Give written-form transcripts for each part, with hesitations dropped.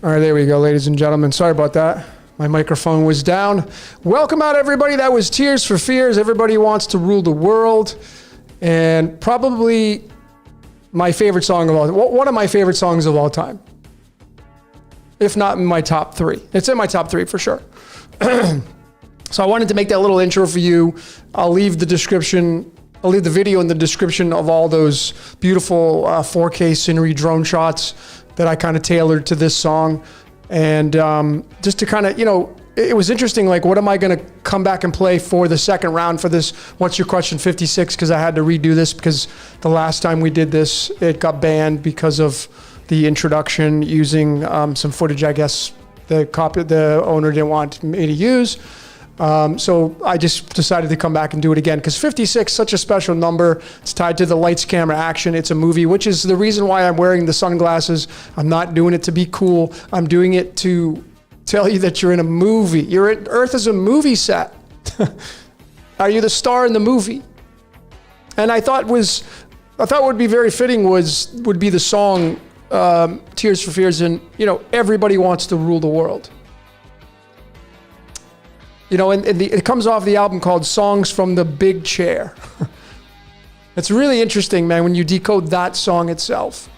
All right, there we go, ladies and gentlemen. Sorry about that. My microphone was down. Welcome out, everybody. That was Tears for Fears. Everybody Wants to Rule the World. And probably my favorite song of all time. One of my favorite songs of all time. If not in my top three. It's in my top three for sure. So I wanted to make that little intro for you. I'll leave the video in the description of all those beautiful 4K scenery drone shots that I kind of tailored to this song. And just to kind of, it was interesting, like, what am I going to come back and play for the second round for this What's Your Question 56? Because I had to redo this because the last time we did this, it got banned because of the introduction using some footage, I guess, the owner didn't want me to use. So I just decided to come back and do it again because 56 is such a special number. It's tied to the Lights, Camera, Action. It's a movie, which is the reason why I'm wearing the sunglasses. I'm not doing it to be cool. I'm doing it to tell you that you're in a movie. Earth is a movie set. Are you the star in the movie? And I thought would be very fitting would be the song Tears for Fears, and everybody wants to rule the world. And it comes off the album called Songs from the Big Chair. It's really interesting, man, when you decode that song itself.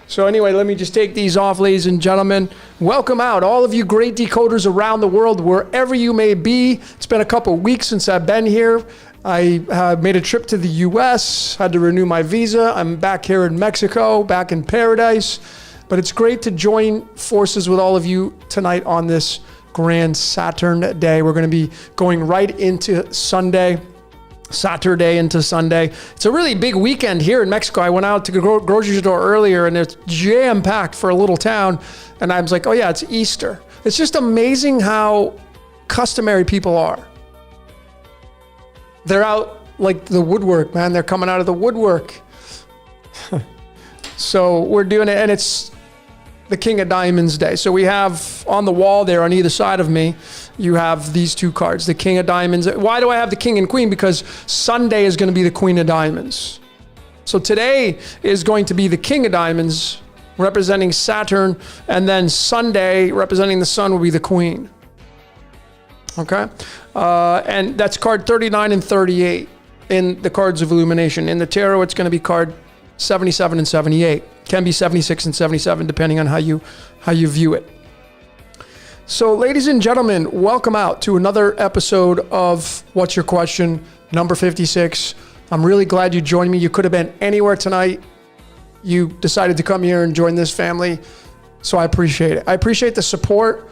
So anyway, let me just take these off, ladies and gentlemen. Welcome out, all of you great decoders around the world, wherever you may be. It's been a couple weeks since I've been here. I made a trip to the US, had to renew my visa. I'm back here in Mexico, back in paradise. But it's great to join forces with all of you tonight on this grand Saturn day. We're going to be going right into Saturday into Sunday. It's a really big weekend here in Mexico. I went out to the grocery store earlier and it's jam-packed for a little town. And I was like, oh yeah, it's Easter. It's just amazing how customary people are. They're out like the woodwork, man. They're coming out of the woodwork. So we're doing it, and it's the King of Diamonds Day. So we have on the wall there on either side of me, you have these two cards, the King of Diamonds. Why do I have the King and Queen? Because Sunday is going to be the Queen of Diamonds. So today is going to be the King of Diamonds representing Saturn, and then Sunday representing the Sun will be the Queen. Okay? And that's card 39 and 38 in the cards of illumination. In the tarot, it's going to be card 77 and 78. Can be 76 and 77 depending on how you view it. So ladies and gentlemen, welcome out to another episode of What's Your Question, number 56. I'm really glad you joined me. You could have been anywhere tonight. You decided to come here and join this family. So I appreciate it. I appreciate the support.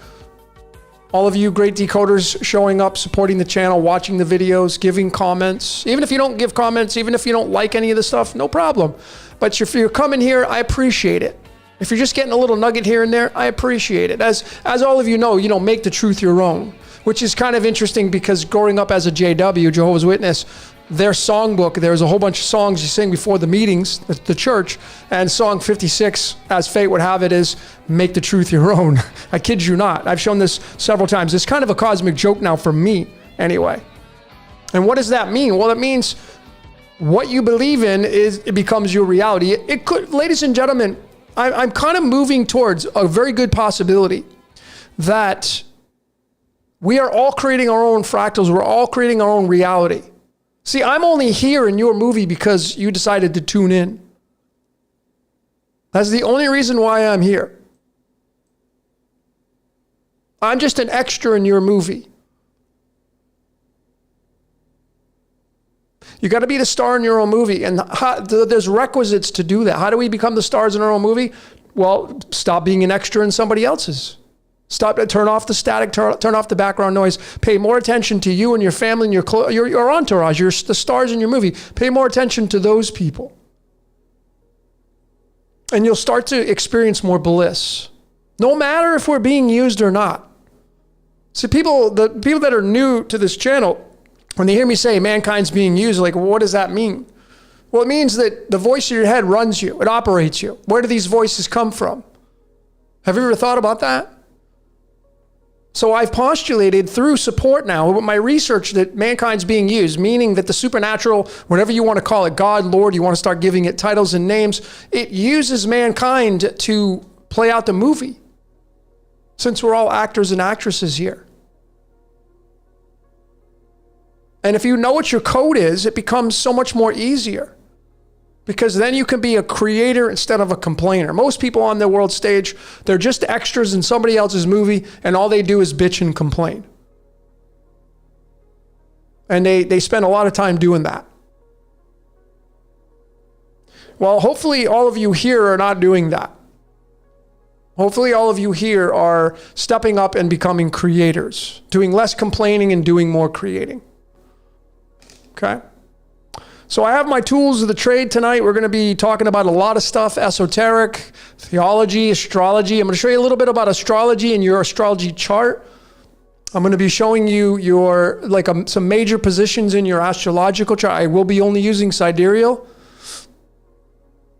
All of you great decoders showing up, supporting the channel, watching the videos, giving comments. Even if you don't give comments, even if you don't like any of the stuff, no problem. But if you're coming here, I appreciate it. If you're just getting a little nugget here and there, I appreciate it. As all of you know, make the truth your own, which is kind of interesting because growing up as a JW, Jehovah's Witness, their songbook, there's a whole bunch of songs you sing before the meetings, the church, and song 56, as fate would have it, is make the truth your own. I kid you not. I've shown this several times. It's kind of a cosmic joke now for me, anyway. And what does that mean? Well, it means what you believe in it becomes your reality. It could, ladies and gentlemen, I'm kind of moving towards a very good possibility that we are all creating our own fractals. We're all creating our own reality. See, I'm only here in your movie because you decided to tune in. That's the only reason why I'm here. I'm just an extra in your movie. You got to be the star in your own movie. And there's requisites to do that. How do we become the stars in our own movie? Well, stop being an extra in somebody else's. Turn off the static, turn off the background noise. Pay more attention to you and your family and your entourage. You're the stars in your movie. Pay more attention to those people. And you'll start to experience more bliss. No matter if we're being used or not. See, the people that are new to this channel, when they hear me say mankind's being used, like, what does that mean? Well, it means that the voice in your head runs you. It operates you. Where do these voices come from? Have you ever thought about that? So I've postulated through support now with my research that mankind's being used, meaning that the supernatural, whatever you want to call it, God, Lord, you want to start giving it titles and names, it uses mankind to play out the movie. Since we're all actors and actresses here. And if you know what your code is, it becomes so much more easier. Because then you can be a creator instead of a complainer. Most people on the world stage, they're just extras in somebody else's movie, and all they do is bitch and complain. And they spend a lot of time doing that. Well, hopefully all of you here are not doing that. Hopefully all of you here are stepping up and becoming creators, doing less complaining and doing more creating. Okay? So I have my tools of the trade tonight. We're going to be talking about a lot of stuff, esoteric, theology, astrology. I'm going to show you a little bit about astrology and your astrology chart. I'm going to be showing you your some major positions in your astrological chart. I will be only using sidereal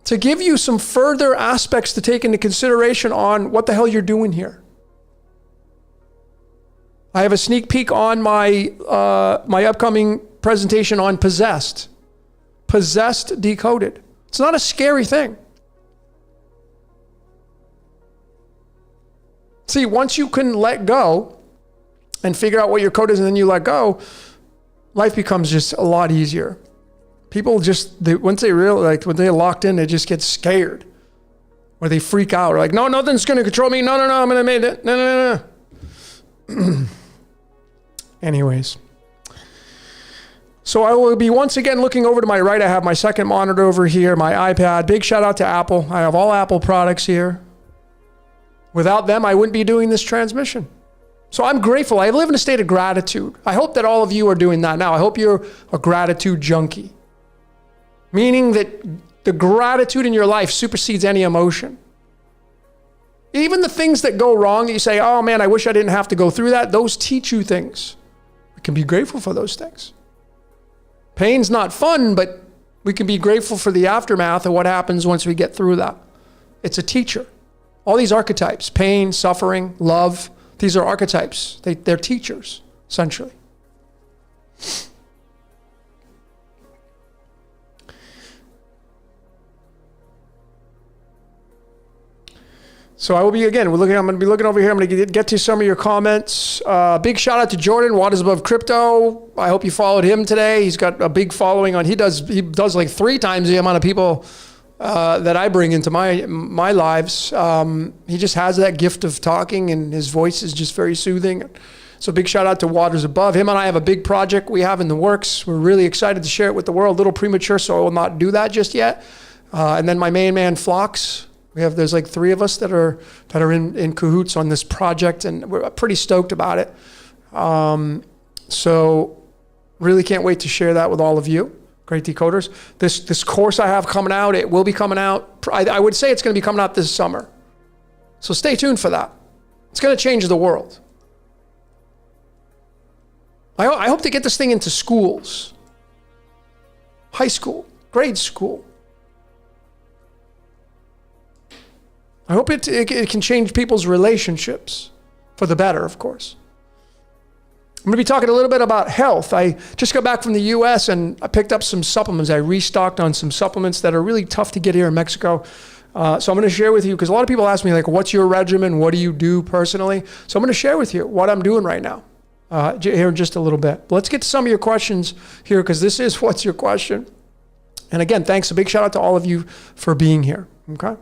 to give you some further aspects to take into consideration on what the hell you're doing here. I have a sneak peek on my my upcoming presentation on possessed. Possessed decoded. It's not a scary thing. See, once you can let go and figure out what your code is and then you let go, life becomes just a lot easier. People just, once they realize, when they're locked in, they just get scared. Or they freak out. Or like, no, nothing's going to control me. No, I'm going to make it. No. Anyways. So I will be once again looking over to my right. I have my second monitor over here, my iPad. Big shout out to Apple. I have all Apple products here. Without them, I wouldn't be doing this transmission. So I'm grateful. I live in a state of gratitude. I hope that all of you are doing that now. I hope you're a gratitude junkie. Meaning that the gratitude in your life supersedes any emotion. Even the things that go wrong that you say, oh man, I wish I didn't have to go through that. Those teach you things. We can be grateful for those things. Pain's not fun, but we can be grateful for the aftermath of what happens once we get through that. It's a teacher. All these archetypes, pain, suffering, love, these are archetypes. They're teachers, essentially. So I'm going to be looking over here. I'm going to get to some of your comments. Big shout out to Jordan, Waters Above Crypto. I hope you followed him today. He's got a big following on, he does like 3 times the amount of people that I bring into my lives. He just has that gift of talking and his voice is just very soothing. So big shout out to Waters Above. Him and I have a big project we have in the works. We're really excited to share it with the world. A little premature, so I will not do that just yet. And then my main man, Phlox. There's like 3 of us that are in cahoots on this project, and we're pretty stoked about it. So really can't wait to share that with all of you. Great Decoders. This course I have coming out, it will be coming out. I would say it's going to be coming out this summer. So stay tuned for that. It's going to change the world. I hope to get this thing into schools, high school, grade school. I hope it can change people's relationships for the better, of course. I'm going to be talking a little bit about health. I just got back from the U.S. and I picked up some supplements. I restocked on some supplements that are really tough to get here in Mexico. So I'm going to share with you, because a lot of people ask me, like, what's your regimen? What do you do personally? So I'm going to share with you what I'm doing right now here in just a little bit. But let's get to some of your questions here, because this is What's Your Question? And again, thanks. A big shout out to all of you for being here. Okay.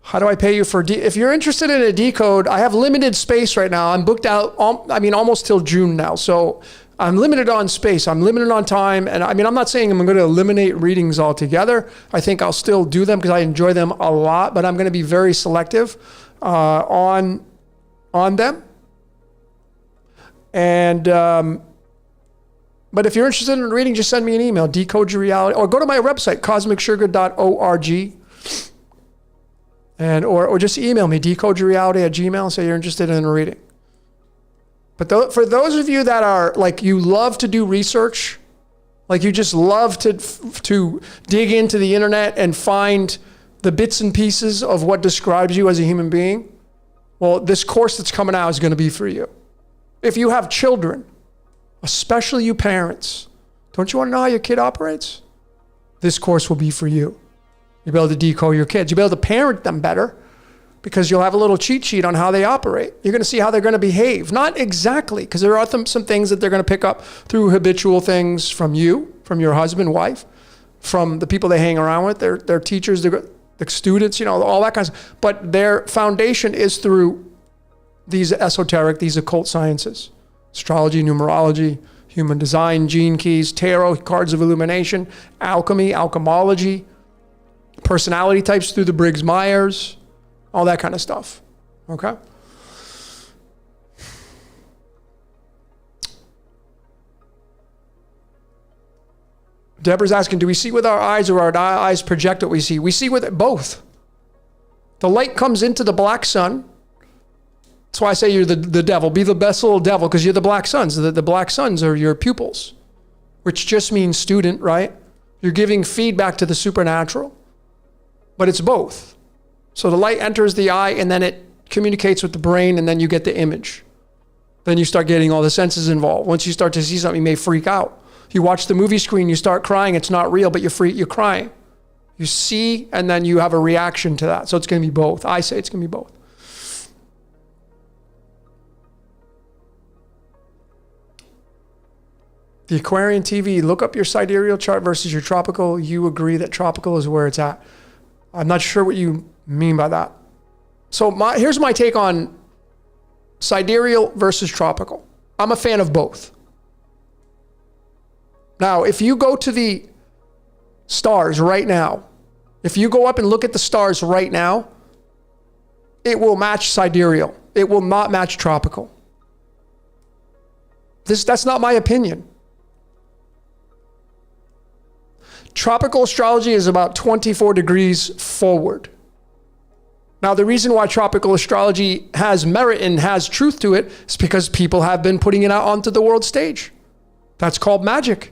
How do I pay you for if you're interested in a decode? I have limited space right now. I'm booked out, almost till June now. So I'm limited on space. I'm limited on time. And I'm not saying I'm going to eliminate readings altogether. I think I'll still do them because I enjoy them a lot, but I'm going to be very selective on them. And, but if you're interested in reading, just send me an email, Decode Your Reality, or go to my website, cosmicsugar.org. Or just email me, decodeyourreality@gmail.com, and say you're interested in a reading. But for those of you that are like, you love to do research, like you just love to dig into the internet and find the bits and pieces of what describes you as a human being, well, this course that's coming out is going to be for you. If you have children, especially you parents, don't you want to know how your kid operates? This course will be for you. You'll be able to decode your kids. You'll be able to parent them better because you'll have a little cheat sheet on how they operate. You're going to see how they're going to behave. Not exactly, because there are some things that they're going to pick up through habitual things from you, from your husband, wife, from the people they hang around with, their teachers, the students, all that kind of stuff. But their foundation is through these occult sciences: astrology, numerology, human design, gene keys, tarot, cards of illumination, alchemy, alchemology, personality types through the Briggs-Myers, all that kind of stuff. Okay? Deborah's asking, do we see with our eyes or our eyes project what we see? We see with both. The light comes into the black sun. That's why I say you're the devil. Be the best little devil, because you're the black suns. The black suns are your pupils, which just means student, right? You're giving feedback to the supernatural, but it's both. So the light enters the eye and then it communicates with the brain, and then you get the image. Then you start getting all the senses involved. Once you start to see something, you may freak out. You watch the movie screen, you start crying. It's not real, but you're crying. You see, and then you have a reaction to that. So it's going to be both. I say it's going to be both. The Aquarian TV, look up your sidereal chart versus your tropical. You agree that tropical is where it's at. I'm not sure what you mean by that. So here's my take on sidereal versus tropical. I'm a fan of both. Now, if you go to the stars right now, if you go up and look at the stars right now, it will match sidereal. It will not match tropical. That's not my opinion. Tropical astrology is about 24 degrees forward. Now, the reason why tropical astrology has merit and has truth to it is because people have been putting it out onto the world stage. That's called magic.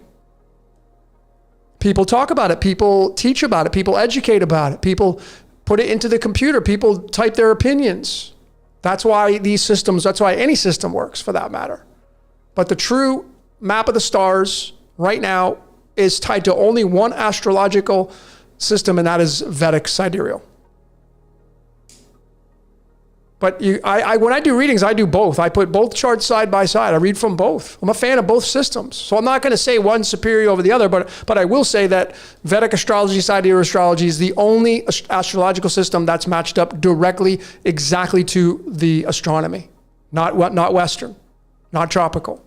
People talk about it. People teach about it. People educate about it. People put it into the computer. People type their opinions. That's why that's why any system works, for that matter. But the true map of the stars right now is tied to only one astrological system, and that is Vedic sidereal. But when I do readings, I do both. I put both charts side by side. I read from both. I'm a fan of both systems. So I'm not going to say one's superior over the other, but I will say that Vedic astrology, sidereal astrology is the only astrological system that's matched up directly, exactly to the astronomy. Not Western, not tropical.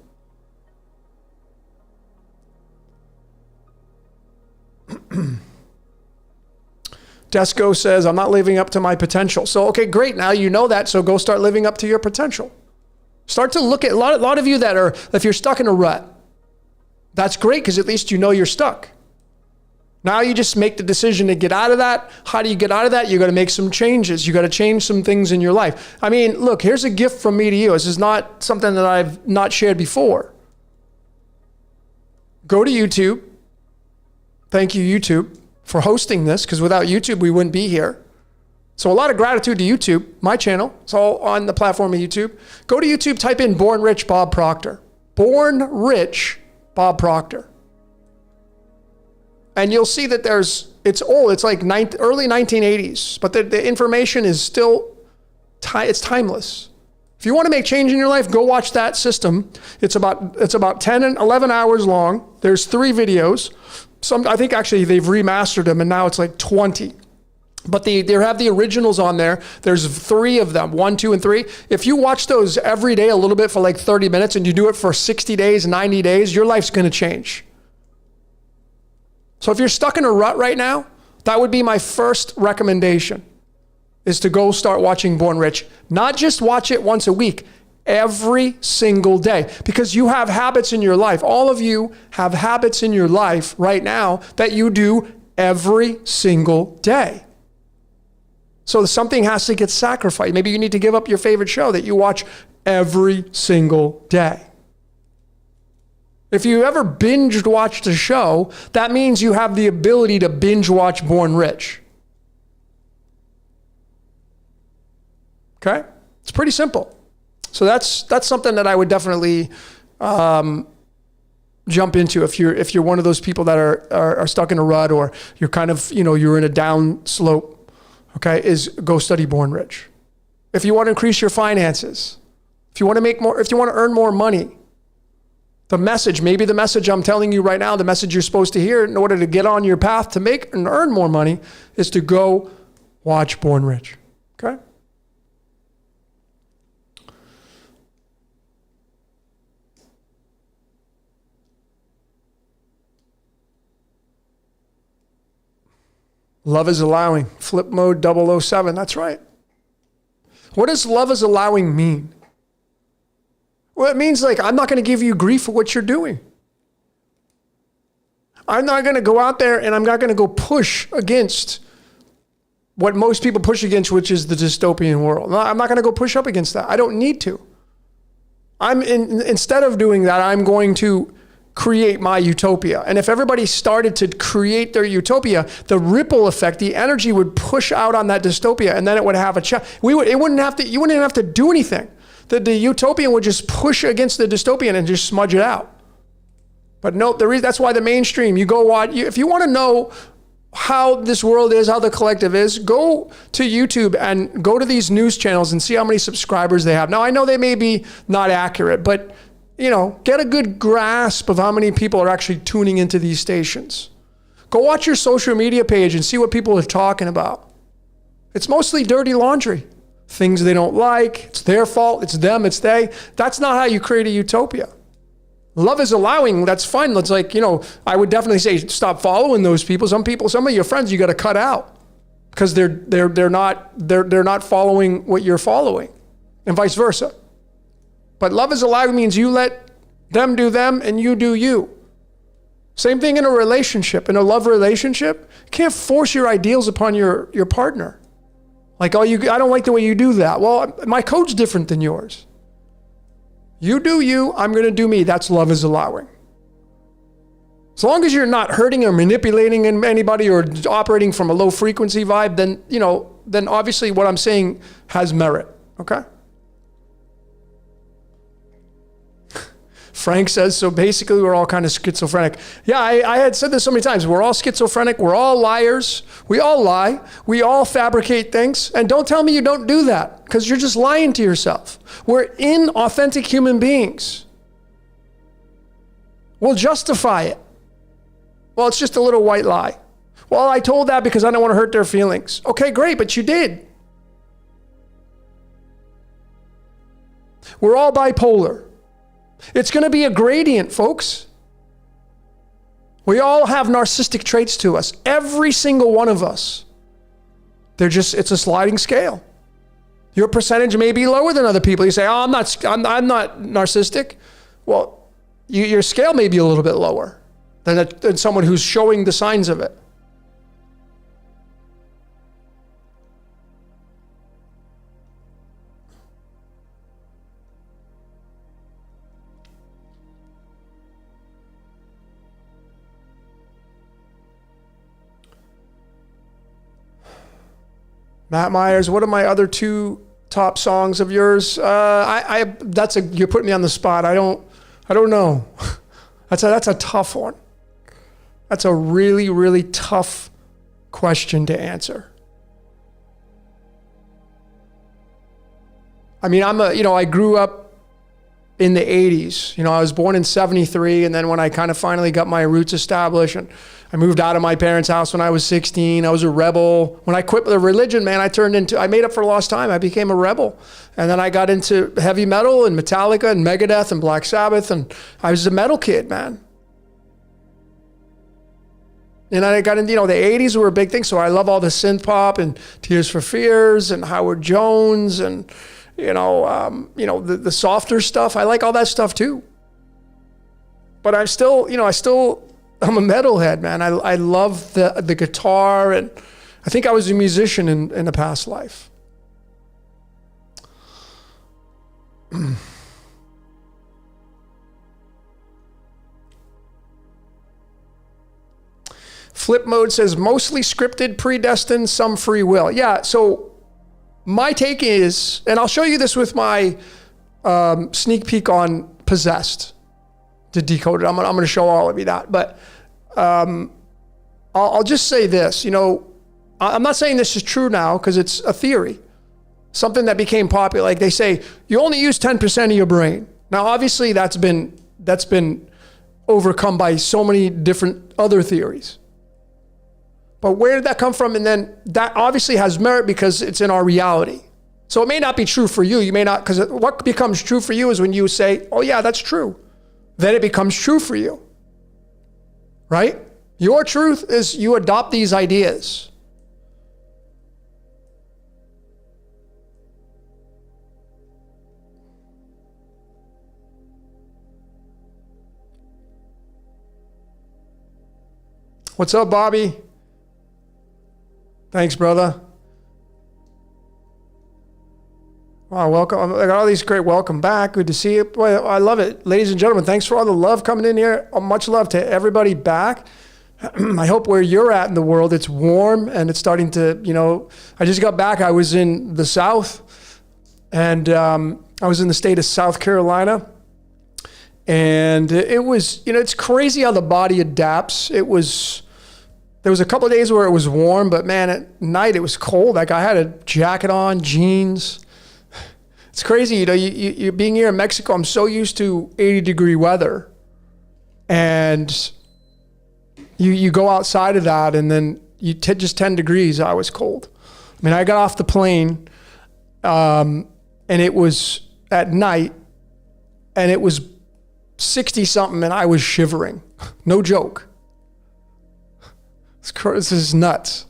Desco says, I'm not living up to my potential. So, okay, great. Now you know that. So go start living up to your potential. Start to look at a lot of you that are, if you're stuck in a rut, that's great, because at least you know you're stuck. Now you just make the decision to get out of that. How do you get out of that? You got to make some changes. You got to change some things in your life. I mean, look, here's a gift from me to you. This is not something that I've not shared before. Go to YouTube. Thank you, YouTube, for hosting this, because without YouTube, we wouldn't be here. So a lot of gratitude to YouTube, my channel. It's all on the platform of YouTube. Go to YouTube, type in Born Rich Bob Proctor. Born Rich Bob Proctor. And you'll see that it's old. It's like early 1980s, but the information is still, it's timeless. If you want to make change in your life, go watch that system. It's about 10 and 11 hours long. There's 3 videos. I think actually they've remastered them, and now it's like 20. But they have the originals on there. There's 3 of them, 1, 2, and 3. If you watch those every day a little bit for like 30 minutes and you do it for 60 days, 90 days, your life's going to change. So if you're stuck in a rut right now, that would be my first recommendation, is to go start watching Born Rich. Not just watch it once a week, every single day, because you have habits in your life. All of you have habits in your life right now that you do every single day. So something has to get sacrificed. Maybe you need to give up your favorite show that you watch every single day. If you ever binge watched a show, that means you have the ability to binge watch Born Rich. Okay? It's pretty simple. So that's something that I would definitely jump into if you're one of those people that are stuck in a rut, or you're kind of, you're in a down slope. Okay, is go study Born Rich. If you want to increase your finances, if you want to make more, if you want to earn more money, The message, maybe the message I'm telling you right now, the message you're supposed to hear in order to get on your path to make and earn more money is to go watch Born Rich. Okay? Love is allowing. Flip mode 007. That's right. What does love is allowing mean? Well, it means like, I'm not going to give you grief for what you're doing. I'm not going to go out there and I'm not going to go push against what most people push against, which is the dystopian world. No, I'm not going to go push up against that. I don't need to. Instead of doing that, I'm going to create my utopia. And if everybody started to create their utopia, the ripple effect, the energy would push out on that dystopia, and then it would have you wouldn't have to do anything. The utopian would just push against the dystopian and just smudge it out. But no, that's why the mainstream, you go watch, if you want to know how this world is, how the collective is, go to YouTube and go to these news channels and see how many subscribers they have. Now, I know they may be not accurate, but get a good grasp of how many people are actually tuning into these stations. Go watch your social media page and see what people are talking about. It's mostly dirty laundry. Things they don't like, it's their fault, it's them, it's they. That's not how you create a utopia. Love is allowing, that's fine. It's like, I would definitely say stop following those people. Some of your friends you got to cut out because they're not following what you're following, and vice versa. But love is allowing means you let them do them and you do you. Same thing in a relationship. In a love relationship, you can't force your ideals upon your partner. Like, I don't like the way you do that. Well, my code's different than yours. You do you, I'm going to do me. That's love is allowing. As long as you're not hurting or manipulating anybody or operating from a low frequency vibe, then obviously what I'm saying has merit. Okay? Frank says, so basically we're all kind of schizophrenic. Yeah, I had said this so many times. We're all schizophrenic. We're all liars. We all lie. We all fabricate things. And don't tell me you don't do that, because you're just lying to yourself. We're inauthentic human beings. We'll justify it. Well, it's just a little white lie. Well, I told that because I don't want to hurt their feelings. Okay, great, but you did. We're all bipolar. It's going to be a gradient, folks. We all have narcissistic traits to us. Every single one of us. It's a sliding scale. Your percentage may be lower than other people. You say, I'm not narcissistic. Well, your scale may be a little bit lower than someone who's showing the signs of it. Matt Myers, what are my other two top songs of yours? You're putting me on the spot. I don't know. That's a tough one. That's a really, really tough question to answer. I mean, I grew up in the 80s. I was born in 73, and then when I kind of finally got my roots established, and I moved out of my parents' house when I was 16. I was a rebel. When I quit the religion, man, I made up for lost time. I became a rebel. And then I got into heavy metal and Metallica and Megadeth and Black Sabbath, and I was a metal kid, man. And I got into, the 80s were a big thing, so I love all the synth pop and Tears for Fears and Howard Jones and, the softer stuff. I like all that stuff too. But I'm a metalhead, man. I love the guitar, and I think I was a musician in a past life. Flip mode says mostly scripted, predestined, some free will. Yeah, so my take is, and I'll show you this with my sneak peek on Possessed to decode it. I'm going to show all of you that, but I'll just say this. I'm not saying this is true now because it's a theory, something that became popular. Like they say, you only use 10% of your brain. Now, obviously, that's been that's been overcome by so many different other theories. But where did that come from? And then that obviously has merit because it's in our reality. So it may not be true for you. You may not, because what becomes true for you is when you say, oh yeah, that's true. Then it becomes true for you, right? Your truth is you adopt these ideas. What's up, Bobby? Thanks, brother. Wow, welcome. I got all these great welcome back. Good to see you. Boy, I love it. Ladies and gentlemen, thanks for all the love coming in here. Much love to everybody back. I hope where you're at in the world, it's warm and it's starting to, I just got back. I was in the South and I was in the state of South Carolina. And it was, it's crazy how the body adapts. There was a couple of days where it was warm, but man, at night it was cold. Like I had a jacket on, jeans. It's crazy, you being here in Mexico, I'm so used to 80-degree weather. And you go outside of that and then just 10 degrees, I was cold. I mean, I got off the plane and it was at night and it was 60 something and I was shivering. No joke. This is nuts.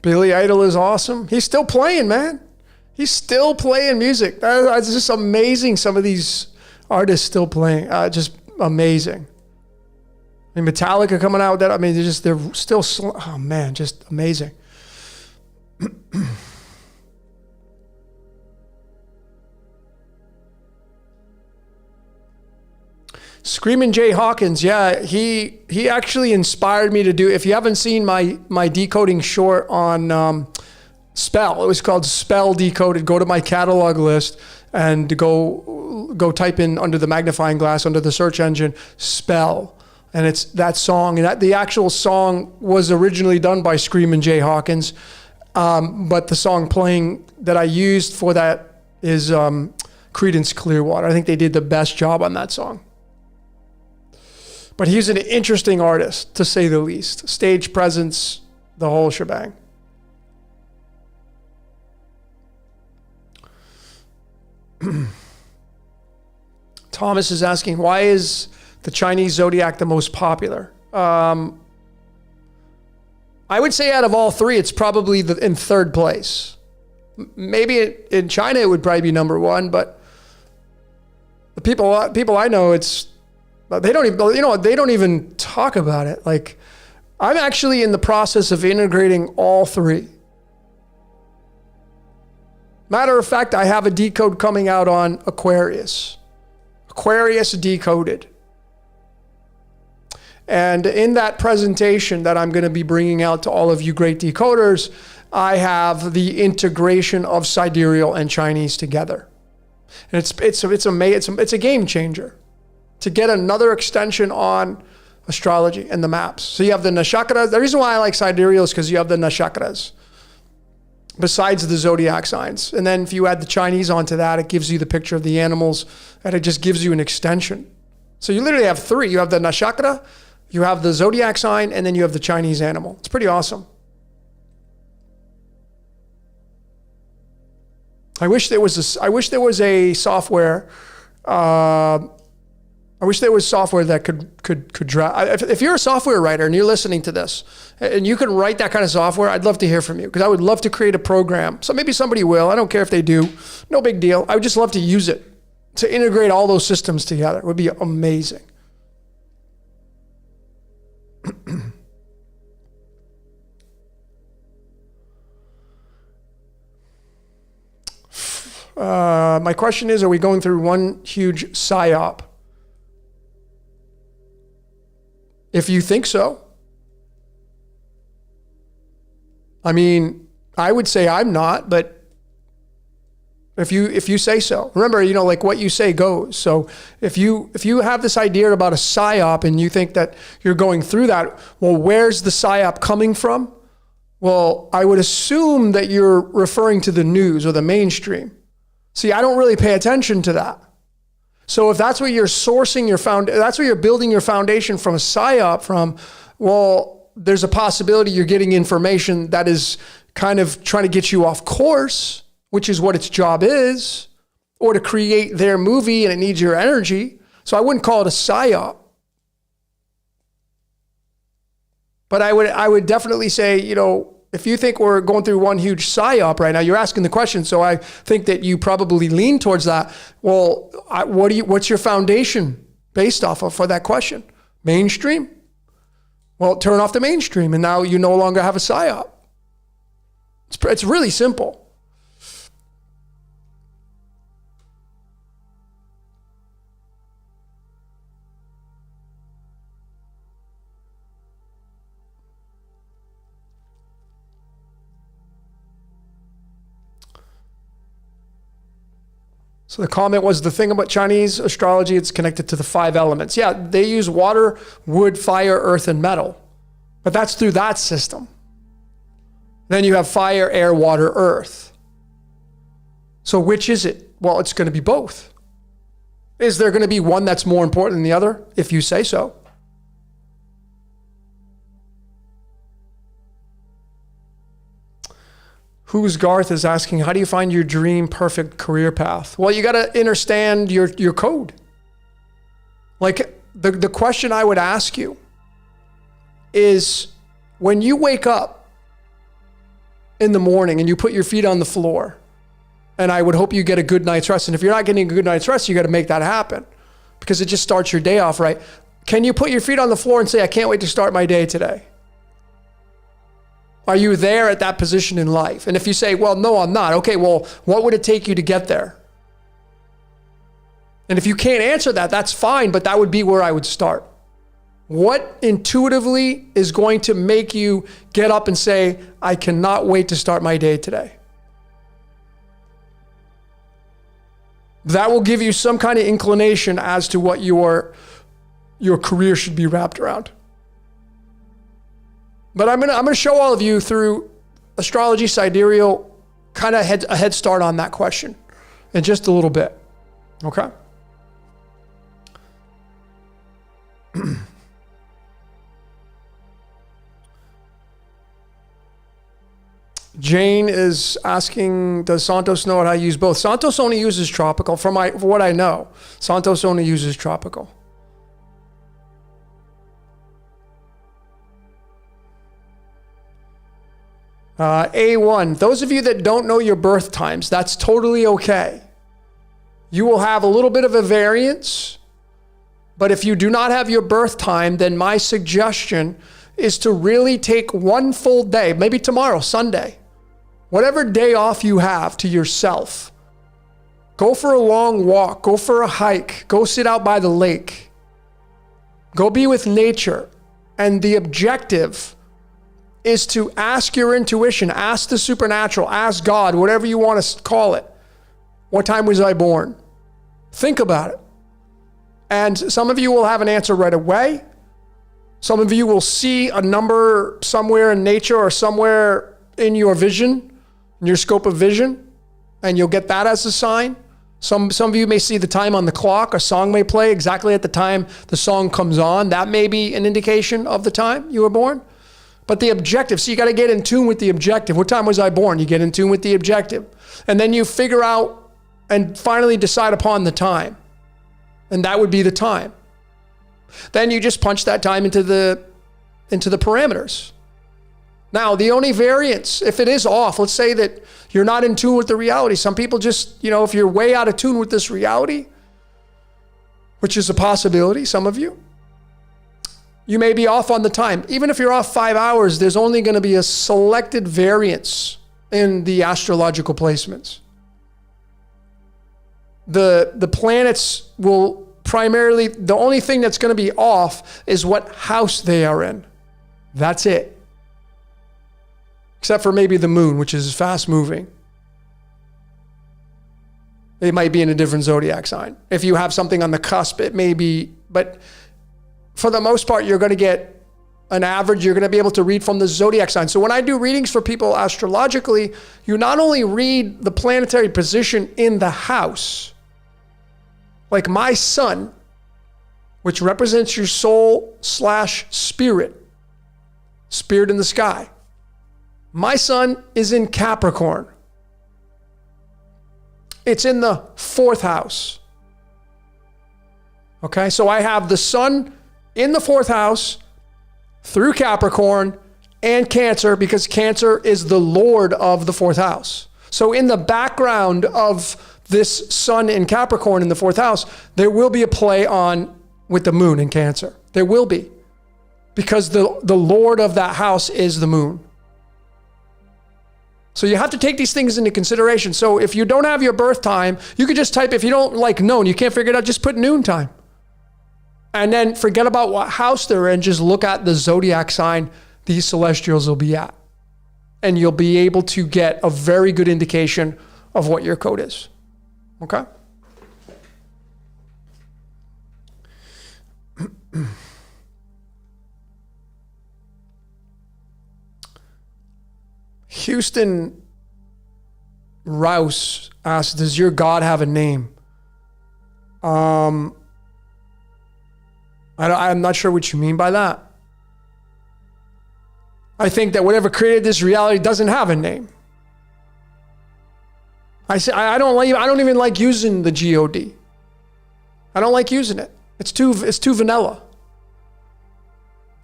Billy Idol is awesome. He's still playing, man. He's still playing music. It's just amazing. Some of these artists still playing. Just amazing. I mean, Metallica coming out with that. I mean, they're still, oh man, just amazing. Screaming Jay Hawkins, yeah, he actually inspired me to do. If you haven't seen my decoding short on Spell, it was called Spell Decoded. Go to my catalog list and go type in under the magnifying glass under the search engine Spell, and it's that song. And the actual song was originally done by Screaming Jay Hawkins, but the song playing that I used for that is Creedence Clearwater. I think they did the best job on that song. But he's an interesting artist, to say the least. Stage presence, the whole shebang. Thomas is asking, why is the Chinese zodiac the most popular? I would say out of all three, it's probably in third place. Maybe in China, it would probably be number one, but the people I know, they don't even talk about it. Like, I'm actually in the process of integrating all three. Matter of fact, I have a decode coming out on Aquarius. Aquarius decoded. And in that presentation that I'm going to be bringing out to all of you great decoders, I have the integration of sidereal and Chinese together. And it's a game changer to get another extension on astrology and the maps. So you have the nakshatras. The reason why I like sidereal is because you have the nakshatras besides the zodiac signs. And then if you add the Chinese onto that, it gives you the picture of the animals and it just gives you an extension. So you literally have three. You have the nakshatra, you have the zodiac sign, and then you have the Chinese animal. It's pretty awesome. I wish there was a software. I wish there was software that could draw. If you're a software writer and you're listening to this and you can write that kind of software, I'd love to hear from you because I would love to create a program. So maybe somebody will. I don't care if they do. No big deal. I would just love to use it to integrate all those systems together. It would be amazing. My question is, are we going through one huge psyop? If you think so. I mean, I would say I'm not, but If you say so. Remember, like what you say goes. So if you have this idea about a psyop and you think that you're going through that, well, where's the psyop coming from? Well, I would assume that you're referring to the news or the mainstream. See, I don't really pay attention to that. So if that's what you're sourcing that's what you're building your foundation from a psyop from, well, there's a possibility you're getting information that is kind of trying to get you off course, which is what its job is, or to create their movie and it needs your energy. So I wouldn't call it a psyop. But I would definitely say, if you think we're going through one huge psyop right now, you're asking the question, so I think that you probably lean towards that. Well, what's your foundation based off of for that question? Mainstream? Well, turn off the mainstream, and now you no longer have a psyop. It's really simple. So the comment was, the thing about Chinese astrology, it's connected to the 5 elements. Yeah, they use water, wood, fire, earth, and metal. But that's through that system. Then you have fire, air, water, earth. So which is it? Well, it's going to be both. Is there going to be one that's more important than the other? If you say so. Who's Garth is asking, how do you find your dream perfect career path? Well, you got to understand your code. Like the question I would ask you is, when you wake up in the morning and you put your feet on the floor, and I would hope you get a good night's rest. And if you're not getting a good night's rest, you got to make that happen because it just starts your day off right. Can you put your feet on the floor and say, I can't wait to start my day today? Are you there at that position in life? And if you say, well, no, I'm not. Okay, well, what would it take you to get there? And if you can't answer that, that's fine, but that would be where I would start. What intuitively is going to make you get up and say, I cannot wait to start my day today? That will give you some kind of inclination as to what your career should be wrapped around. But I'm gonna show all of you through astrology sidereal kind of a head start on that question in just a little bit. Okay. Jane is asking, does Santos know how to use both? Santos only uses tropical. For what I know, Santos only uses tropical. A1, those of you that don't know your birth times, that's totally okay. You will have a little bit of a variance, but if you do not have your birth time, then my suggestion is to really take one full day, maybe tomorrow, Sunday, whatever day off you have to yourself. Go for a long walk, go for a hike, go sit out by the lake, go be with nature. And the objective is to ask your intuition, ask the supernatural, ask God, whatever you want to call it. What time was I born? Think about it. And some of you will have an answer right away. Some of you will see a number somewhere in nature or somewhere in your vision, in your scope of vision, and you'll get that as a sign. Some of you may see the time on the clock. A song may play exactly at the time the song comes on. That may be an indication of the time you were born. But the objective, so you got to get in tune with the objective. What time was I born? You get in tune with the objective. And then you figure out and finally decide upon the time. And that would be the time. Then you just punch that time into the parameters. Now, the only variance, if it is off, let's say that you're not in tune with the reality. Some people just, if you're way out of tune with this reality, which is a possibility, some of you, you may be off on the time. Even if you're off 5 hours, there's only going to be a selected variance in the astrological placements. The planets will primarily, the only thing that's going to be off is what house they are in. That's it. Except for maybe the moon, which is fast moving. It might be in a different zodiac sign. If you have something on the cusp, it may be, but for the most part, you're going to get an average. You're going to be able to read from the zodiac sign. So when I do readings for people astrologically, you not only read the planetary position in the house, like my sun, which represents your soul / spirit in the sky. My sun is in Capricorn. It's in the 4th house. Okay, so I have the sun in the 4th house through Capricorn and Cancer, because Cancer is the lord of the 4th house. So in the background of this sun in Capricorn in the 4th house, there will be a play on with the moon in Cancer. There will be, because the lord of that house is the moon. So you have to take these things into consideration. So if you don't have your birth time, you could just type, if you don't like known, you can't figure it out, just put noon time. And then forget about what house they're in, just look at the zodiac sign these celestials will be at. And you'll be able to get a very good indication of what your code is. Okay? Houston Rouse asked, does your God have a name? I'm not sure what you mean by that. I think that whatever created this reality doesn't have a name. I don't even like using the God. I don't like using it. It's too vanilla.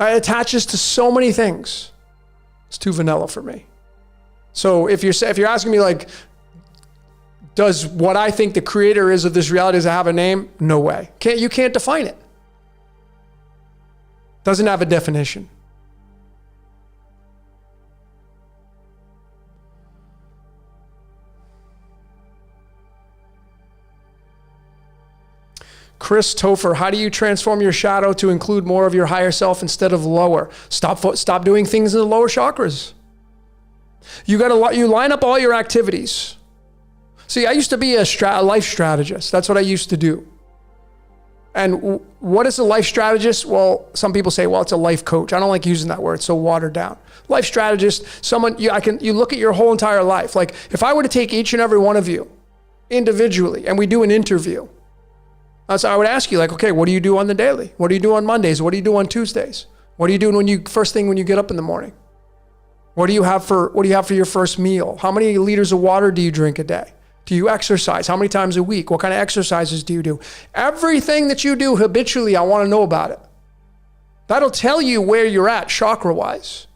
It attaches to so many things. It's too vanilla for me. So if you're asking me like, does what I think the creator is of this reality does it have a name? No way. You can't define it. Doesn't have a definition. Chris Topher, how do you transform your shadow to include more of your higher self instead of lower? Stop doing things in the lower chakras. You line up all your activities. See, I used to be a life strategist. That's what I used to do. And what is a life strategist? Well, some people say, well, it's a life coach. I don't like using that word. It's so watered down. Life strategist, you look at your whole entire life. Like if I were to take each and every one of you individually and we do an interview, so I would ask you like, okay, what do you do on the daily? What do you do on Mondays? What do you do on Tuesdays? What are you doing first thing when you get up in the morning? What do you have for your first meal? How many liters of water do you drink a day? Do you exercise? How many times a week? What kind of exercises do you do? Everything that you do habitually, I want to know about it. That'll tell you where you're at chakra-wise.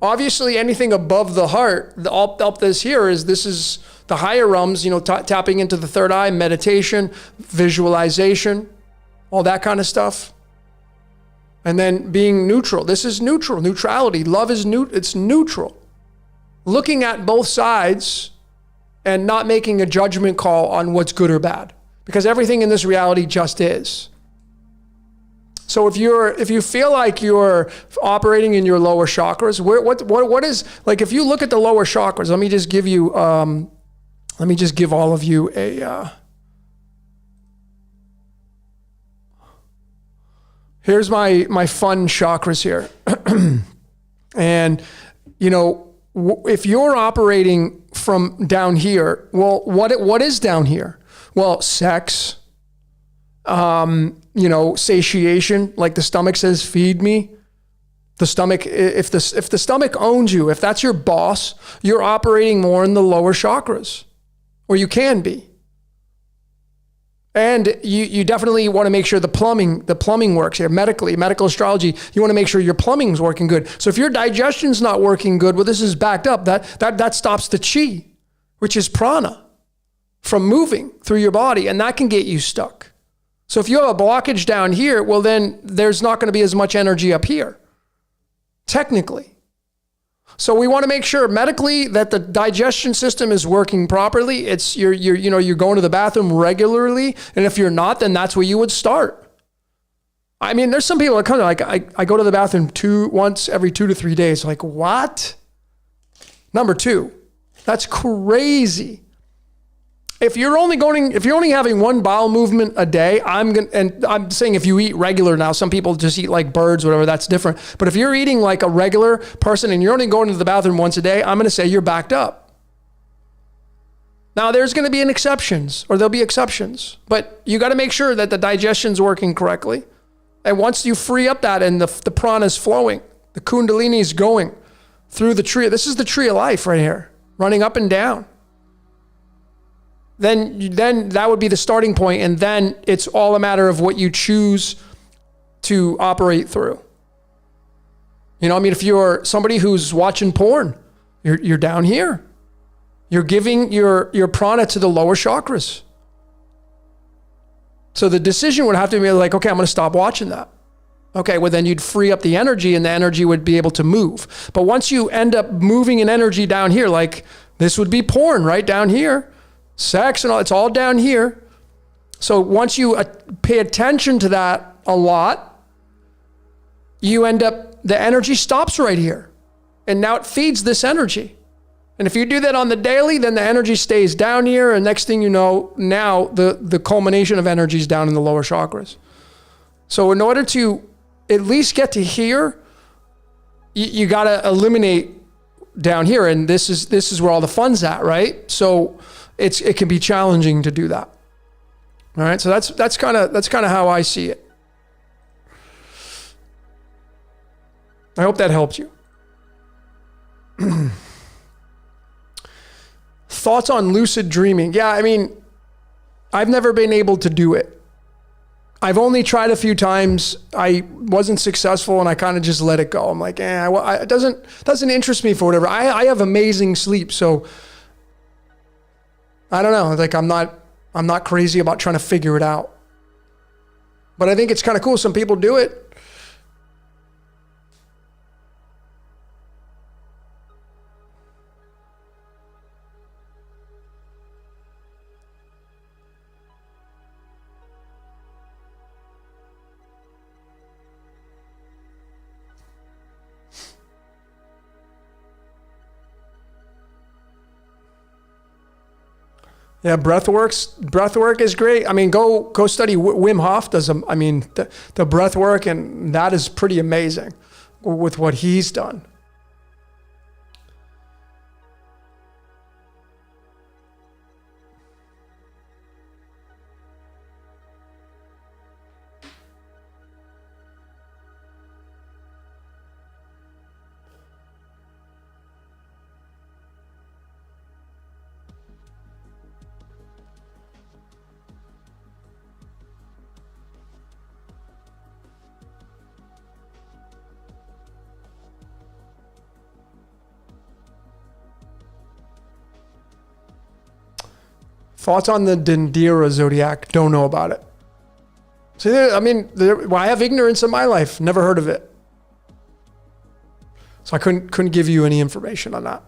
Obviously, anything above the heart, up this is the higher realms, tapping into the third eye, meditation, visualization, all that kind of stuff. And then being neutral. This is neutral, neutrality. Love is it's neutral. Looking at both sides and not making a judgment call on what's good or bad, because everything in this reality just is. So if you feel like you're operating in your lower chakras, what is, like, if you look at the lower chakras, let me just give all of you a, here's my fun chakras here. And, if you're operating from down here, well, what is down here? Well, sex, satiation, like the stomach says, feed me. The stomach, if the stomach owns you, if that's your boss, you're operating more in the lower chakras, or you can be. And you definitely want to make sure the plumbing works here. Medical astrology, you want to make sure your plumbing's working good. So if your digestion's not working good, well, this is backed up. That stops the chi, which is prana, from moving through your body, and that can get you stuck. So if you have a blockage down here, well, then there's not going to be as much energy up here, technically. So we want to make sure medically that the digestion system is working properly. It's you're going to the bathroom regularly, and if you're not, then that's where you would start. I mean, there's some people that come like, I go to the bathroom once every 2 to 3 days. Like, what? Number 2, That's crazy. If you're only having one bowel movement a day, I'm saying if you eat regular now, some people just eat like birds, whatever, that's different. But if you're eating like a regular person and you're only going to the bathroom once a day, I'm going to say you're backed up. Now there's going to be there'll be exceptions, but you got to make sure that the digestion's working correctly. And once you free up that and the prana is flowing, the kundalini is going through the tree. This is the tree of life right here, running up and down. Then that would be the starting point, and then it's all a matter of what you choose to operate through. You know, I mean, if you're somebody who's watching porn, you're down here. You're giving your prana to the lower chakras. So the decision would have to be like, okay, I'm going to stop watching that. Okay, well then you'd free up the energy, and the energy would be able to move. But once you end up moving an energy down here, like this would be porn right down here. Sex and all, it's all down here. So once you pay attention to that a lot, you end up, the energy stops right here. And now it feeds this energy. And if you do that on the daily, then the energy stays down here. And next thing you know, now the culmination of energy is down in the lower chakras. So in order to at least get to here, you got to eliminate down here. And this is where all the fun's at, right? So it can be challenging to do that. All right, so that's kind of how I see it. I hope that helped you. Thoughts on lucid dreaming? Yeah, I mean, I've never been able to do it. I've only tried a few times. I wasn't successful, and I kind of just let it go. I'm like, it doesn't interest me for whatever. I have amazing sleep, so I don't know. Like I'm not crazy about trying to figure it out. But I think it's kind of cool. Some people do it. Yeah, breath work is great. I mean, go study Wim Hof does. The breath work, and that is pretty amazing with what he's done. Thoughts on the Dendera zodiac? Don't know about it. See, I have ignorance in my life. Never heard of it. So I couldn't give you any information on that.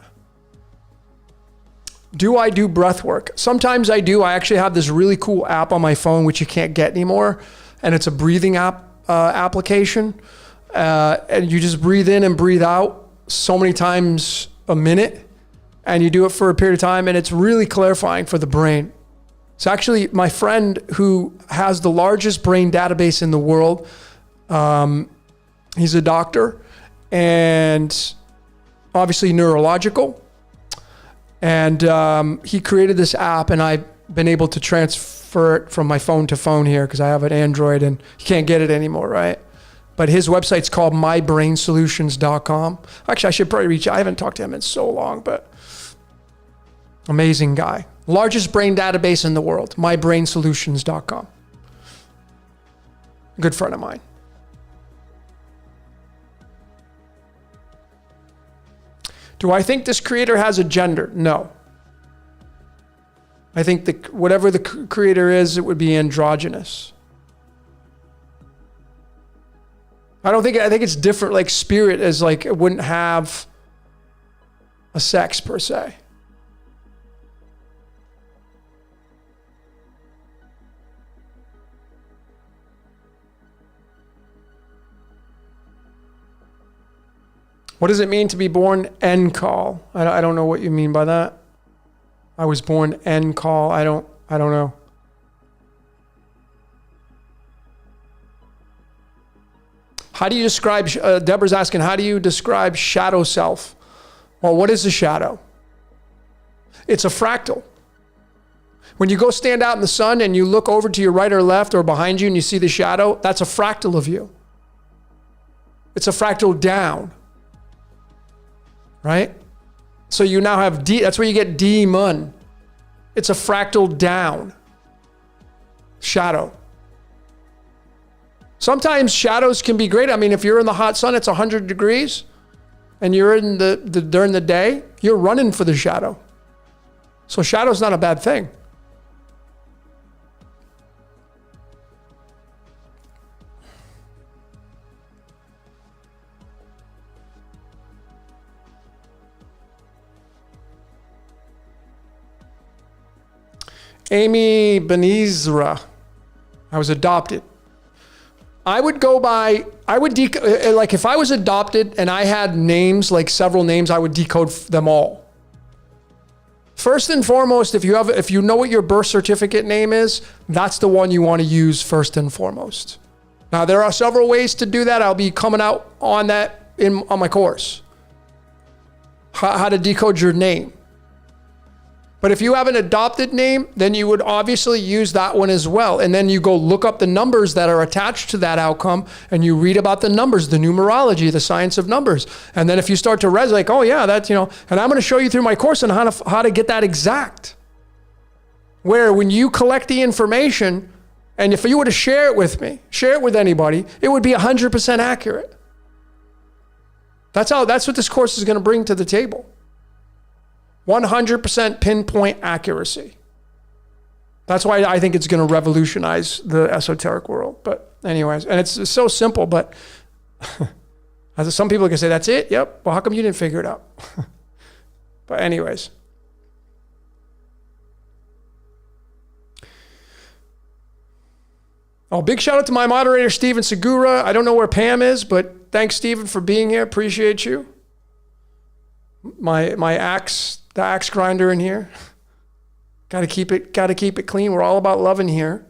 Do I do breath work? Sometimes I do. I actually have this really cool app on my phone, which you can't get anymore. And it's a breathing application. And you just breathe in and breathe out so many times a minute. And you do it for a period of time, and it's really clarifying for the brain. It's actually my friend who has the largest brain database in the world. He's a doctor, and obviously neurological. And he created this app, and I've been able to transfer it from my phone to phone here because I have an Android, and you can't get it anymore, right? But his website's called mybrainsolutions.com. Actually, I should probably reach out. I haven't talked to him in so long, but amazing guy. Largest brain database in the world, mybrainsolutions.com. Good friend of mine. Do I think this creator has a gender? No. I think whatever the creator is, it would be androgynous. I think it's different. Like spirit is like, it wouldn't have a sex per se. What does it mean to be born NCAL? I don't know what you mean by that. I was born N call. I don't know. How do you describe, Deborah's asking, how do you describe shadow self? Well, what is a shadow? It's a fractal. When you go stand out in the sun and you look over to your right or left or behind you and you see the shadow, that's a fractal of you. It's a fractal down, right? So you now have D, that's where you get demon. It's a fractal down, shadow. Sometimes shadows can be great. I mean, if you're in the hot sun, it's 100 degrees and you're in during the day, you're running for the shadow. So shadow's not a bad thing. Amy Benizra, I was adopted. I would go by, like if I was adopted and I had names, like several names, I would decode them all. First and foremost, if you know what your birth certificate name is, that's the one you want to use first and foremost. Now there are several ways to do that. I'll be coming out on that on my course. How to decode your name. But if you have an adopted name, then you would obviously use that one as well. And then you go look up the numbers that are attached to that outcome and you read about the numbers, the numerology, the science of numbers. And then if you start to resonate, like, oh yeah, that's, and I'm going to show you through my course on how to get that exact. Where when you collect the information, and if you were to share it with me, share it with anybody, it would be 100% accurate. That's what this course is going to bring to the table. 100% pinpoint accuracy. That's why I think it's going to revolutionize the esoteric world. But anyways, and it's so simple, but as some people can say, that's it? Yep. Well, how come you didn't figure it out? But anyways. Oh, big shout out to my moderator, Steven Segura. I don't know where Pam is, but thanks, Steven, for being here. Appreciate you. My axe, the axe grinder in here. Got to keep it clean. We're all about loving here.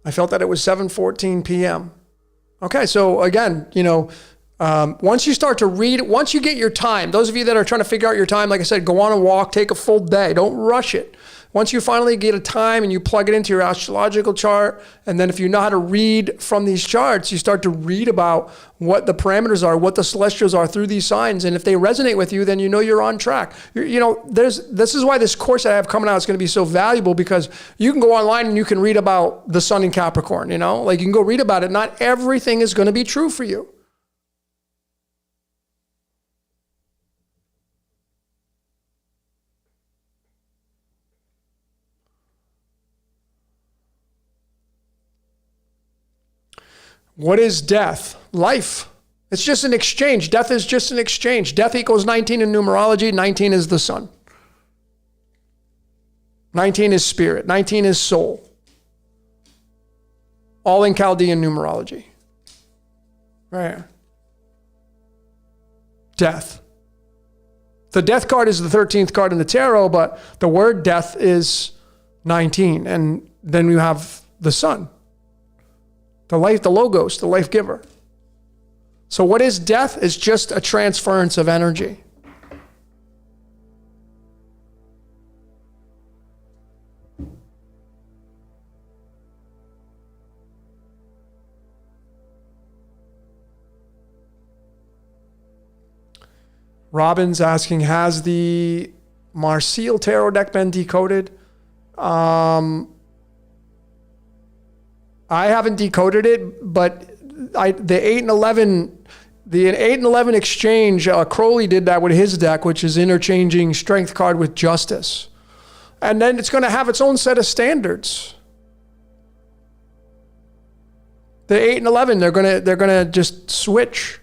I felt that it was 7:14 p.m. Okay, so again, once you start to read, once you get your time, those of you that are trying to figure out your time, like I said, go on a walk, take a full day. Don't rush it. Once you finally get a time and you plug it into your astrological chart, and then if you know how to read from these charts, you start to read about what the parameters are, what the celestials are through these signs. And if they resonate with you, then you know you're on track. This is why this course that I have coming out is going to be so valuable, because you can go online and you can read about the sun in Capricorn, like you can go read about it. Not everything is going to be true for you. What is death? Life. It's just an exchange. Death is just an exchange. Death equals 19 in numerology. 19 is the sun. 19 is spirit. 19 is soul. All in Chaldean numerology. Right. Death. The death card is the 13th card in the tarot, but the word death is 19. And then you have the sun. The life, the logos, the life giver. So what is death? It's just a transference of energy. Robin's asking, has the Marseille Tarot deck been decoded? I haven't decoded it, but the 8 and 11, the 8 and 11 exchange, Crowley did that with his deck, which is interchanging strength card with justice. And then it's going to have its own set of standards. The 8 and 11, they're going to just switch,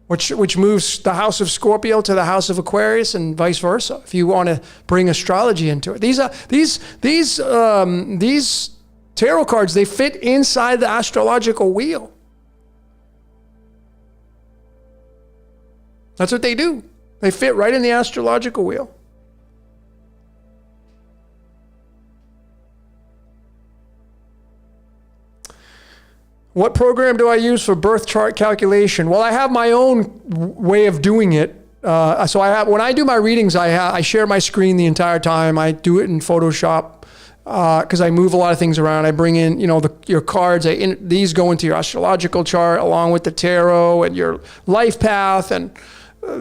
which moves the house of Scorpio to the house of Aquarius and vice versa. If you want to bring astrology into it, these tarot cards, they fit inside the astrological wheel. That's what they do. They fit right in the astrological wheel. What program do I use for birth chart calculation? Well, I have my own way of doing it. So when I do my readings, I share my screen the entire time. I do it in Photoshop because I move a lot of things around. I bring in, your cards. These go into your astrological chart along with the tarot and your life path, and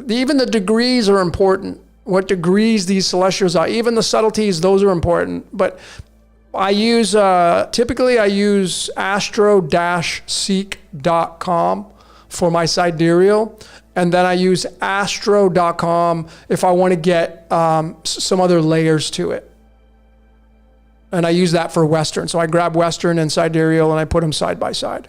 even the degrees are important. What degrees these celestials are, even the subtleties, those are important. But I use, typically I use astro-seek.com for my sidereal. And then I use astro.com if I want to get some other layers to it. And I use that for Western. So I grab Western and sidereal and I put them side by side.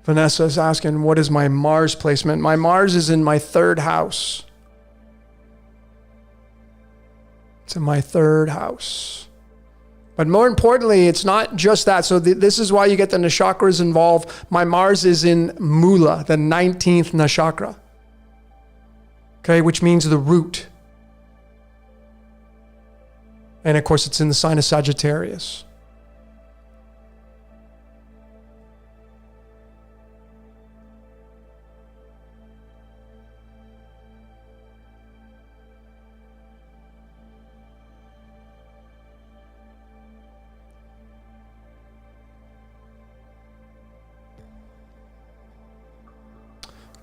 Vanessa is asking, what is my Mars placement? My Mars is in my third house. It's in my third house. But more importantly, it's not just that. So this is why you get the Nashakras involved. My Mars is in Mula, the 19th Nashakra. Okay, which means the root. And of course, it's in the sign of Sagittarius.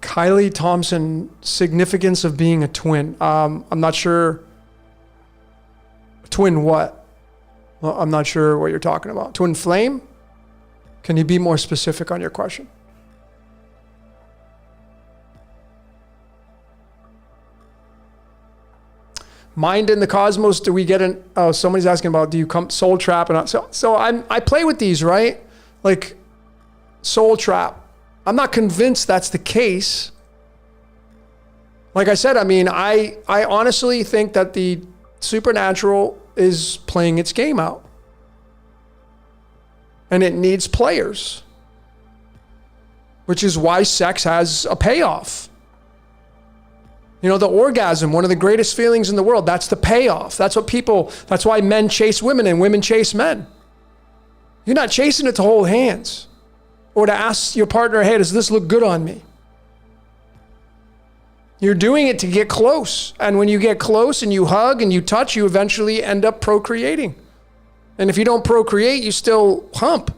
Kylie Thompson, significance of being a twin. I'm not sure. Twin what? Well, I'm not sure what you're talking about. Twin flame? Can you be more specific on your question? Mind in the Cosmos, do we get an, oh, somebody's asking about, do you come Soul Trap? And so I play with these, right? Like Soul Trap. I'm not convinced that's the case. Like I said, I mean, I honestly think that the supernatural is playing its game out. And it needs players. Which is why sex has a payoff. You know, the orgasm, one of the greatest feelings in the world, that's the payoff. That's why men chase women and women chase men. You're not chasing it to hold hands. Or to ask your partner, hey, does this look good on me? You're doing it to get close. And when you get close and you hug and you touch, you eventually end up procreating. And if you don't procreate, you still hump.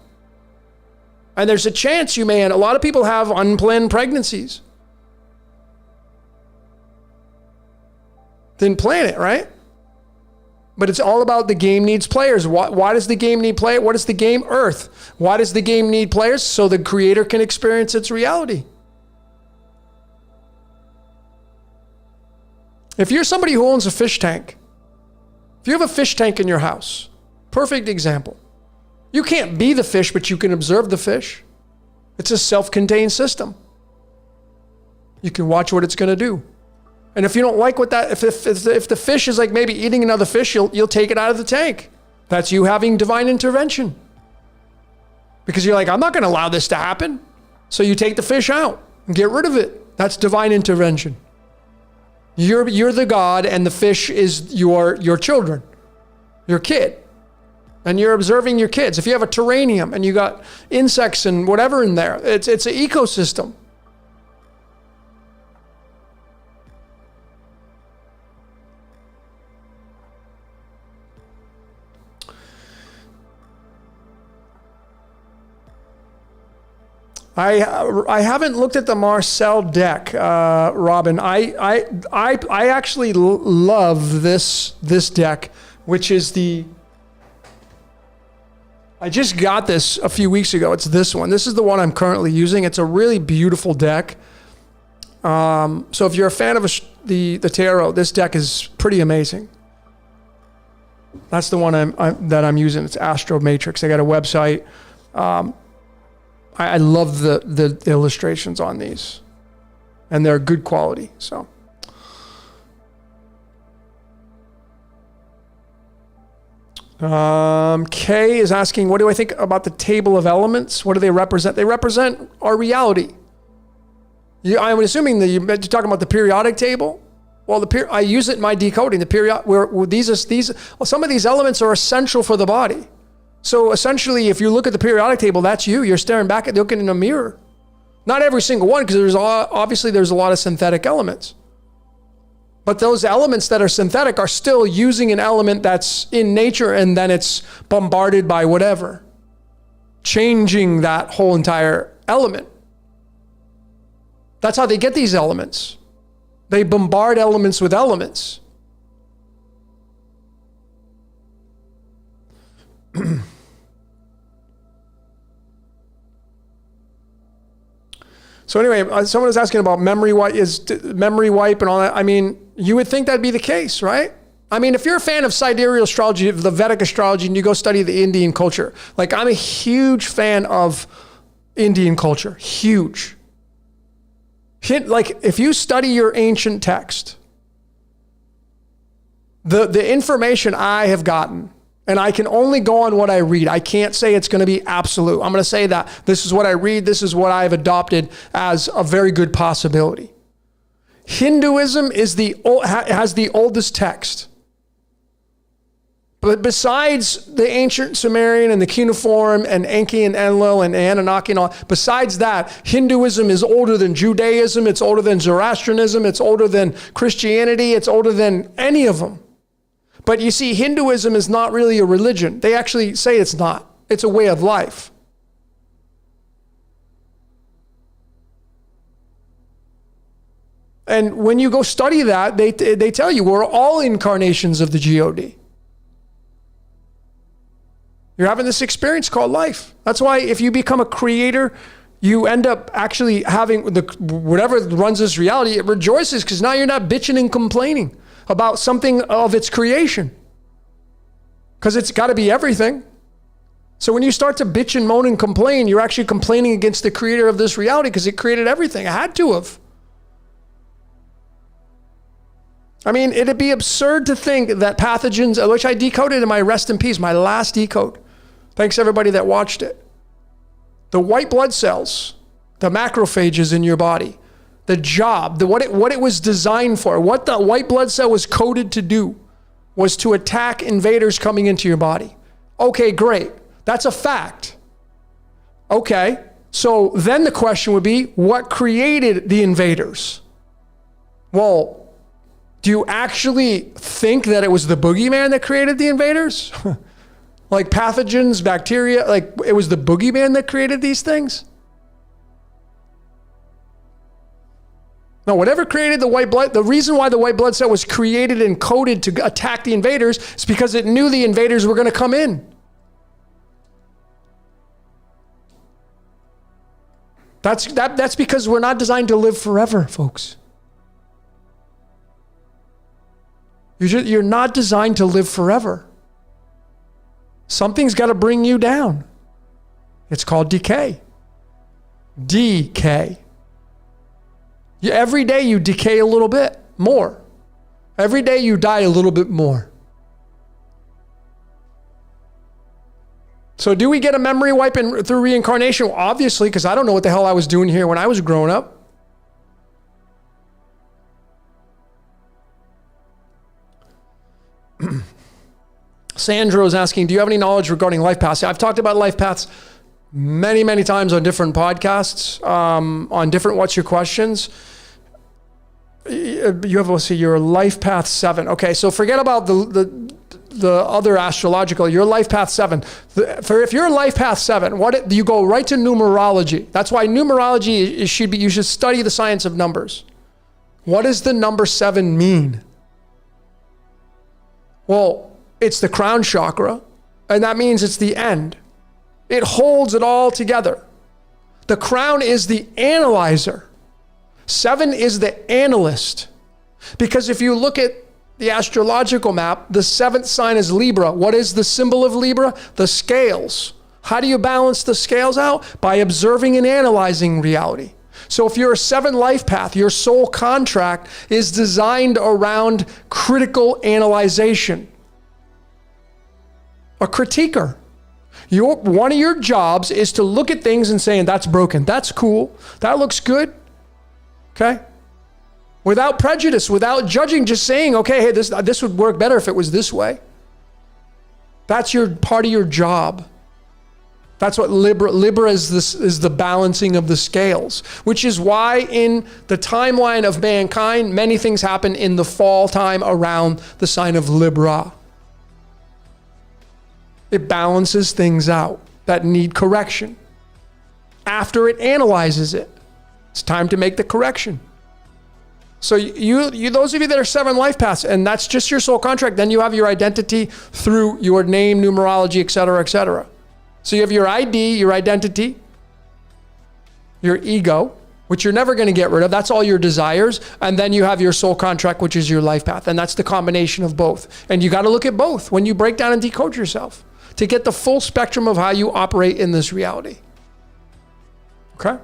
And there's a chance you may, and a lot of people have unplanned pregnancies. Didn't plan it, right? But it's all about the game needs players. Why does the game need players? What is the game? Earth. Why does the game need players? So the creator can experience its reality. If you're somebody who owns a fish tank, if you have a fish tank in your house, perfect example. You can't be the fish, but you can observe the fish. It's a self-contained system. You can watch what it's going to do. And if you don't like what that, if the fish is like maybe eating another fish, you'll take it out of the tank. That's you having divine intervention. Because you're like, I'm not going to allow this to happen. So you take the fish out and get rid of it. That's divine intervention. You're the God and the fish is your children, your kid. And you're observing your kids. If you have a terrarium and you got insects and whatever in there, it's an ecosystem. I haven't looked at the Marcel deck, Robin. I actually love this deck, which is I just got this a few weeks ago. It's this one. This is the one I'm currently using. It's a really beautiful deck. So if you're a fan of the tarot, this deck is pretty amazing. That's the one that I'm using. It's Astro Matrix. They got a website. I love the illustrations on these, and they're good quality. So. Kay is asking, what do I think about the table of elements? What do they represent? They represent our reality. I'm assuming that you're talking about the periodic table. Well, I use it in my decoding. The period where some of these elements are essential for the body. So essentially, if you look at the periodic table, that's you. You're staring back at looking in a mirror. Not every single one, because there's a lot of synthetic elements. But those elements that are synthetic are still using an element that's in nature, and then it's bombarded by whatever, changing that whole entire element. That's how they get these elements. They bombard elements with elements. So anyway, someone was asking about memory wipe and all that. I mean, you would think that'd be the case, right? I mean, if you're a fan of sidereal astrology, the Vedic astrology, and you go study the Indian culture, like I'm a huge fan of Indian culture, huge. Like if you study your ancient text, the information I have gotten, and I can only go on what I read. I can't say it's going to be absolute. I'm going to say that this is what I read. This is what I've adopted as a very good possibility. Hinduism has the oldest text. But besides the ancient Sumerian and the cuneiform and Enki and Enlil and Anunnaki and all, besides that, Hinduism is older than Judaism. It's older than Zoroastrianism. It's older than Christianity. It's older than any of them. But you see, Hinduism is not really a religion. They actually say it's not. It's a way of life. And when you go study that, they tell you we're all incarnations of the God. You're having this experience called life. That's why if you become a creator, you end up actually having whatever runs this reality, it rejoices because now you're not bitching and complaining about something of its creation. Because it's got to be everything. So when you start to bitch and moan and complain, you're actually complaining against the creator of this reality because it created everything. It had to have. I mean, it'd be absurd to think that pathogens, which I decoded in my rest in peace, my last decode. Thanks everybody that watched it. The white blood cells, the macrophages in your body, the job, what it was designed for, what the white blood cell was coded to do was to attack invaders coming into your body. Okay, great. That's a fact. Okay, so then the question would be, what created the invaders? Well, do you actually think that it was the boogeyman that created the invaders? Like pathogens, bacteria, like it was the boogeyman that created these things? No, whatever created the white blood, the reason why the white blood cell was created and coded to attack the invaders is because it knew the invaders were going to come in. That's because we're not designed to live forever, folks. You're not designed to live forever. Something's got to bring you down. It's called decay. Decay. Every day you decay a little bit more. Every day you die a little bit more. So do we get a memory wipe through reincarnation? Well, obviously, because I don't know what the hell I was doing here when I was growing up. Sandro is asking, do you have any knowledge regarding life paths? I've talked about life paths many, many times on different podcasts, on different What's Your Questions. You have, let's see, your life path 7. Okay, so forget about the other astrological, your life path 7. If you're life path 7, you go right to numerology. That's why numerology you should study the science of numbers. What does the number 7 mean? Well, it's the crown chakra, and that means it's the end. It holds it all together. The crown is the analyzer. 7 is the analyst. Because if you look at the astrological map, the 7th sign is Libra. What is the symbol of Libra? The scales. How do you balance the scales out? By observing and analyzing reality. So if you're a 7 life path, your soul contract is designed around critical analyzation. A critiquer. One of your jobs is to look at things and saying, that's broken, that's cool, that looks good, okay? Without prejudice, without judging, just saying, okay, hey, this would work better if it was this way. That's part of your job. That's what Libra is the balancing of the scales, which is why in the timeline of mankind, many things happen in the fall time around the sign of Libra. It balances things out that need correction. After it analyzes it, it's time to make the correction. So you those of you that are 7 life paths, and that's just your soul contract, then you have your identity through your name, numerology, et cetera, et cetera. So you have your ID, your identity, your ego, which you're never going to get rid of. That's all your desires. And then you have your soul contract, which is your life path. And that's the combination of both. And you got to look at both when you break down and decode yourself to get the full spectrum of how you operate in this reality. Okay?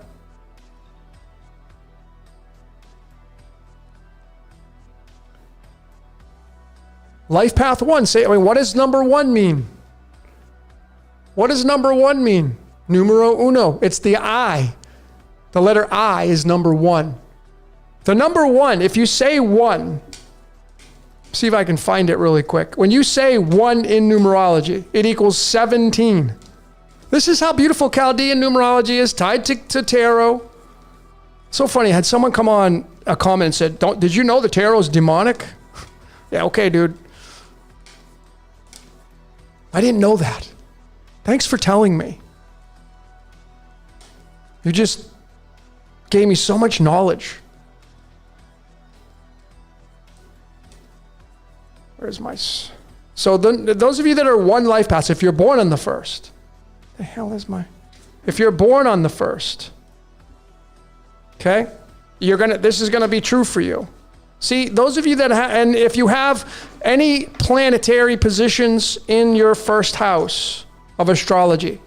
Life path 1. What does number 1 mean? What does number 1 mean? Numero uno. It's the I. The letter I is number 1. The number 1, if you say 1, see if I can find it really quick. When you say 1 in numerology, it equals 17. This is how beautiful Chaldean numerology is, tied to tarot. So funny, I had someone come on a comment and said, did you know the tarot is demonic? Yeah, okay, dude. I didn't know that. Thanks for telling me. You just gave me so much knowledge. Where's my... So those of you that are 1 life path, if you're born on the 1st, the hell is my... If you're born on the 1st, okay, this is gonna be true for you. See, those of you that and if you have any planetary positions in your 1st house of astrology,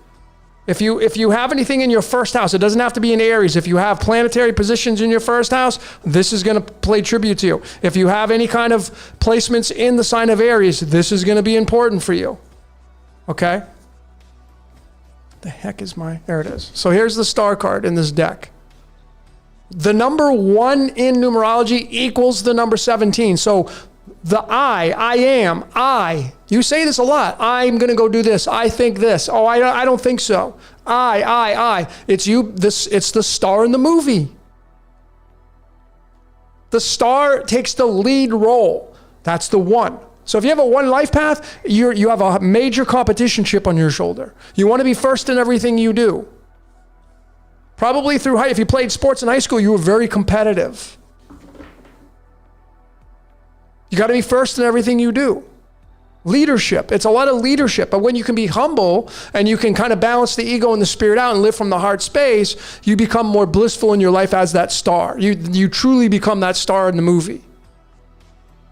if you have anything in your 1st house, it doesn't have to be in Aries. If you have planetary positions in your 1st house, this is going to play tribute to you. If you have any kind of placements in the sign of Aries, this is going to be important for you. Okay? The heck is there it is. So here's the star card in this deck. The number 1 in numerology equals the number 17. So the I am, you say this a lot. I'm going to go do this. I think this. Oh, I don't think so. I. It's you. It's the star in the movie. The star takes the lead role. That's the 1. So if you have a 1 life path, you have a major competition chip on your shoulder. You want to be first in everything you do. Probably if you played sports in high school, you were very competitive. You got to be first in everything you do. Leadership. It's a lot of leadership. But when you can be humble and you can kind of balance the ego and the spirit out and live from the heart space, you become more blissful in your life as that star. You truly become that star in the movie.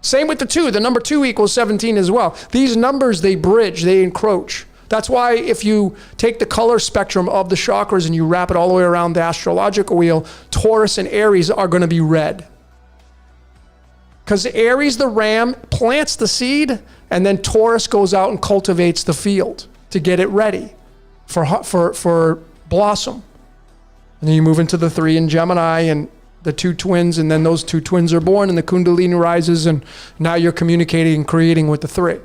Same with the 2. The number 2 equals 17 as well. These numbers, they bridge, they encroach. That's why if you take the color spectrum of the chakras and you wrap it all the way around the astrological wheel, Taurus and Aries are going to be red. Because Aries, the ram, plants the seed, and then Taurus goes out and cultivates the field to get it ready for blossom. And then you move into the 3 in Gemini and the 2 twins, and then those 2 twins are born, and the Kundalini rises, and now you're communicating and creating with the 3.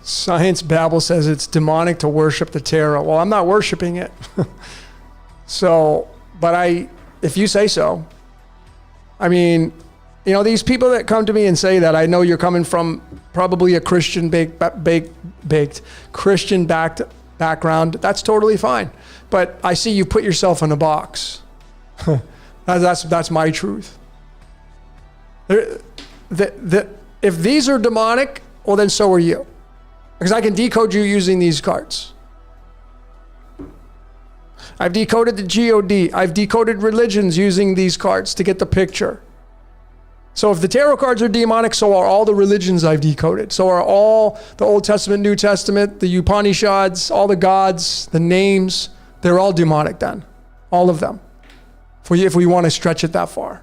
Science Babble says it's demonic to worship the tarot. Well, I'm not worshiping it. So, but if you say so. I mean, you know, these people that come to me and say that, I know you're coming from probably a Christian baked Christian background. That's totally fine. But I see you put yourself in a box. That's my truth. If these are demonic, well, then so are you. Because I can decode you using these cards. I've decoded the God. I've decoded religions using these cards to get the picture. So if the tarot cards are demonic, so are all the religions I've decoded. So are all the Old Testament, New Testament, the Upanishads, all the gods, the names. They're all demonic then. All of them. If we want to stretch it that far.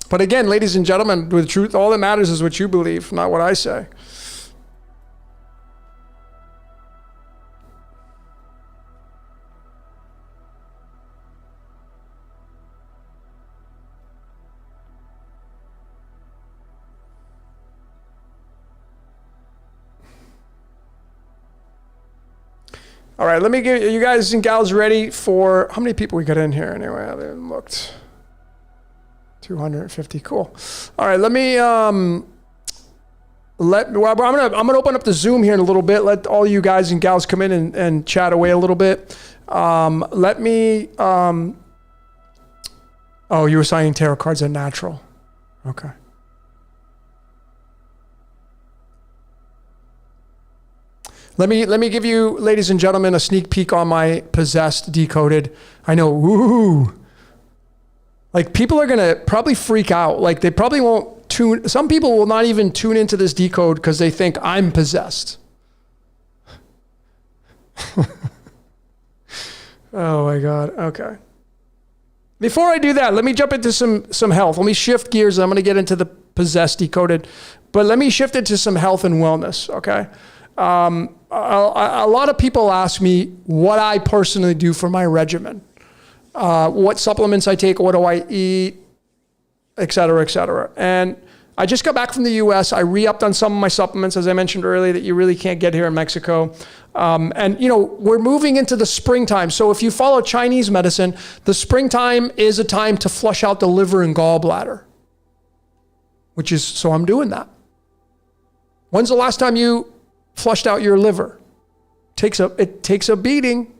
But again, ladies and gentlemen, with truth, all that matters is what you believe, not what I say. All right, let me get you guys and gals ready for, how many people we got in here anyway? I haven't looked. 250, cool. All right, let me, I'm gonna open up the Zoom here in a little bit. Let all you guys and gals come in and chat away a little bit. Oh, you were signing tarot cards at Natural. Okay. Let me give you, ladies and gentlemen, a sneak peek on my Possessed Decoded. I know, woo. Like, people are gonna probably freak out. Like, they probably won't tune, some people will not even tune into this decode because they think I'm possessed. Oh my God, okay. Before I do that, let me jump into some health. Let me shift gears. I'm gonna get into the Possessed Decoded, but let me shift it to some health and wellness, okay? A lot of people ask me what I personally do for my regimen. What supplements I take, what do I eat, et cetera, et cetera. And I just got back from the US. I re-upped on some of my supplements, as I mentioned earlier, that you really can't get here in Mexico. And you know, we're moving into the springtime. So if you follow Chinese medicine, the springtime is a time to flush out the liver and gallbladder, so I'm doing that. When's the last time you flushed out your liver? It takes a beating.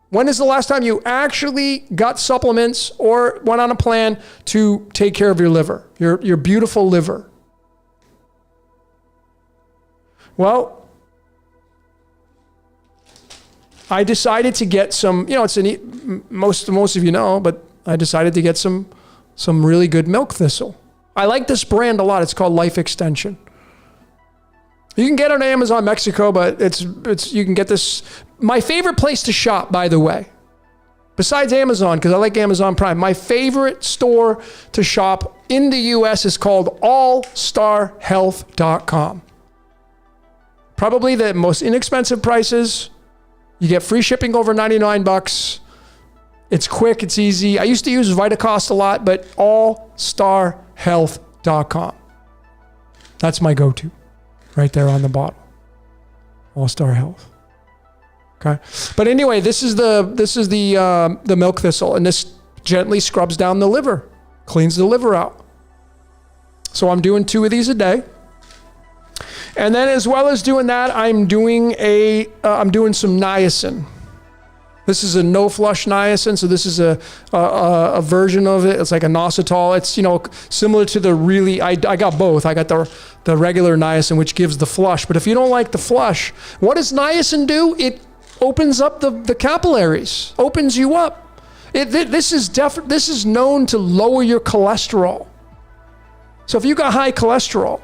When is the last time you actually got supplements or went on a plan to take care of your liver, your beautiful liver? Well, I decided to get some, you know, most of you know, but I decided to get some really good milk thistle. I like this brand a lot. It's called Life Extension. You can get it on Amazon Mexico, but you can get this. My favorite place to shop, by the way, besides Amazon, because I like Amazon Prime, my favorite store to shop in the US is called allstarhealth.com. Probably the most inexpensive prices. You get free shipping over $99. It's quick, it's easy. I used to use Vitacost a lot, but allstarhealth.com. That's my go-to. Right there on the bottle. All Star Health. Okay. But anyway, this is the milk thistle, and this gently scrubs down the liver, cleans the liver out. So I'm doing 2 of these a day. And then as well as doing that, I'm doing some niacin. This is a no flush niacin, so this is a version of it. It's like a inositol. It's, you know, similar to the really, I got both. I got the regular niacin, which gives the flush. But if you don't like the flush, what does niacin do? It opens up the capillaries, opens you up. This is known to lower your cholesterol. So if you got high cholesterol,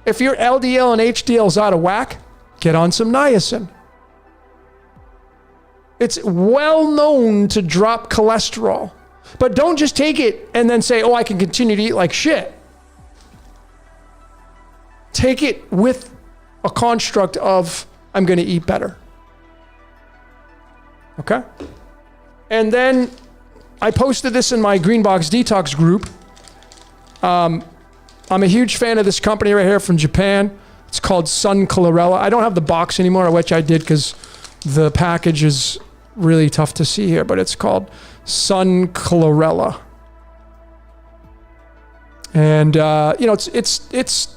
if your LDL and HDL is out of whack, get on some niacin. It's well known to drop cholesterol. But don't just take it and then say, oh, I can continue to eat like shit. Take it with a construct of, I'm going to eat better. Okay? And then I posted this in my Greenbox Detox group. I'm a huge fan of this company right here from Japan. It's called Sun Chlorella. I don't have the box anymore, which I did because the package is really tough to see here, but it's called Sun Chlorella. And, it's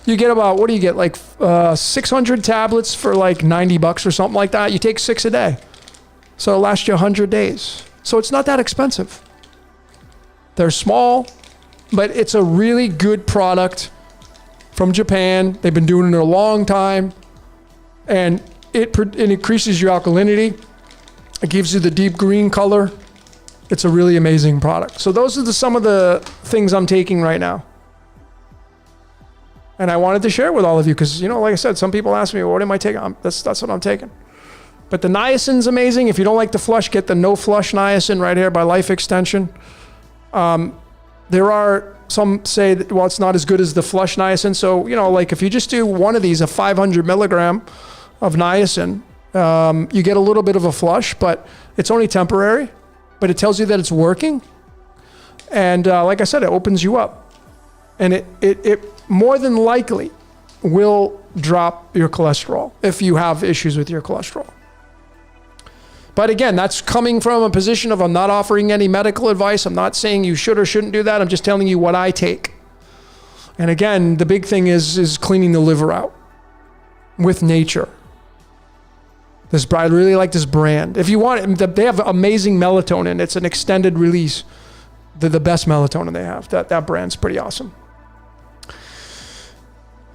you get about, what do you get? Like 600 tablets for like $90 or something like that. You take 6 a day. So it'll last you 100 days. So it's not that expensive. They're small, but it's a really good product from Japan. They've been doing it a long time. And it increases your alkalinity. It gives you the deep green color. It's a really amazing product. So those are some of the things I'm taking right now. And I wanted to share it with all of you because, like I said, some people ask me, what am I taking? That's what I'm taking. But the niacin's amazing. If you don't like the flush, get the no flush niacin right here by Life Extension. There are some say that, well, it's not as good as the flush niacin. So, like if you just do one of these, a 500 milligram of niacin, you get a little bit of a flush, but it's only temporary. But it tells you that it's working. And like I said, it opens you up. And it more than likely will drop your cholesterol if you have issues with your cholesterol. But again, that's coming from a position of I'm not offering any medical advice. I'm not saying you should or shouldn't do that. I'm just telling you what I take. And again, the big thing is cleaning the liver out with nature. I really like this brand. If you want it, they have amazing melatonin. It's an extended release. The best melatonin they have. That brand's pretty awesome.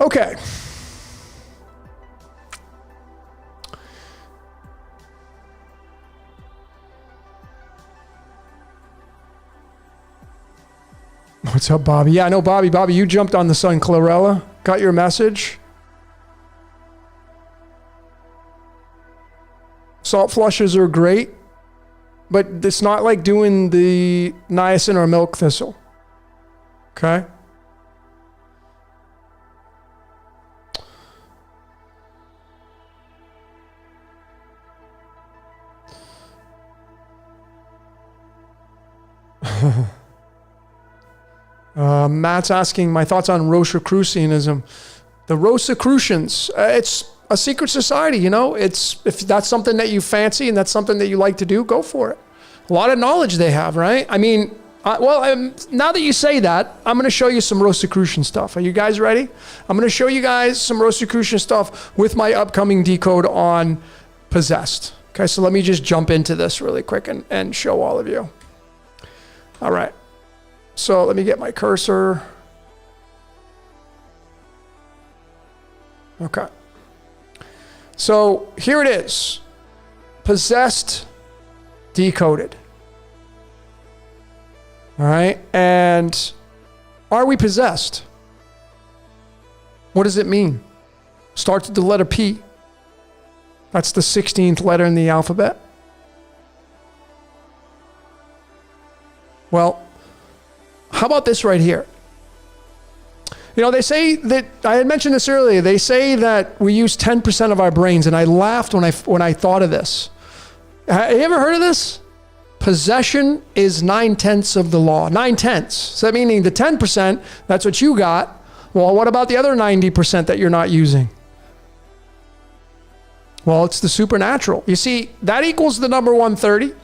Okay. What's up, Bobby? Yeah, I know, Bobby. Bobby, you jumped on the Sun Chlorella. Got your message. Salt flushes are great, but it's not like doing the niacin or milk thistle. Okay? Matt's asking my thoughts on Rosicrucianism. The Rosicrucians, it's a secret society, It's if that's something that you fancy and that's something that you like to do, go for it. A lot of knowledge they have, right? I mean, now that you say that, I'm going to show you some Rosicrucian stuff. Are you guys ready? I'm going to show you guys some Rosicrucian stuff with my upcoming decode on Possessed. Okay, so let me just jump into this really quick and show all of you. All right. So let me get my cursor. Okay. So here it is. Possessed, decoded. All right. And are we possessed? What does it mean? Starts with the letter P. That's the 16th letter in the alphabet. Well, how about this right here? They say that, I had mentioned this earlier, they say that we use 10% of our brains, and I laughed when I thought of this. Have you ever heard of this? Possession is 9/10 of the law. 9/10. So that meaning the 10%, that's what you got. Well, what about the other 90% that you're not using? Well, it's the supernatural. You see, that equals the number 130.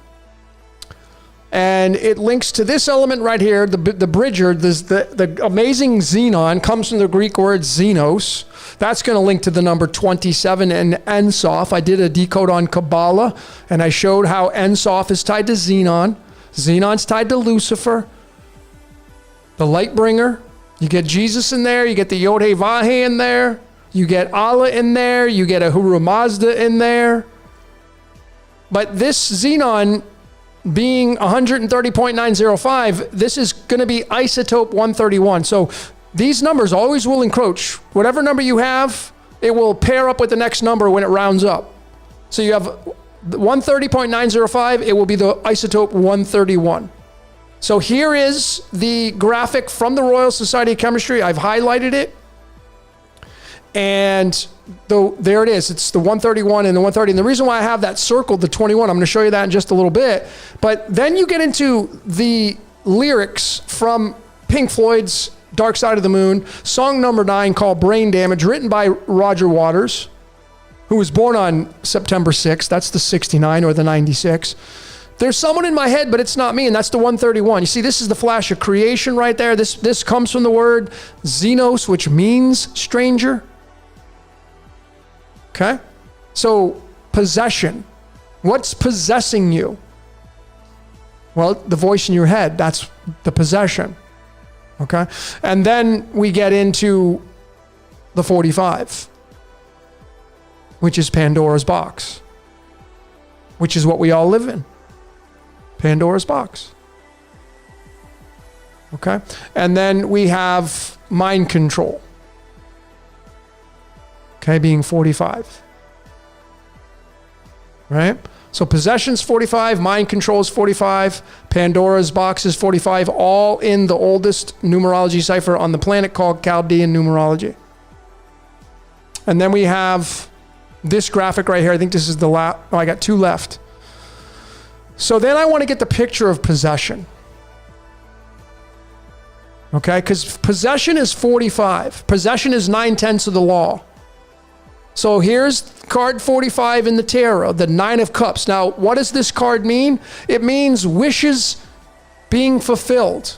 And it links to this element right here, the bridger. The amazing xenon comes from the Greek word xenos. That's going to link to the number 27 and Ensof. I did a decode on Kabbalah, and I showed how Ensof is tied to xenon. Xenon's tied to Lucifer, the light bringer. You get Jesus in there. You get the Yod-Heh-Vah-Heh in there. You get Allah in there. You get Ahura Mazda in there. But this xenon, being 130.905, this is going to be isotope 131. So these numbers always will encroach. Whatever number you have, it will pair up with the next number when it rounds up. So you have 130.905, it will be the isotope 131. So here is the graphic from the Royal Society of Chemistry. I've highlighted it. And there it is. It's the 131 and the 130. And the reason why I have that circled, the 21, I'm going to show you that in just a little bit. But then you get into the lyrics from Pink Floyd's Dark Side of the Moon, song number 9 called Brain Damage, written by Roger Waters, who was born on September 6th. That's the 69 or the 96. There's someone in my head, but it's not me, and that's the 131. You see, this is the flash of creation right there. This comes from the word xenos, which means stranger. Okay? So, possession. What's possessing you? Well, the voice in your head, that's the possession. Okay? And then we get into the 45, which is Pandora's box, which is what we all live in. Pandora's box. Okay? And then we have mind control. Okay, being 45. Right? So possession's 45, mind control is 45, Pandora's box is 45, all in the oldest numerology cipher on the planet called Chaldean numerology. And then we have this graphic right here. I think this is the last. Oh, I got 2 left. So then I want to get the picture of possession. Okay, because possession is 45. Possession is 9/10 of the law. So here's card 45 in the tarot, the 9 of Cups. Now, what does this card mean? It means wishes being fulfilled.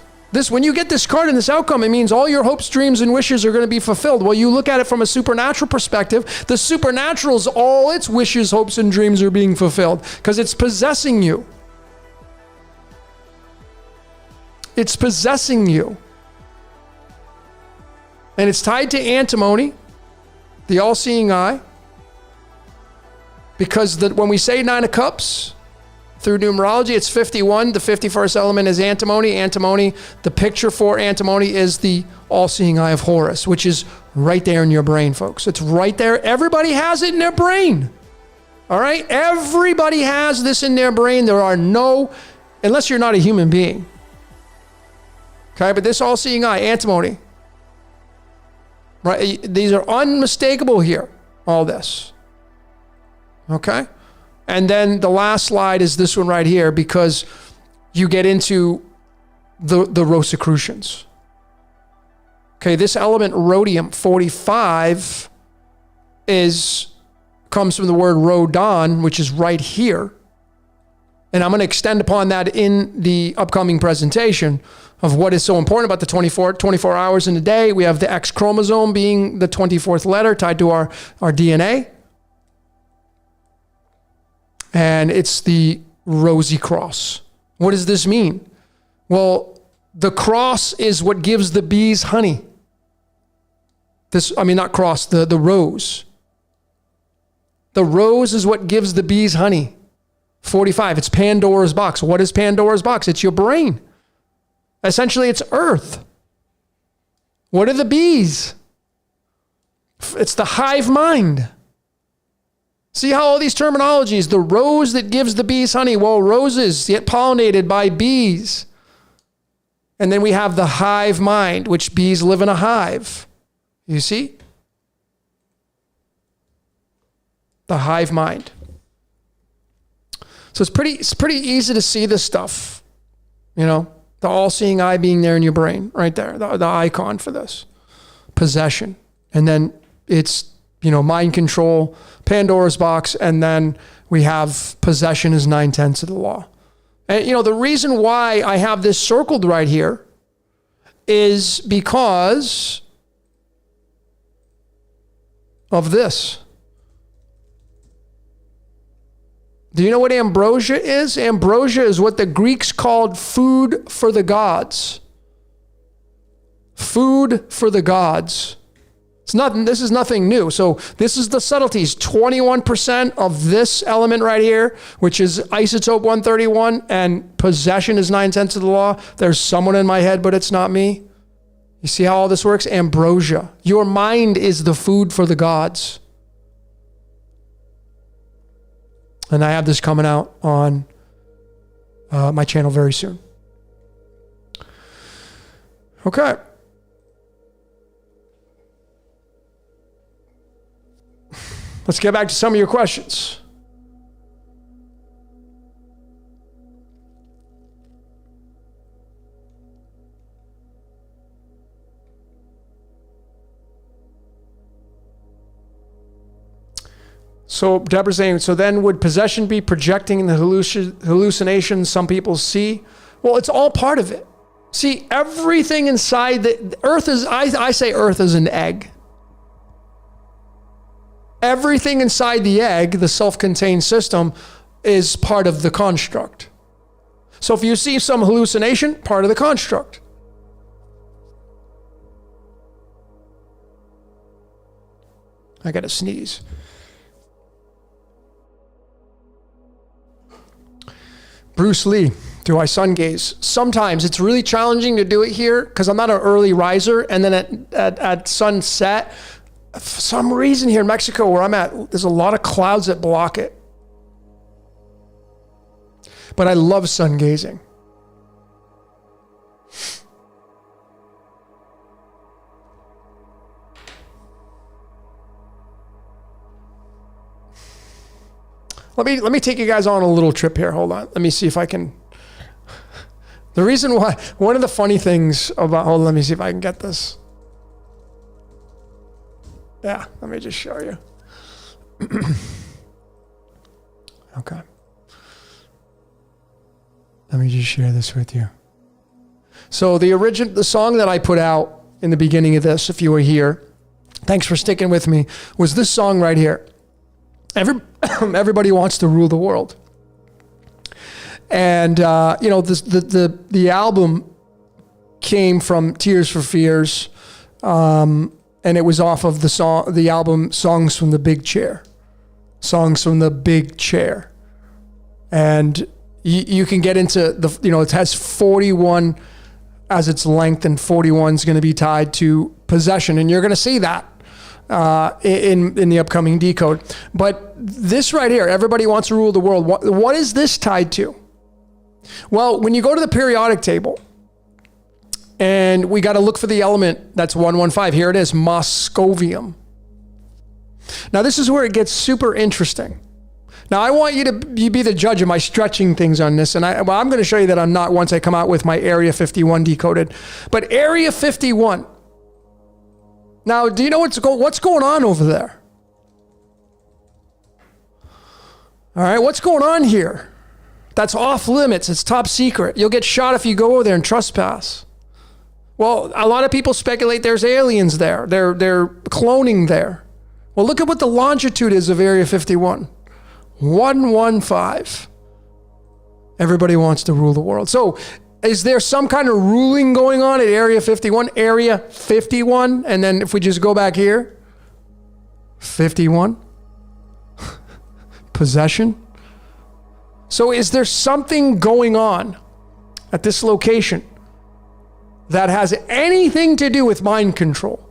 When you get this card and this outcome, it means all your hopes, dreams, and wishes are going to be fulfilled. Well, you look at it from a supernatural perspective. The supernatural's all its wishes, hopes, and dreams are being fulfilled because it's possessing you. It's possessing you. And it's tied to antimony, the all-seeing eye, because when we say 9 of Cups, through numerology, it's 51. The 51st element is antimony. Antimony, the picture for antimony is the all-seeing eye of Horus, which is right there in your brain, folks. It's right there. Everybody has it in their brain. All right? Everybody has this in their brain. There are no, unless you're not a human being. Okay? But this all-seeing eye, antimony, right? These are unmistakable here, all this. Okay? And then the last slide is this one right here because you get into the Rosicrucians. Okay, this element rhodium 45 comes from the word Rodon, which is right here. And I'm going to extend upon that in the upcoming presentation of what is so important about the 24 hours in a day. We have the X chromosome being the 24th letter tied to our DNA. And it's the rosy cross. What does this mean? Well, the cross is what gives the bees honey. The rose. The rose is what gives the bees honey. 45, it's Pandora's box. What is Pandora's box? It's your brain. Essentially, it's Earth. What are the bees? It's the hive mind. See how all these terminologies, the rose that gives the bees honey, well, roses get pollinated by bees. And then we have the hive mind, which bees live in a hive. You see? The hive mind. So it's pretty easy to see this stuff. You know, the all-seeing eye being there in your brain, right there, the icon for this. Possession. And then it's, mind control, Pandora's box, and then we have possession is 9/10 of the law. And, the reason why I have this circled right here is because of this. Do you know what ambrosia is? Ambrosia is what the Greeks called food for the gods. Food for the gods. This is nothing new. So this is the subtleties. 21% of this element right here, which is isotope 131, and possession is 9/10 of the law. There's someone in my head, but it's not me. You see how all this works? Ambrosia. Your mind is the food for the gods. And I have this coming out on my channel very soon. Okay. Let's get back to some of your questions. So Deborah's saying, so then would possession be projecting the hallucinations some people see? Well, it's all part of it. See, everything inside the earth is, I say earth is an egg. Everything inside the egg, the self-contained system, is part of the construct. So if you see some hallucination, part of the construct. I got to sneeze. Bruce Lee, do I sun gaze? Sometimes it's really challenging to do it here because I'm not an early riser. And then at sunset, for some reason here in Mexico where I'm at, there's a lot of clouds that block it. But I love sun gazing. Let me take you guys on a little trip here. Hold on. Let me see if I can. The reason why, one of the funny things about, hold on, let me see if I can get this. Yeah, let me just show you. Okay. Let me just share this with you. So the song that I put out in the beginning of this, if you were here, thanks for sticking with me, was this song right here. Everybody wants to rule the world. And, the album came from Tears for Fears, and it was off of the album Songs from the Big Chair. Songs from the Big Chair. And you can get into it has 41 as its length, and 41 is going to be tied to possession. And you're going to see that in the upcoming decode. But this right here, everybody wants to rule the world. What is this tied to? Well, when you go to the periodic table, and we got to look for the element that's 115. Here it is, moscovium. Now this is where it gets super interesting. Now I want you to be the judge of my stretching things on this, and I'm going to show you that I'm not once I come out with my Area 51 decoded. But Area 51. Now, do you know what's going on over there? All right, what's going on here? That's off limits. It's top secret. You'll get shot if you go over there and trespass. Well, a lot of people speculate there's aliens there. They're cloning there. Well, look at what the longitude is of Area 51. 115. Everybody wants to rule the world. So is there some kind of ruling going on at Area 51? Area 51. And then if we just go back here, 51. Possession. So is there something going on at this location that has anything to do with mind control?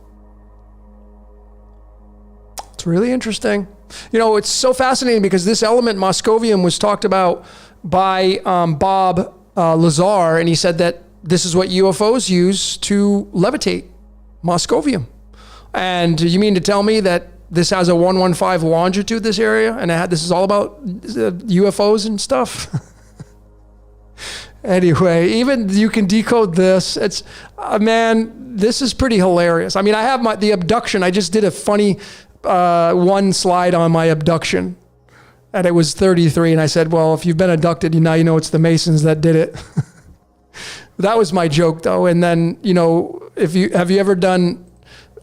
It's really interesting. It's so fascinating because this element, moscovium, was talked about by Bob Lazar, and he said that this is what UFOs use to levitate, moscovium. And you mean to tell me that this has a 115 longitude, this area, and this is all about UFOs and stuff? Anyway, even you can decode this. It's, man, this is pretty hilarious. I mean, I have the abduction. I just did a funny one slide on my abduction, and it was 33. And I said, well, if you've been abducted, now you know it's the Masons that did it. That was my joke, though. And then, have you ever done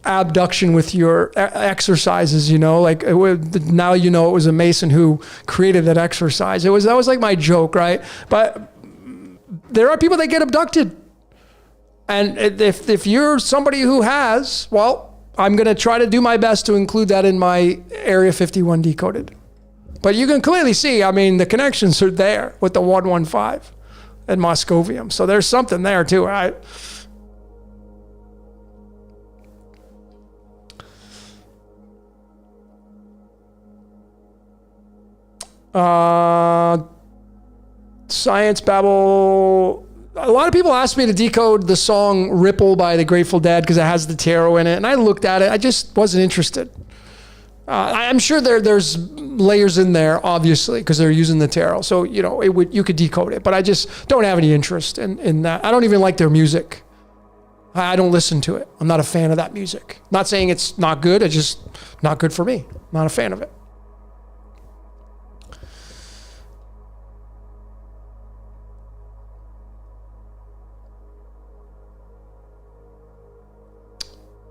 abduction with your exercises? Now it was a Mason who created that exercise. That was like my joke, right? But there are people that get abducted, and if you're somebody who has, well, I'm going to try to do my best to include that in my Area 51 decoded. But you can clearly see, the connections are there with the 115 and moscovium. So there's something there too, right? Science Babble. A lot of people ask me to decode the song Ripple by the Grateful Dead because it has the tarot in it. And I looked at it. I just wasn't interested. I'm sure there's layers in there, obviously, because they're using the tarot. So, you could decode it, but I just don't have any interest in that. I don't even like their music. I don't listen to it. I'm not a fan of that music. Not saying it's not good. It's just not good for me. Not a fan of it.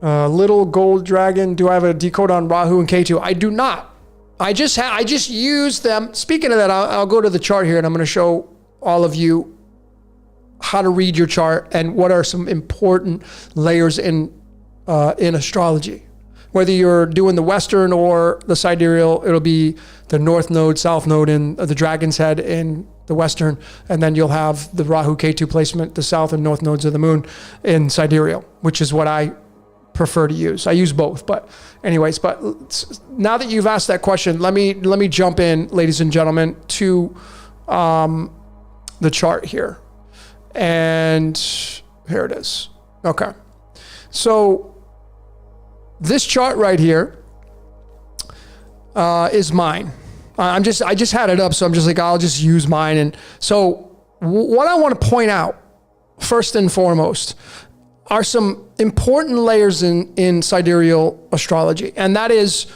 Little Gold Dragon, do I have a decode on Rahu and Ketu? I do not. I just use them. Speaking of that, I'll go to the chart here and I'm going to show all of you how to read your chart and what are some important layers in astrology. Whether you're doing the Western or the sidereal, it'll be the North Node, South Node in the Dragon's Head in the Western, and then you'll have the Rahu Ketu placement, the South and North Nodes of the Moon in sidereal, which is what I prefer to use. I use both, but anyways, but now that you've asked that question, let me jump in, ladies and gentlemen, to the chart here. And here it is. Okay. So this chart right here is mine. I just had it up, so I'm just like, I'll just use mine. And so what I want to point out first and foremost are some important layers in sidereal astrology, and that is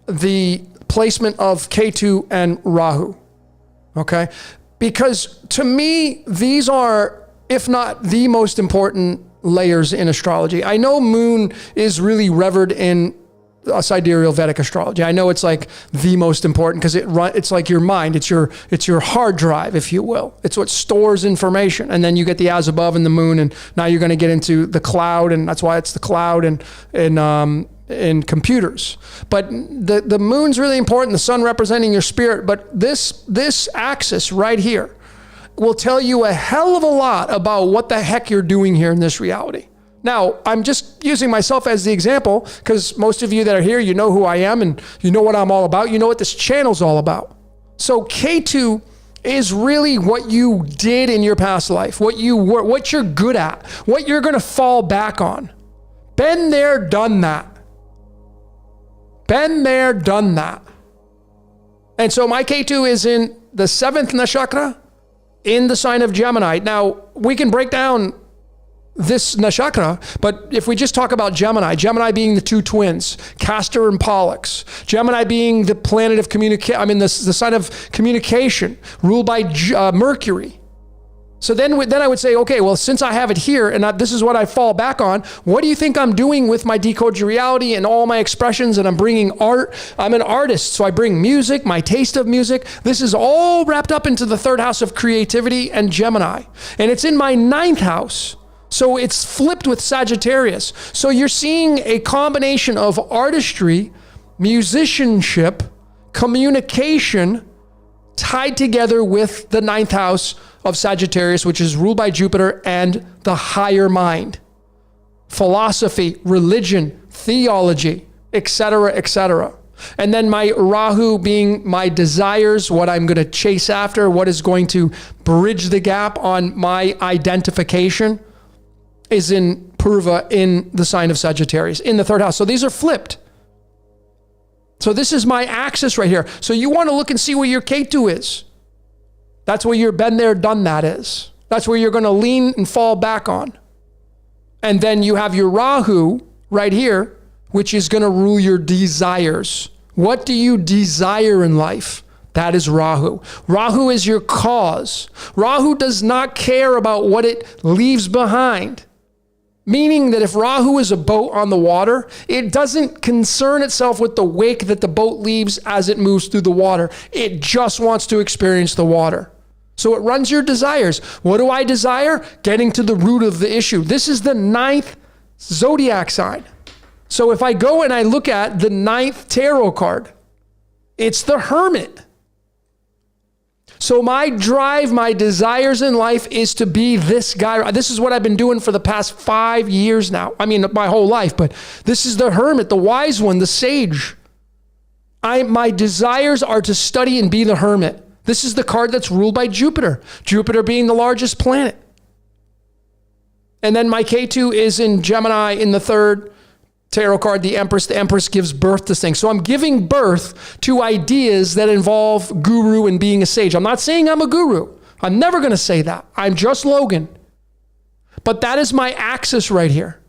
the placement of Ketu and Rahu. Okay? Because to me, these are, if not the most important layers in astrology. I know Moon is really revered in sidereal Vedic astrology. I know it's like the most important because it's like your mind. It's your hard drive, if you will. It's what stores information. And then you get the as above and the moon, and now you're going to get into the cloud, and that's why it's the cloud and in computers. But the moon's really important, the sun representing your spirit. But this axis right here will tell you a hell of a lot about what the heck you're doing here in this reality. Now, I'm just using myself as the example because most of you that are here, you know who I am and you know what I'm all about. You know what this channel's all about. So Ketu is really what you did in your past life, what you're good at, what you're going to fall back on. Been there, done that. Been there, done that. And so my Ketu is in the 7th nakshatra in the sign of Gemini. Now, we can break down this nakshatra, but if we just talk about Gemini being the two twins, Castor and Pollux, Gemini being the planet of the sign of communication, ruled by Mercury. So then I would say, okay, well, since I have it here and this is what I fall back on, what do you think I'm doing with my Decode Your Reality and all my expressions? And I'm bringing art. I'm an artist, so I bring music, my taste of music. This is all wrapped up into the 3rd house of creativity and Gemini. And it's in my 9th house. So it's flipped with Sagittarius. So you're seeing a combination of artistry, musicianship, communication tied together with the 9th house of Sagittarius, which is ruled by Jupiter and the higher mind. Philosophy, religion, theology, etc., etc. And then my Rahu being my desires, what I'm going to chase after, what is going to bridge the gap on my identification, is in Purva in the sign of Sagittarius, in the 3rd house. So these are flipped. So this is my axis right here. So you want to look and see where your Ketu is. That's where your been there, done that is. That's where you're going to lean and fall back on. And then you have your Rahu right here, which is going to rule your desires. What do you desire in life? That is Rahu. Rahu is your cause. Rahu does not care about what it leaves behind. Meaning that if Rahu is a boat on the water, it doesn't concern itself with the wake that the boat leaves as it moves through the water. It just wants to experience the water. So it runs your desires. What do I desire? Getting to the root of the issue. This is the 9th zodiac sign. So if I go and I look at the 9th tarot card, it's the Hermit. So my drive, my desires in life is to be this guy. This is what I've been doing for the past 5 years now. I mean, my whole life, but this is the Hermit, the wise one, the sage. My desires are to study and be the Hermit. This is the card that's ruled by Jupiter. Jupiter being the largest planet. And then my Ketu is in Gemini in the 3rd, tarot card, the Empress. The Empress gives birth to things. So I'm giving birth to ideas that involve guru and being a sage. I'm not saying I'm a guru. I'm never going to say that. I'm just Logan. But that is my axis right here.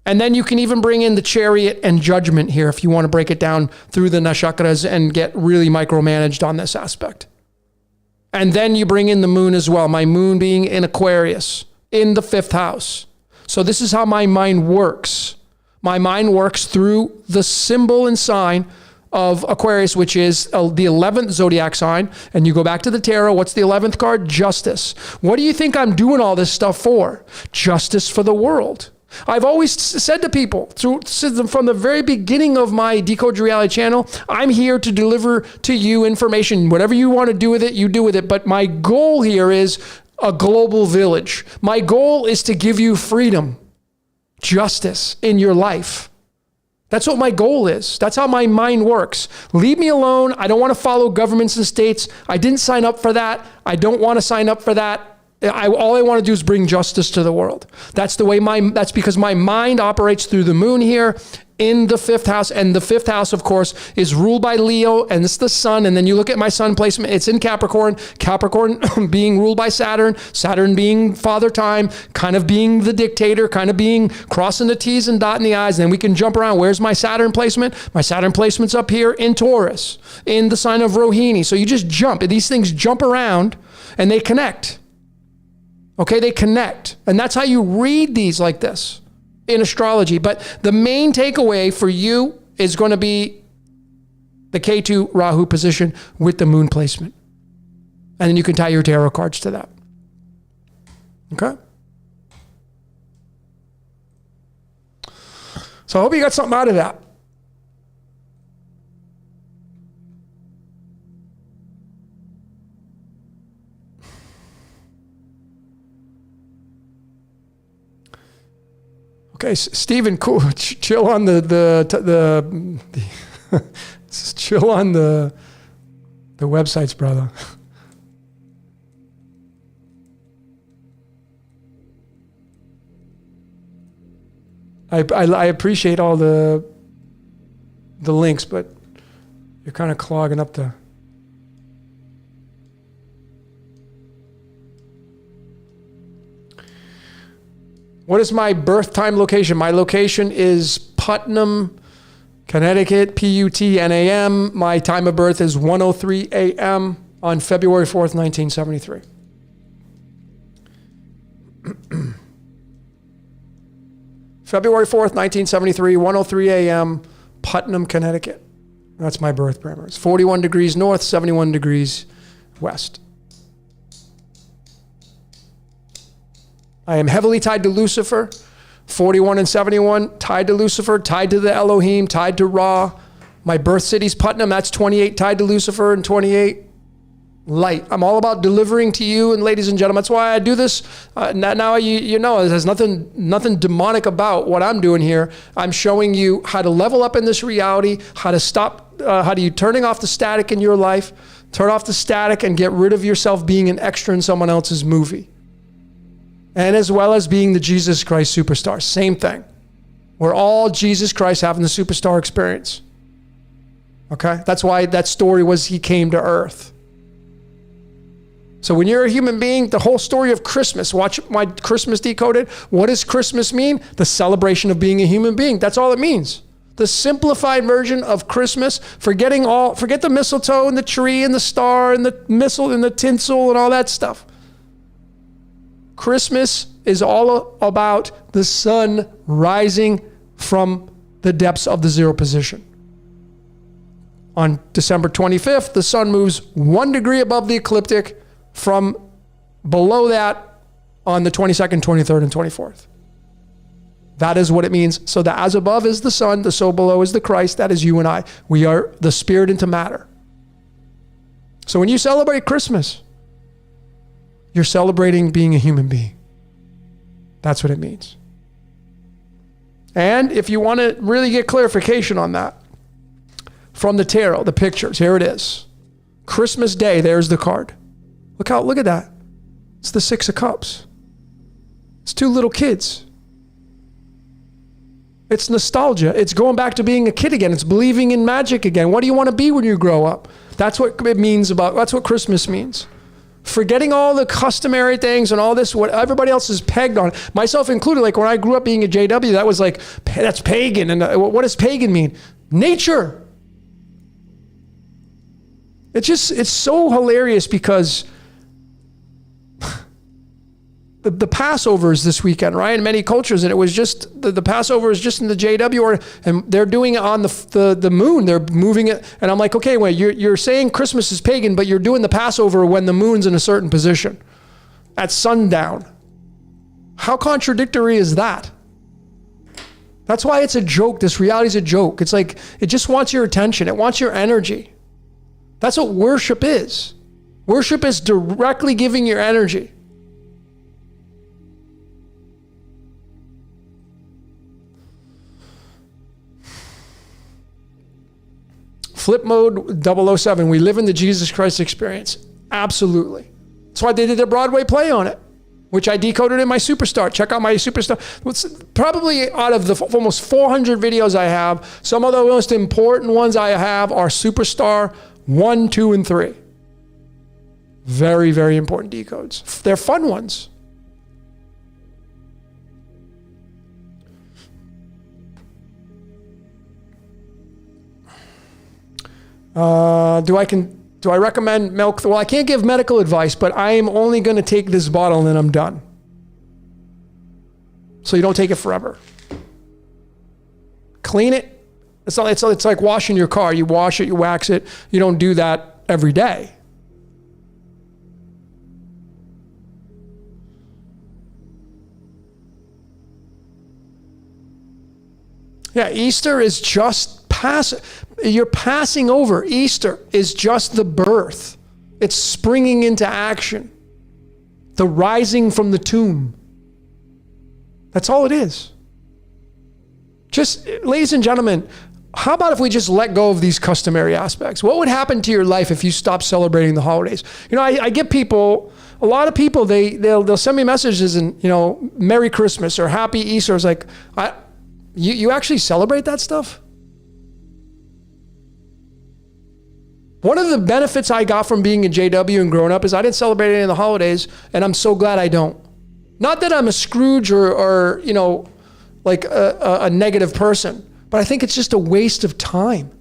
And then you can even bring in the Chariot and Judgment here if you want to break it down through the Nakshakras and get really micromanaged on this aspect. And then you bring in the moon as well. My moon being in Aquarius in the 5th house. So this is how my mind works. My mind works through the symbol and sign of Aquarius, which is the 11th zodiac sign. And you go back to the tarot. What's the 11th card? Justice. What do you think I'm doing all this stuff for? Justice for the world. I've always said to people from the very beginning of my Decode Your Reality channel, I'm here to deliver to you information. Whatever you want to do with it, you do with it. But my goal here is a global village. My goal is to give you freedom, justice in your life. That's what my goal is. That's how my mind works. Leave me alone. I don't want to follow governments and states. I didn't sign up for that. I don't want to sign up for that. All I want to do is bring justice to the world. That's because my mind operates through the moon here in the 5th house. And the 5th house, of course, is ruled by Leo, and it's the sun. And then you look at my sun placement, it's in Capricorn. Capricorn being ruled by Saturn. Saturn being father time, kind of being the dictator, kind of being crossing the T's and dotting the I's. And then we can jump around. Where's my Saturn placement? My Saturn placement's up here in Taurus, in the sign of Rohini. So you just jump. These things jump around and they connect. Okay, they connect. And that's how you read these like this in astrology. But the main takeaway for you is going to be the Ketu Rahu position with the moon placement. And then you can tie your tarot cards to that. Okay? So I hope you got something out of that. Okay, Stephen, cool. Chill on chill on the websites, brother. I appreciate all the links, but you're kind of clogging up the. What is my birth time location? My location is Putnam, Connecticut, Putnam. My time of birth is 1:03 a.m. on February 4th, 1973. February 4th, 1973, 1:03 a.m., Putnam, Connecticut. That's my birth parameters. 41 degrees north, 71 degrees west. I am heavily tied to Lucifer, 41 and 71, tied to Lucifer, tied to the Elohim, tied to Ra. My birth city's Putnam, that's 28, tied to Lucifer, and 28, light. I'm all about delivering to you, and ladies and gentlemen, that's why I do this. Now you know, there's nothing demonic about what I'm doing here. I'm showing you how to level up in this reality, how to stop, how do you turning off the static in your life, turn off the static and get rid of yourself being an extra in someone else's movie. And as well as being the Jesus Christ superstar. Same thing. We're all Jesus Christ having the superstar experience. Okay? That's why that story was he came to earth. So when you're a human being, the whole story of Christmas, watch my Christmas Decoded. What does Christmas mean? The celebration of being a human being. That's all it means. The simplified version of Christmas, forget the mistletoe and the tree and the star and the missile and the tinsel and all that stuff. Christmas is all about the sun rising from the depths of the zero position. On December 25th, the sun moves 1 degree above the ecliptic from below that on the 22nd, 23rd, and 24th. That is what it means. So the as above is the sun, the so below is the Christ. That is you and I. We are the spirit into matter. So when you celebrate Christmas, you're celebrating being a human being. That's what it means. And if you want to really get clarification on that, from the tarot, the pictures, here it is. Christmas Day, there's the card. Look at that. It's the 6 of Cups. It's 2 little kids. It's nostalgia. It's going back to being a kid again. It's believing in magic again. What do you want to be when you grow up? That's what it means that's what Christmas means. Forgetting all the customary things and all this, what everybody else is pegged on, myself included. Like when I grew up being a JW, that was like, that's pagan. And what does pagan mean? Nature. It's so hilarious because the Passover is this weekend, right? In many cultures, and it was just, the Passover is just in the JW, and they're doing it on the moon. They're moving it. And I'm like, okay, wait, you're saying Christmas is pagan, but you're doing the Passover when the moon's in a certain position at sundown. How contradictory is that? That's why it's a joke. This reality is a joke. It's like, it just wants your attention. It wants your energy. That's what worship is. Worship is directly giving your energy. Flip mode 007. We live in the Jesus Christ experience. Absolutely. That's why they did a Broadway play on it, which I decoded in my Superstar. Check out my Superstar. It's probably out of the almost 400 videos I have, some of the most important ones I have are Superstar 1, 2, and 3. Very, very important decodes. They're fun ones. Do I recommend milk? Well, I can't give medical advice, but I am only going to take this bottle and then I'm done. So you don't take it forever. Clean it. It's like washing your car. You wash it, you wax it. You don't do that every day. Yeah, Easter is just you're passing over. Easter is just the birth. It's springing into action. The rising from the tomb. That's all it is. Just, ladies and gentlemen, how about if we just let go of these customary aspects? What would happen to your life if you stopped celebrating the holidays? You know, I get people, a lot of people, they'll send me messages and, Merry Christmas or Happy Easter. It's like, you actually celebrate that stuff? One of the benefits I got from being a JW and growing up is I didn't celebrate any of the holidays, and I'm so glad I don't. Not that I'm a Scrooge or like a negative person, but I think it's just a waste of time.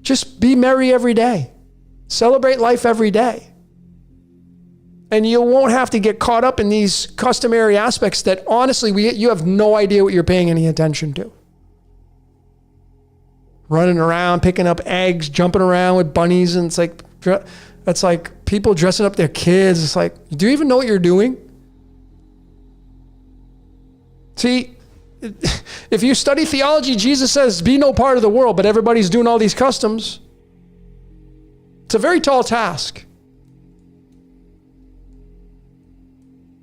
Just be merry every day. Celebrate life every day. And you won't have to get caught up in these customary aspects that honestly, you have no idea what you're paying any attention to. Running around, picking up eggs, jumping around with bunnies, and it's like people dressing up their kids. It's like, do you even know what you're doing? See, if you study theology, Jesus says, be no part of the world, but everybody's doing all these customs. It's a very tall task.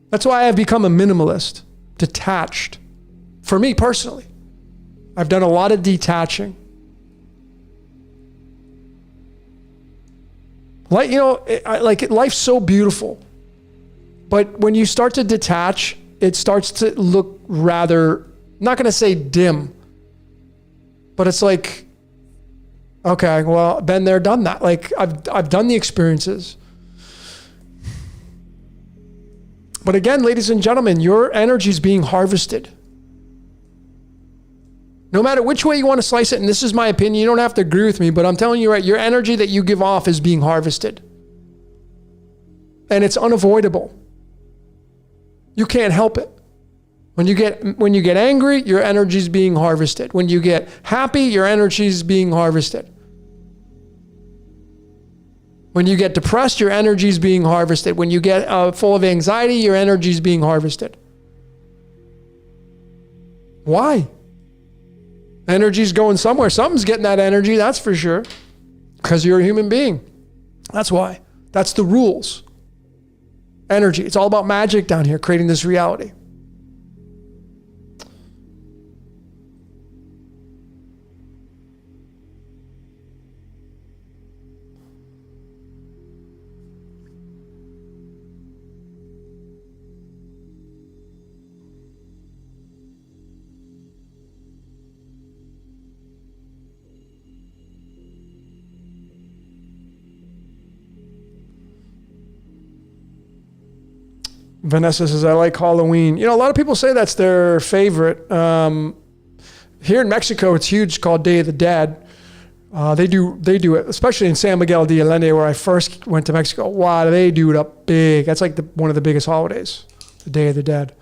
That's why I've become a minimalist, detached. For me personally, I've done a lot of detaching. Life's so beautiful, but when you start to detach, it starts to look rather, I'm not going to say dim, but it's like, okay, well, been there, done that. Like I've done the experiences. But again, ladies and gentlemen, your energy is being harvested. No matter which way you want to slice it, and this is my opinion, you don't have to agree with me, but I'm telling you, right, your energy that you give off is being harvested. And it's unavoidable. You can't help it. When you get angry, your energy is being harvested. When you get happy, your energy is being harvested. When you get depressed, your energy is being harvested. When you get full of anxiety, your energy is being harvested. Why? Energy's going somewhere. Something's getting that energy, that's for sure. Because you're a human being. That's why. That's the rules. Energy. It's all about magic down here, creating this reality. Vanessa says, I like Halloween. You know, a lot of people say that's their favorite. Here in Mexico, it's huge, called Day of the Dead. They do it, especially in San Miguel de Allende, where I first went to Mexico. Wow, they do it up big. That's like one of the biggest holidays, the Day of the Dead.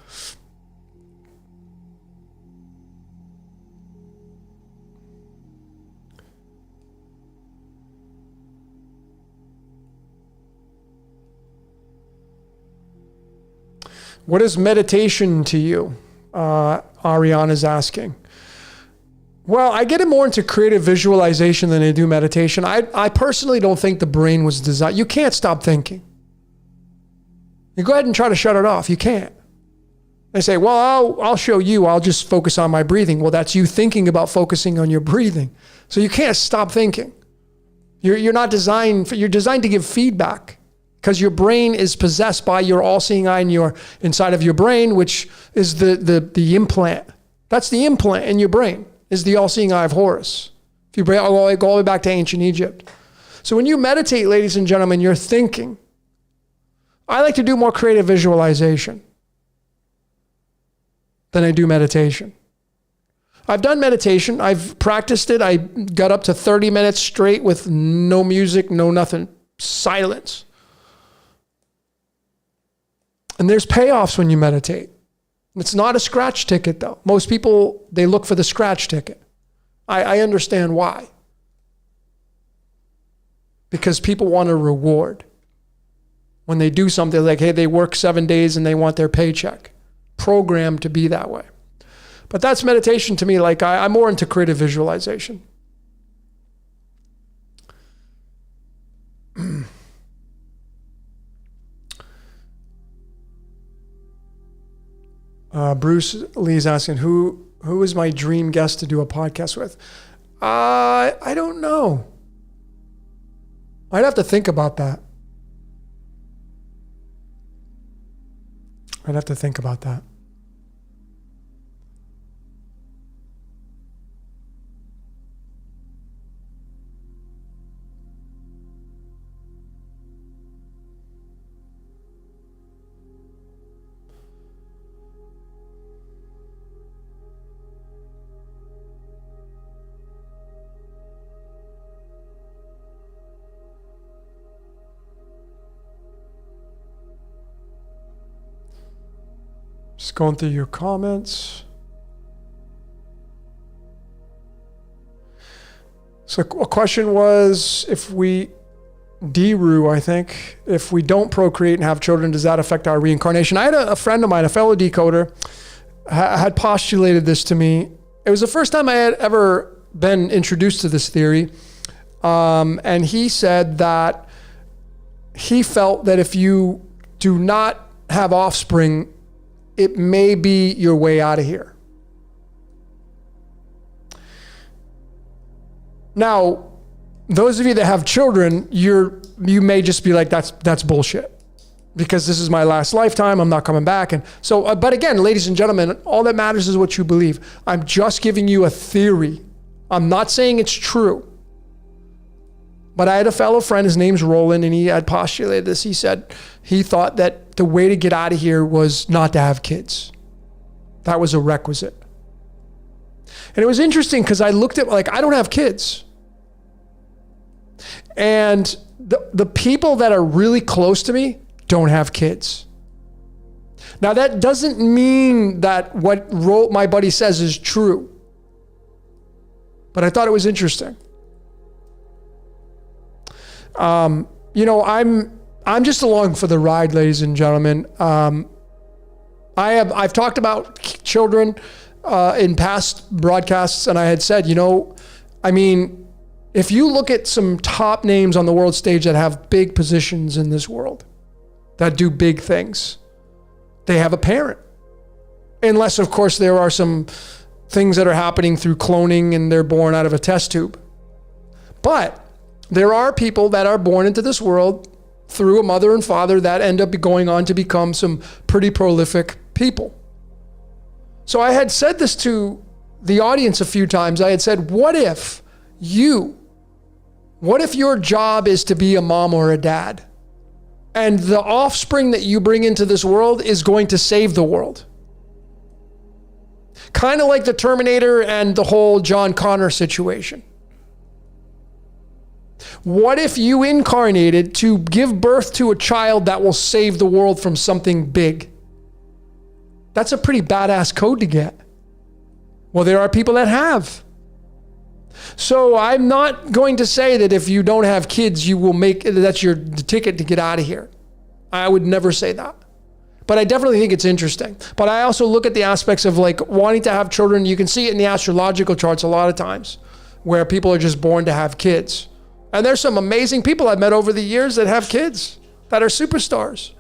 What is meditation to you? Ariana's asking. Well, I get it more into creative visualization than I do meditation. I personally don't think the brain was designed. You can't stop thinking. You go ahead and try to shut it off. You can't. They say, well, I'll show you. I'll just focus on my breathing. Well, that's you thinking about focusing on your breathing. So you can't stop thinking. You're not designed for, you're designed to give feedback, because your brain is possessed by your all-seeing eye inside of your brain, which is the implant. That's the implant in your brain, is the all-seeing eye of Horus. If you go all the way back to ancient Egypt. So when you meditate, ladies and gentlemen, you're thinking. I like to do more creative visualization than I do meditation. I've done meditation. I've practiced it. I got up to 30 minutes straight with no music, no nothing, silence. And there's payoffs when you meditate. It's not a scratch ticket, though. Most people, they look for the scratch ticket. I understand why. Because people want a reward. When they do something like, hey, they work 7 days and they want their paycheck. Programmed to be that way. But that's meditation to me. Like I'm more into creative visualization. Bruce Lee's asking, who is my dream guest to do a podcast with? I don't know. I'd have to think about that. Just going through your comments. So a question was, if we don't procreate and have children, does that affect our reincarnation? I had a friend of mine, a fellow decoder, had postulated this to me. It was the first time I had ever been introduced to this theory. And he said that he felt that if you do not have offspring, it may be your way out of here. Now, those of you that have children, you may just be like, that's bullshit, because this is my last lifetime. I'm not coming back. And so, but again, ladies and gentlemen, all that matters is what you believe. I'm just giving you a theory. I'm not saying it's true. But I had a fellow friend, his name's Roland, and he had postulated this. He said he thought that the way to get out of here was not to have kids. That was a requisite. And it was interesting because I looked at, like, I don't have kids. And the people that are really close to me don't have kids. Now, that doesn't mean that what my buddy says is true. But I thought it was interesting. I'm just along for the ride, ladies and gentlemen. I've talked about children in past broadcasts, and I had said, if you look at some top names on the world stage that have big positions in this world, that do big things, they have a parent. Unless, of course, there are some things that are happening through cloning and they're born out of a test tube. But there are people that are born into this world through a mother and father that end up going on to become some pretty prolific people. So I had said this to the audience a few times. I had said, what if your job is to be a mom or a dad? And the offspring that you bring into this world is going to save the world. Kind of like the Terminator and the whole John Connor situation. What if you incarnated to give birth to a child that will save the world from something big? That's a pretty badass code to get. Well, there are people that have. So I'm not going to say that if you don't have kids, you will that's your ticket to get out of here. I would never say that. But I definitely think it's interesting. But I also look at the aspects of like wanting to have children. You can see it in the astrological charts a lot of times where people are just born to have kids. And there's some amazing people I've met over the years that have kids that are superstars.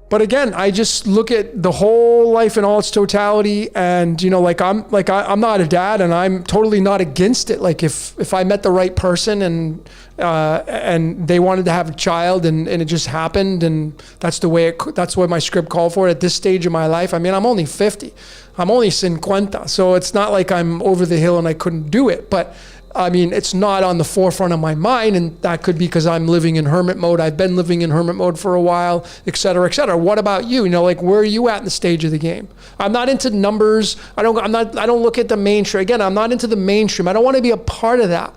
But again, I just look at the whole life in all its totality, and I'm not a dad, and I'm totally not against it. Like if I met the right person and they wanted to have a child and it just happened, and that's what my script called for at this stage of my life. I mean, I'm only 50, I'm only 50, so it's not like I'm over the hill and I couldn't do it. But I mean, it's not on the forefront of my mind, and that could be because I'm living in hermit mode. I've been living in hermit mode for a while, et cetera, et cetera. What about you? Like, where are you at in the stage of the game? I'm not into numbers. I don't look at the mainstream. Again, I'm not into the mainstream. I don't want to be a part of that.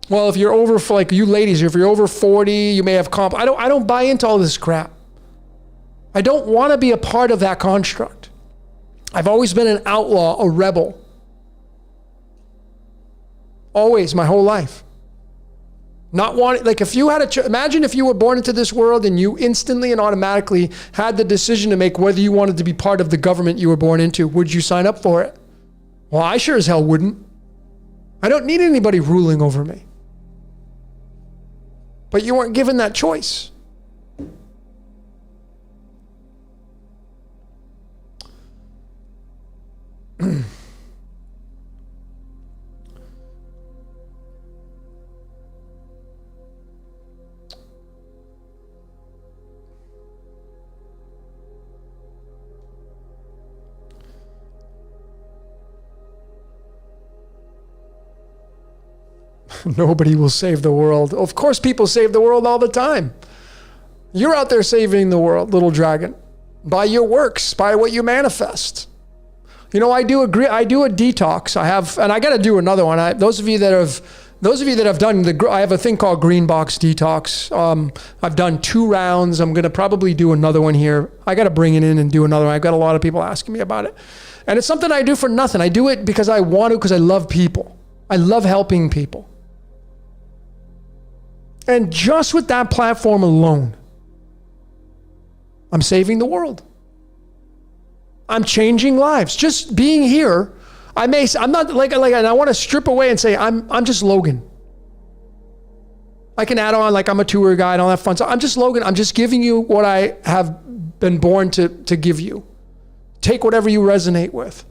Well, if you're over, like you ladies, if you're over 40, you may have I don't buy into all this crap. I don't want to be a part of that construct. I've always been an outlaw, a rebel. Always, my whole life. Not wanting, like if you had imagine if you were born into this world and you instantly and automatically had the decision to make whether you wanted to be part of the government you were born into. Would you sign up for it? Well, I sure as hell wouldn't. I don't need anybody ruling over me. But you weren't given that choice. Nobody will save the world. Of course, people save the world all the time. You're out there saving the world, little dragon, by your works, by what you manifest. I do agree. I do a detox. And I got to do another one. Those of you that have done I have a thing called Green Box Detox. I've done 2 rounds. I'm going to probably do another one here. I got to bring it in and do another one. I've got a lot of people asking me about it. And it's something I do for nothing. I do it because I want to, because I love people. I love helping people. And just with that platform alone, I'm saving the world. I'm changing lives. Just being here, I'm not like, and I want to strip away and say, I'm just Logan. I can add on, like I'm a tour guide and all that fun stuff. I'm just Logan. I'm just giving you what I have been born to give you. Take whatever you resonate with.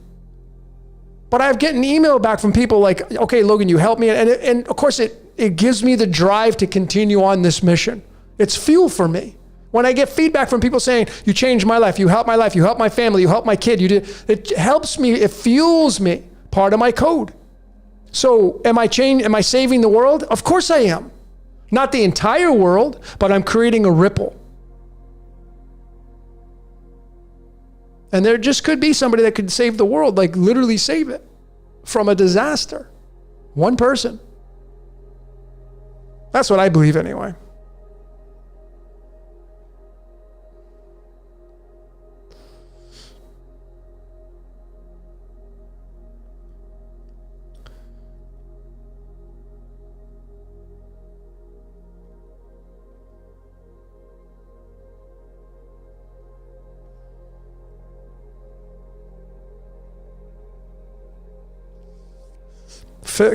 But I've gotten email back from people like, okay, Logan, you helped me. And of course, it gives me the drive to continue on this mission. It's fuel for me. When I get feedback from people saying, you changed my life, you helped my life, you helped my family, you helped my kid, it helps me, it fuels me, part of my code. So am I saving the world? Of course I am. Not the entire world, but I'm creating a ripple. And there just could be somebody that could save the world, like literally save it from a disaster. One person. That's what I believe anyway.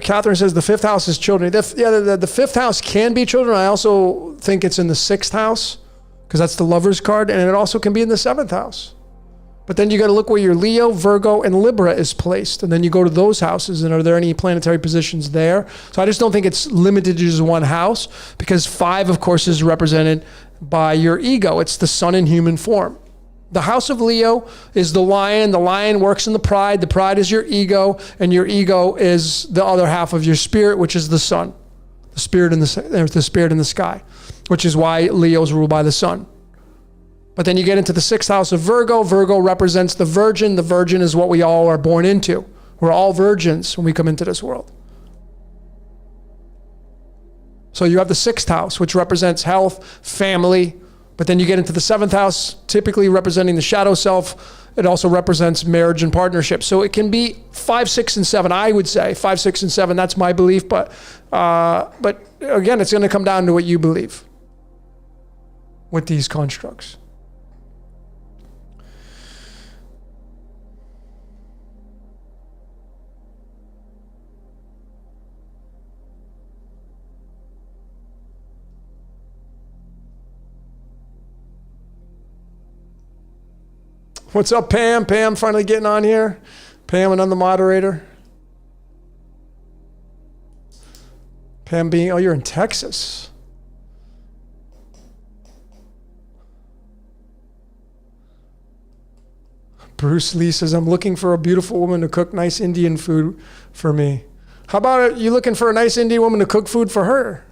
Catherine says the 5th house is children. The 5th house can be children. I also think it's in the 6th house because that's the Lover's card, and it also can be in the 7th house. But then you got to look where your Leo, Virgo, and Libra is placed, and then you go to those houses, and are there any planetary positions there? So I just don't think it's limited to just one house, because 5, of course, is represented by your ego. It's the sun in human form. The house of Leo is the lion. The lion works in the pride. The pride is your ego, and your ego is the other half of your spirit, which is the sun, the spirit in the sky, which is why Leo's ruled by the sun. But then you get into the sixth house of Virgo. Virgo represents the virgin. The virgin is what we all are born into. We're all virgins when we come into this world. So you have the sixth house, which represents health, family. But then you get into the seventh house, typically representing the shadow self. It also represents marriage and partnership. So it can be 5, 6, and 7. I would say 5, 6, and 7. That's my belief. But again, it's going to come down to what you believe with these constructs. What's up, Pam? Pam finally getting on here. Pam, another moderator. Pam being, oh, you're in Texas. Bruce Lee says, I'm looking for a beautiful woman to cook nice Indian food for me. How about you looking for a nice Indian woman to cook food for her?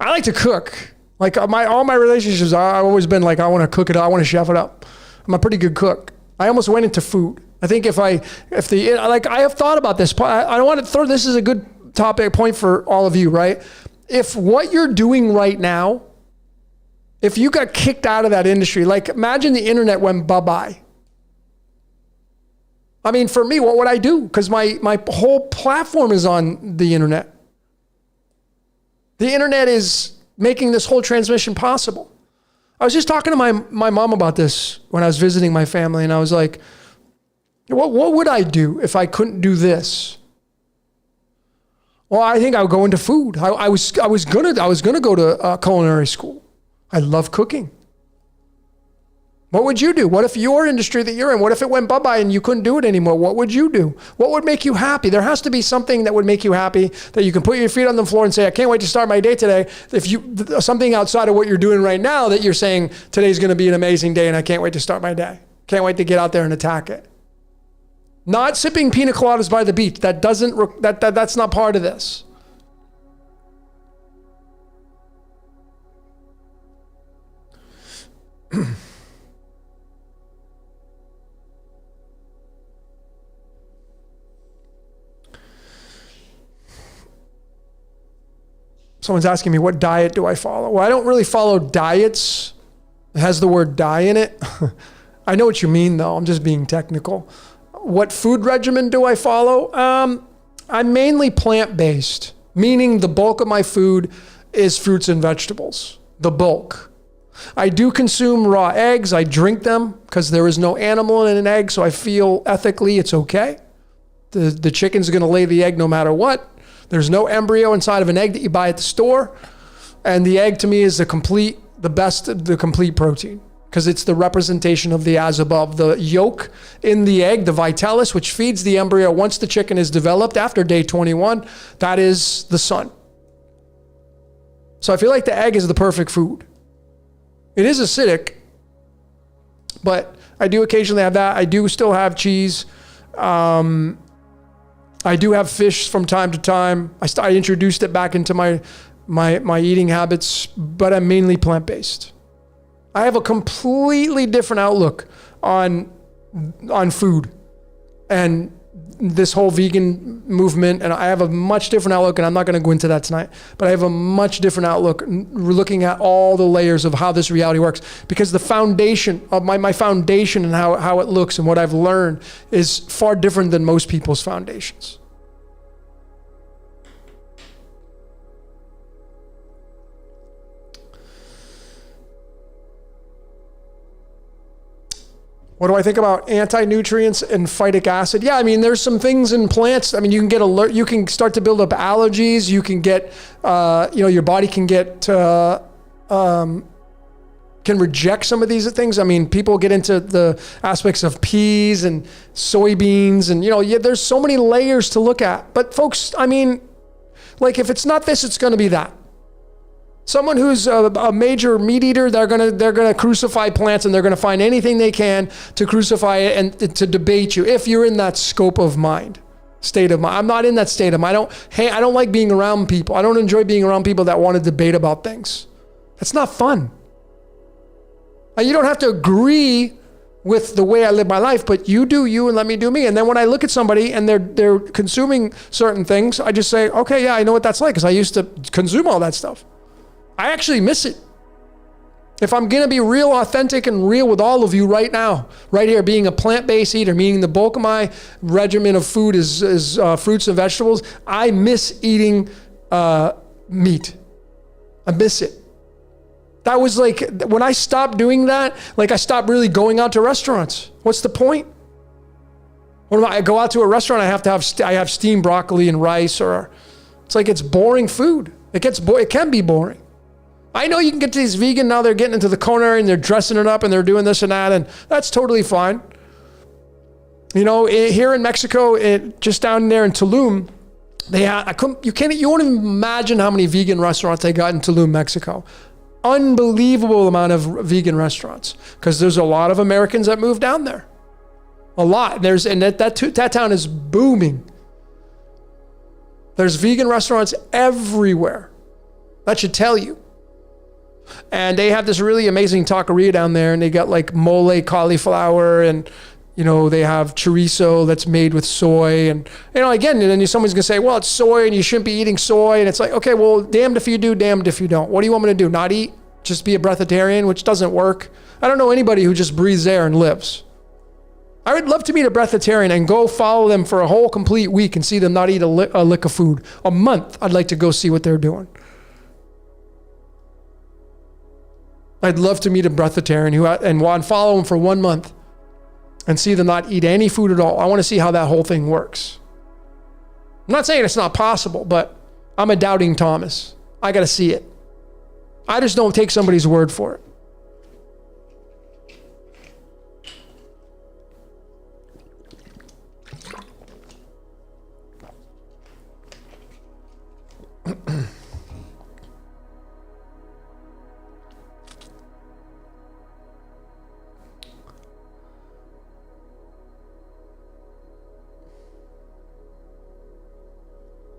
I like to cook. Like all my relationships, I've always been like, I want to cook it up. I want to chef it up. I'm a pretty good cook. I almost went into food. I think I have thought about this. I want to throw, this is a good point for all of you, right? If what you're doing right now, if you got kicked out of that industry, like imagine the internet went bye-bye. I mean, for me, what would I do? Because my whole platform is on the internet. The internet is making this whole transmission possible. I was just talking to my mom about this when I was visiting my family, and I was like, what would I do if I couldn't do this? Well, I think I would go into food. I was gonna go to culinary school. I love cooking. What would you do? What if your industry that you're in, what if it went bye-bye and you couldn't do it anymore? What would you do? What would make you happy? There has to be something that would make you happy that you can put your feet on the floor and say, I can't wait to start my day today. If something outside of what you're doing right now that you're saying, today's going to be an amazing day and I can't wait to start my day. Can't wait to get out there and attack it. Not sipping pina coladas by the beach. That's not part of this. Someone's asking me, what diet do I follow? Well, I don't really follow diets. It has the word die in it. I know what you mean, though. I'm just being technical. What food regimen do I follow? I'm mainly plant-based, meaning the bulk of my food is fruits and vegetables. The bulk. I do consume raw eggs. I drink them because there is no animal in an egg, so I feel ethically it's okay. The chicken's going to lay the egg no matter what. There's no embryo inside of an egg that you buy at the store. And the egg to me is the complete protein because it's the representation of the as above. The yolk in the egg, the vitalis, which feeds the embryo once the chicken is developed after day 21, that is the sun. So I feel like the egg is the perfect food. It is acidic, but I do occasionally have that. I do still have cheese. I do have fish from time to time. I introduced it back into my eating habits, but I'm mainly plant-based. I have a completely different outlook on food and this whole vegan movement, and I have a much different outlook, and I'm not going to go into that tonight, but I have a much different outlook looking at all the layers of how this reality works, because the foundation of my foundation and how it looks and what I've learned is far different than most people's foundations. What do I think about anti-nutrients and phytic acid? Yeah, I mean, there's some things in plants. I mean, you can get alert. You can start to build up allergies. You can get, your body can get, can reject some of these things. I mean, people get into the aspects of peas and soybeans and, there's so many layers to look at. But folks, I mean, like if it's not this, it's going to be that. Someone who's a major meat eater, they're gonna crucify plants, and they're gonna find anything they can to crucify it and to debate you. If you're in that state of mind, I'm not in that state of mind. I don't like being around people. I don't enjoy being around people that want to debate about things. That's not fun. You don't have to agree with the way I live my life, but you do you and let me do me. And then when I look at somebody and they're consuming certain things, I just say, okay, yeah, I know what that's like because I used to consume all that stuff. I actually miss it. If I'm going to be real authentic and real with all of you right now, right here, being a plant-based eater, meaning the bulk of my regimen of food is fruits and vegetables, I miss eating meat. I miss it. That was like, when I stopped doing that, like I stopped really going out to restaurants. What's the point? When I go out to a restaurant, I have steamed broccoli and rice, or it's like, it's boring food. It can be boring. I know you can get to these vegan now, they're getting into the culinary and they're dressing it up and they're doing this and that, and that's totally fine. You know, here in Mexico, just down there in Tulum, you won't even imagine how many vegan restaurants they got in Tulum, Mexico. Unbelievable amount of vegan restaurants, because there's a lot of Americans that move down there. A lot. That town is booming. There's vegan restaurants everywhere. That should tell you. And they have this really amazing taqueria down there, and they got like mole cauliflower, and you know, they have chorizo that's made with soy, and you know, again, and then someone's gonna say, well, it's soy and you shouldn't be eating soy, and it's like, okay, well, damned if you do, damned if you don't. What do you want me to do? Not eat? Just be a breatharian, which doesn't work. I don't know anybody who just breathes air and lives. I would love to meet a breatharian and go follow them for a whole complete week and see them not eat a lick of food. A month, I'd like to go see what they're doing. I'd love to meet a breatharian and follow them for 1 month and see them not eat any food at all. I want to see how that whole thing works. I'm not saying it's not possible, but I'm a doubting Thomas. I got to see it. I just don't take somebody's word for it.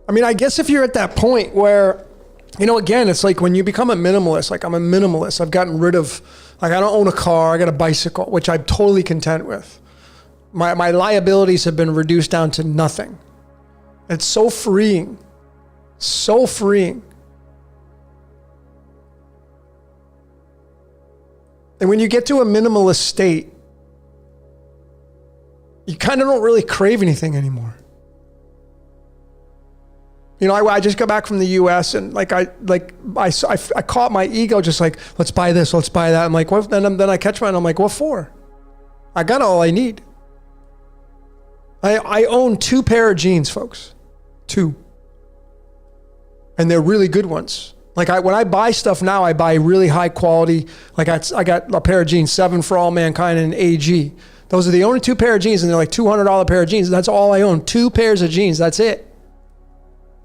I mean, I guess if you're at that point where, you know, again, it's like when you become a minimalist, like I'm a minimalist, I've gotten rid of, like I don't own a car, I got a bicycle, which I'm totally content with. My liabilities have been reduced down to nothing. It's so freeing, so freeing. And when you get to a minimalist state, you kind of don't really crave anything anymore. You know, I just got back from the U.S. and I caught my ego just like, let's buy this, let's buy that. I'm like, what? Then I catch mine. I'm like, what for? I got all I need. I own 2 pair of jeans, folks. 2. And they're really good ones. Like when I buy stuff now, I buy really high quality. Like I got a pair of jeans, 7 for All Mankind and AG. Those are the only 2 pair of jeans, and they're like $200 pair of jeans. That's all I own. 2 pairs of jeans. That's it.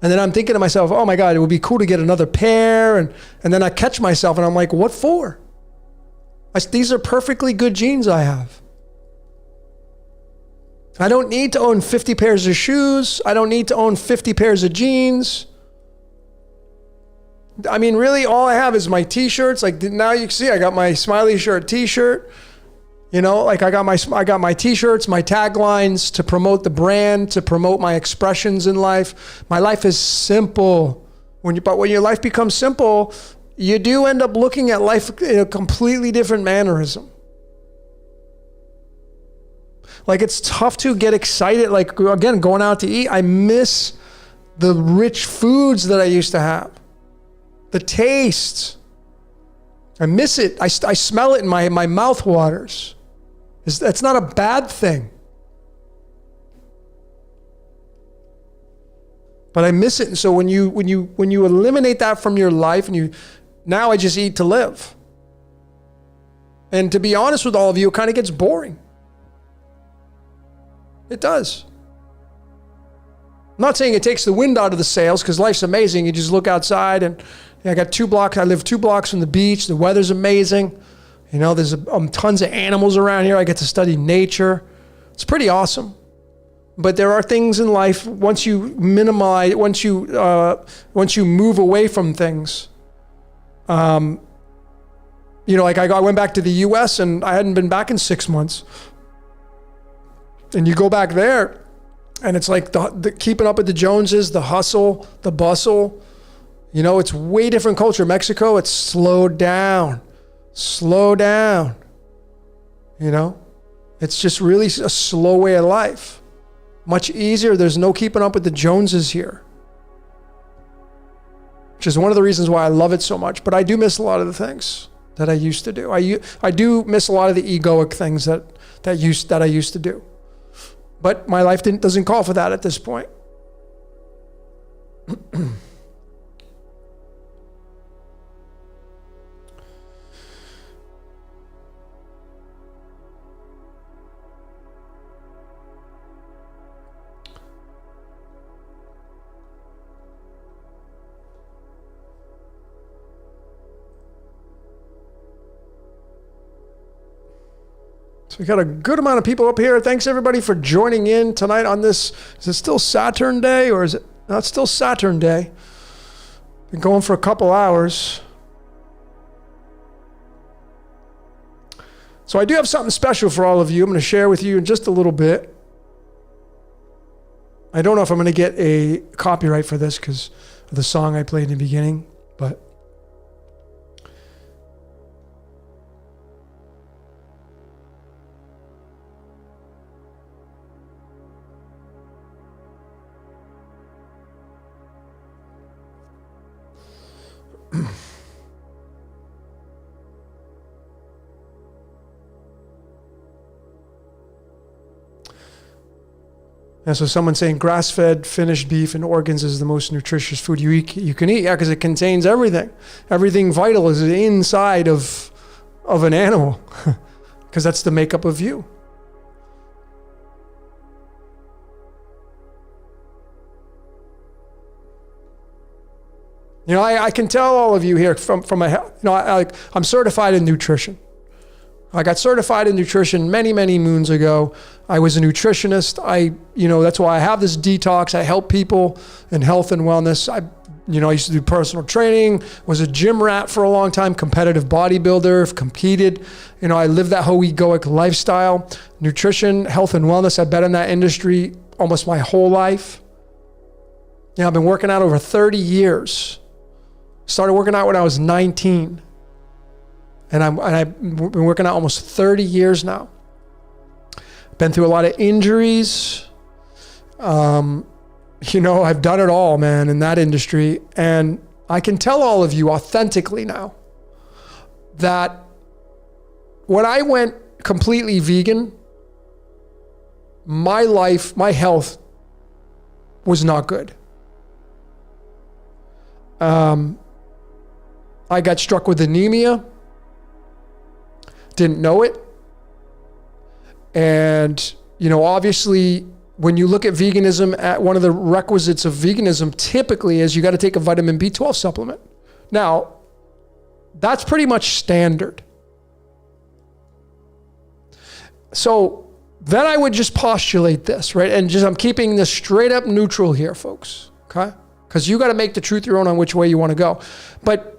And then I'm thinking to myself, oh my God, it would be cool to get another pair. And then I catch myself and I'm like, what for? These are perfectly good jeans I have. I don't need to own 50 pairs of shoes. I don't need to own 50 pairs of jeans. I mean, really, all I have is my t-shirts. Like now you can see I got my Smiley Shirt t-shirt. You know, like I got my t-shirts, my taglines to promote the brand, to promote my expressions in life. My life is simple. But when your life becomes simple, you do end up looking at life in a completely different mannerism. Like it's tough to get excited. Like again, going out to eat, I miss the rich foods that I used to have. The taste. I miss it. I smell it in my mouth waters. That's not a bad thing. But I miss it. And so when you eliminate that from your life, and now I just eat to live. And to be honest with all of you, it kind of gets boring. It does. I'm not saying it takes the wind out of the sails, because life's amazing. You just look outside and I got 2 blocks. I live 2 blocks from the beach. The weather's amazing. You know, there's tons of animals around here. I get to study nature. It's pretty awesome. But there are things in life, once you minimize, once you move away from things, you know, like I went back to the US and I hadn't been back in 6 months. And you go back there and it's like the keeping up with the Joneses, the hustle, the bustle. You know, it's way different culture. Mexico, it's slowed down. Slow down. You know, it's just really a slow way of life. Much easier. There's no keeping up with the Joneses here. Which is one of the reasons why I love it so much. But I do miss a lot of the things that I used to do. I do miss a lot of the egoic things that I used to do. But my life doesn't call for that at this point. So we got a good amount of people up here. Thanks everybody for joining in tonight on this. Is it still Saturn Day or is it not still Saturn Day? Been going for a couple hours. So I do have something special for all of you. I'm going to share with you in just a little bit. I don't know if I'm going to get a copyright for this because of the song I played in the beginning, but and so someone's saying grass-fed finished beef and organs is the most nutritious food you can eat. Yeah, because it contains everything. Everything vital is inside of an animal because that's the makeup of you. You know, I can tell all of you here from I'm certified in nutrition. I got certified in nutrition many, many moons ago. I was a nutritionist. That's why I have this detox. I help people in health and wellness. I used to do personal training, was a gym rat for a long time, competitive bodybuilder, competed. You know, I lived that whole egoic lifestyle. Nutrition, health and wellness, I've been in that industry almost my whole life. You know, I've been working out over 30 years. Started working out when I was 19. And I've been working out almost 30 years now. Been through a lot of injuries. I've done it all, man, in that industry. And I can tell all of you authentically now that when I went completely vegan, my life, my health was not good. I got struck with anemia. Didn't know it. And, obviously, when you look at veganism, one of the requisites of veganism typically is you got to take a vitamin B12 supplement. Now, that's pretty much standard. So then I would just postulate this, right? And I'm keeping this straight up neutral here, folks, okay? Because you got to make the truth your own on which way you want to go. But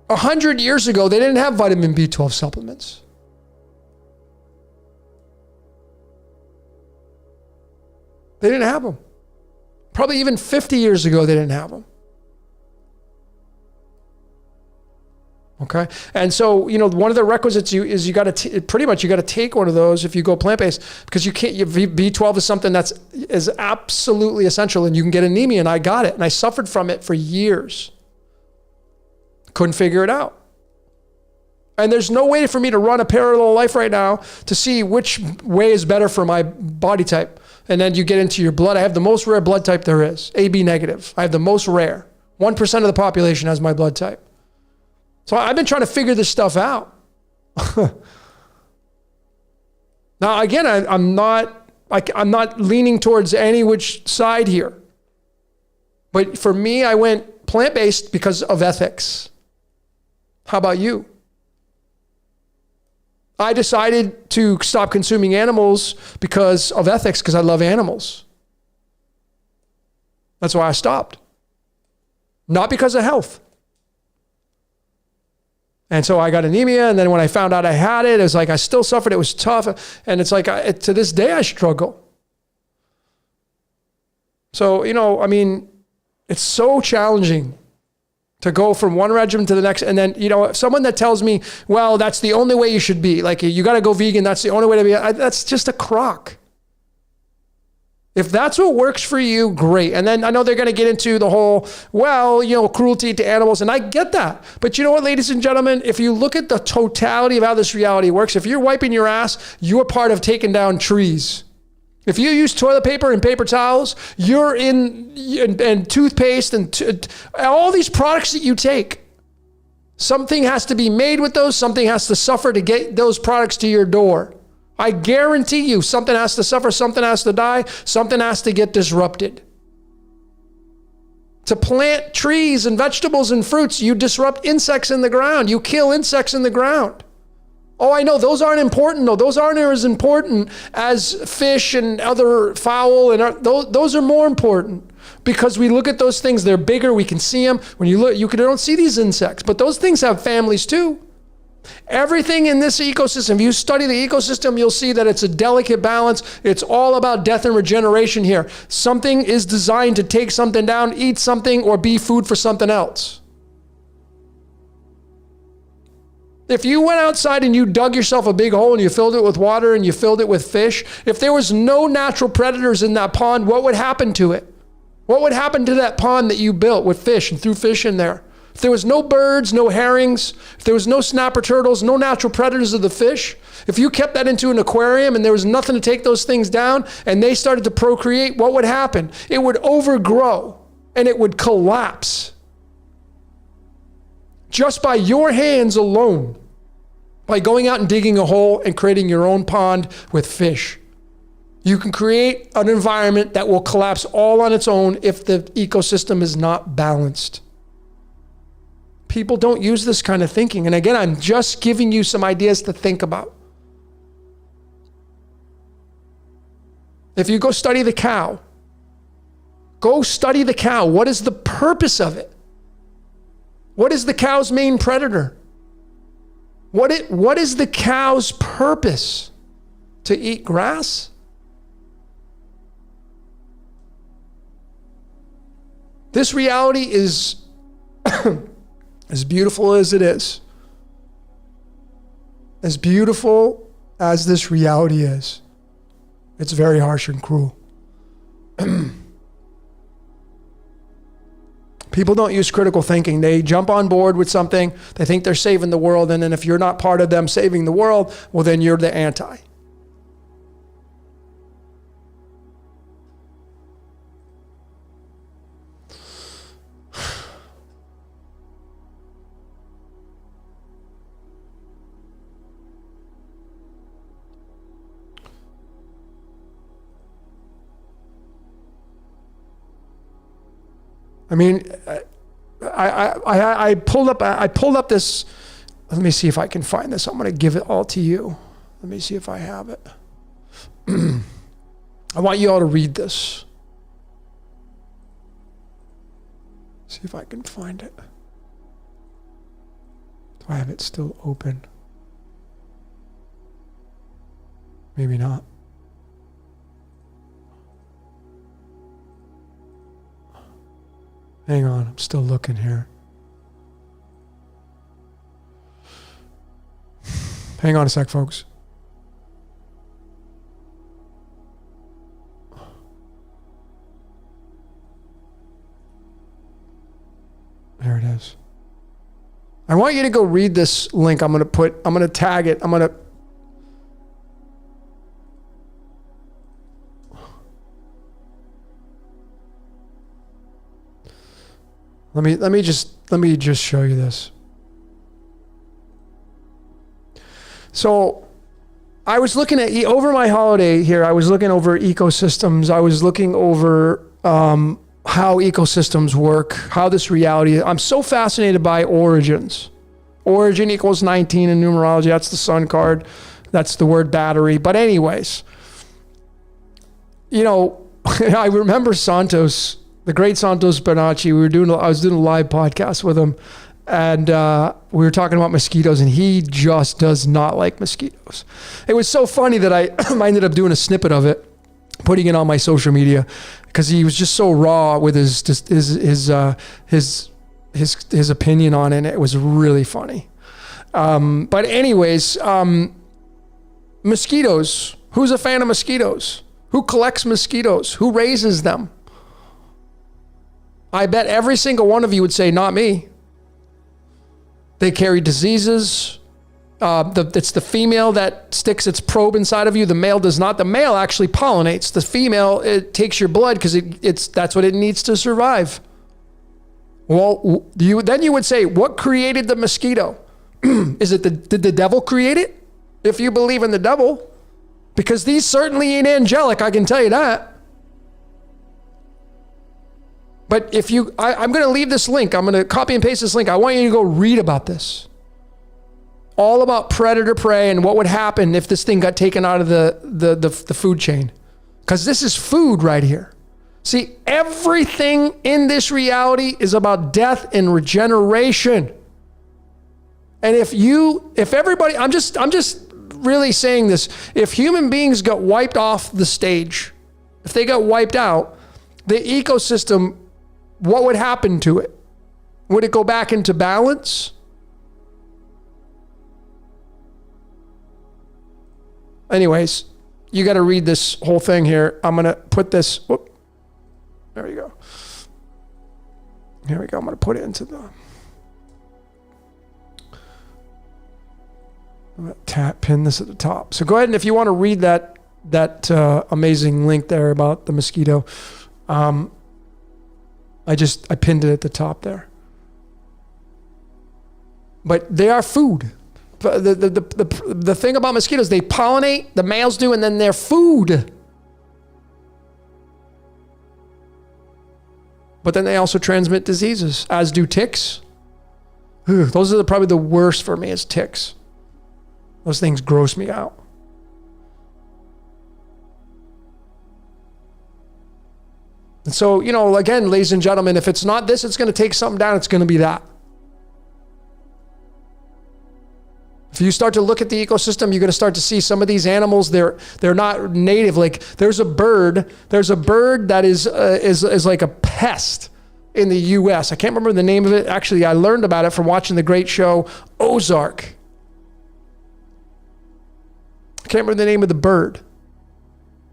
100 years ago, they didn't have vitamin B12 supplements. They didn't have them. Probably even 50 years ago, they didn't have them. Okay? And so, one of the requisites is you got to pretty much you got to take one of those if you go plant-based, because you can't. B12 is something is absolutely essential, and you can get anemia, and I got it, and I suffered from it for years. Couldn't figure it out. And there's no way for me to run a parallel life right now to see which way is better for my body type. And then you get into your blood. I have the most rare blood type there is, AB negative. I have the most rare. 1% of the population has my blood type. So I've been trying to figure this stuff out. Now, again, I'm not leaning towards any which side here. But for me, I went plant-based because of ethics. How about you? I decided to stop consuming animals because of ethics, because I love animals. That's why I stopped. Not because of health. And so I got anemia, and then when I found out I had it, it was like I still suffered. It was tough, and it's like to this day I struggle. So, it's so challenging to go from one regimen to the next. And then, someone that tells me, well, that's the only way you should be. Like, you got to go vegan. That's the only way to be. That's just a crock. If that's what works for you, great. And then I know they're going to get into the whole, cruelty to animals. And I get that. But you know what, ladies and gentlemen, if you look at the totality of how this reality works, if you're wiping your ass, you're part of taking down trees. If you use toilet paper and paper towels, you're and toothpaste and all these products that you take, something has to be made with those. Something has to suffer to get those products to your door. I guarantee you something has to suffer, something has to die, something has to get disrupted. To plant trees and vegetables and fruits, you disrupt insects in the ground. You kill insects in the ground. Oh, I know, those aren't important though. Those aren't as important as fish and other fowl, and those are more important because we look at those things, they're bigger, we can see them. When you look, you don't see these insects, but those things have families too. Everything in this ecosystem, if you study the ecosystem, you'll see that it's a delicate balance. It's all about death and regeneration here. Something is designed to take something down, eat something, or be food for something else. If you went outside and you dug yourself a big hole and you filled it with water and you filled it with fish, if there was no natural predators in that pond, what would happen to it? What would happen to that pond that you built with fish and threw fish in there? If there was no birds, no herrings, if there was no snapper turtles, no natural predators of the fish, if you kept that into an aquarium and there was nothing to take those things down and they started to procreate, what would happen? It would overgrow and it would collapse. Just by your hands alone, by going out and digging a hole and creating your own pond with fish. You can create an environment that will collapse all on its own if the ecosystem is not balanced. People don't use this kind of thinking. And again, I'm just giving you some ideas to think about. If you go study the cow, go study the cow. What is the purpose of it? What is the cow's main predator? What is the cow's purpose? To eat grass? This reality is as beautiful as it is. As beautiful as this reality is, it's very harsh and cruel. People don't use critical thinking. They jump on board with something. They think they're saving the world. And then if you're not part of them saving the world, well, then you're the anti. I mean, I pulled up this. Let me see if I can find this. I'm going to give it all to you. Let me see if I have it. I want you all to read this. See if I can find it. Do I have it still open? Maybe not. Hang on, I'm still looking here. Hang on a sec, folks. There it is. I want you to go read this link. I'm going to tag it. Let me just show you this. So I was looking at over my holiday here. I was looking over ecosystems. I was looking over how ecosystems work, how this reality is. I'm so fascinated by origins. Origin equals 19 in numerology. That's the sun card. That's the word battery. But anyways, I remember Santos, the great Santos Bernacci. I was doing a live podcast with him, and we were talking about mosquitoes, and he just does not like mosquitoes. It was so funny that I ended up doing a snippet of it, putting it on my social media, because he was just so raw with his opinion on it. And it was really funny. But anyways, mosquitoes. Who's a fan of mosquitoes? Who collects mosquitoes? Who raises them? I bet every single one of you would say, not me. They carry diseases. It's the female that sticks its probe inside of you. The male does not. The male actually pollinates. The female, it takes your blood because that's what it needs to survive. Well, then you would say, what created the mosquito? Did the devil create it? If you believe in the devil, because these certainly ain't angelic, I can tell you that. But I'm going to leave this link. I'm going to copy and paste this link. I want you to go read about this. All about predator prey and what would happen if this thing got taken out of the food chain. Because this is food right here. See, everything in this reality is about death and regeneration. And if everybody, I'm just really saying this, if human beings got wiped off the stage, if they got wiped out, the ecosystem, what would happen to it? Would it go back into balance? Anyways, you got to read this whole thing here. I'm going to put this, there you go. Here we go. I'm going to put it into pin this at the top. So go ahead, and if you want to read that amazing link there about the mosquito, I pinned it at the top there. But they are food. The thing about mosquitoes, they pollinate, the males do, and then they're food. But then they also transmit diseases, as do ticks. Those are probably the worst for me, is ticks. Those things gross me out. And so, again, ladies and gentlemen, if it's not this, it's going to take something down. It's going to be that. If you start to look at the ecosystem, you're going to start to see some of these animals, they're not native. Like there's a bird that is like a pest in the US. I can't remember the name of it. Actually, I learned about it from watching the great show Ozark. I can't remember the name of the bird,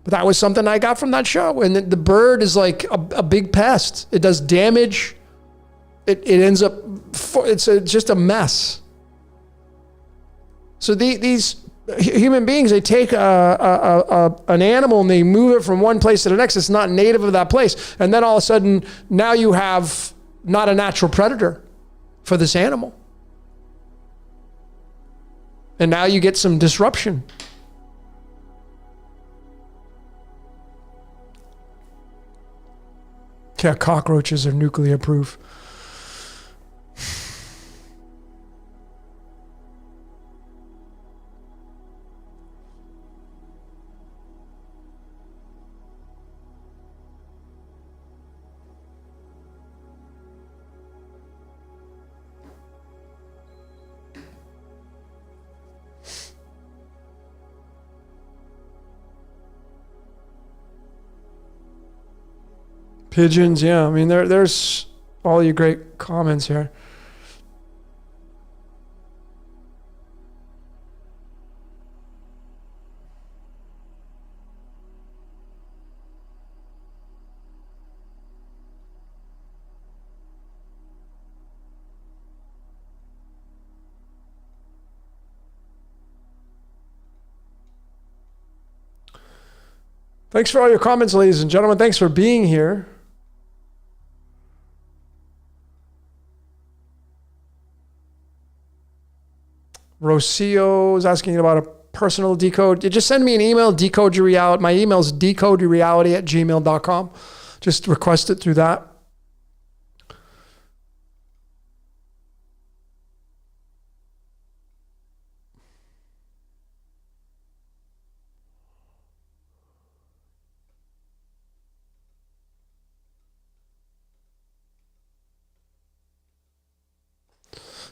but that was something I got from that show. And the bird is like a big pest. It does damage. It ends up, it's just a mess. So these human beings, they take an animal and they move it from one place to the next. It's not native of that place. And then all of a sudden, now you have not a natural predator for this animal. And now you get some disruption. Yeah, cockroaches are nuclear proof. Pigeons, yeah. I mean, there's all your great comments here. Thanks for all your comments, ladies and gentlemen. Thanks for being here. Rocio is asking about a personal decode. You just send me an email, decode your reality. My email is decodeyourreality@gmail.com. Just request it through that.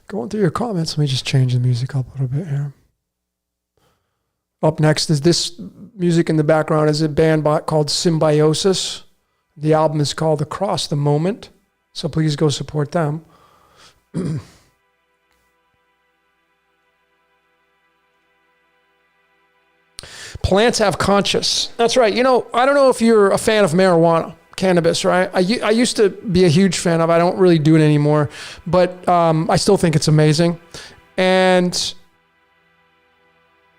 Going through your comments, let me just change the music up a little bit here. Up next is this music in the background is a band called Symbiosis. The album is called Across the Moment. So please go support them. Plants have conscience. That's right. You know, I don't know if you're a fan of marijuana, cannabis, right? I used to be a huge fan of it. I don't really do it anymore, but I still think it's amazing. And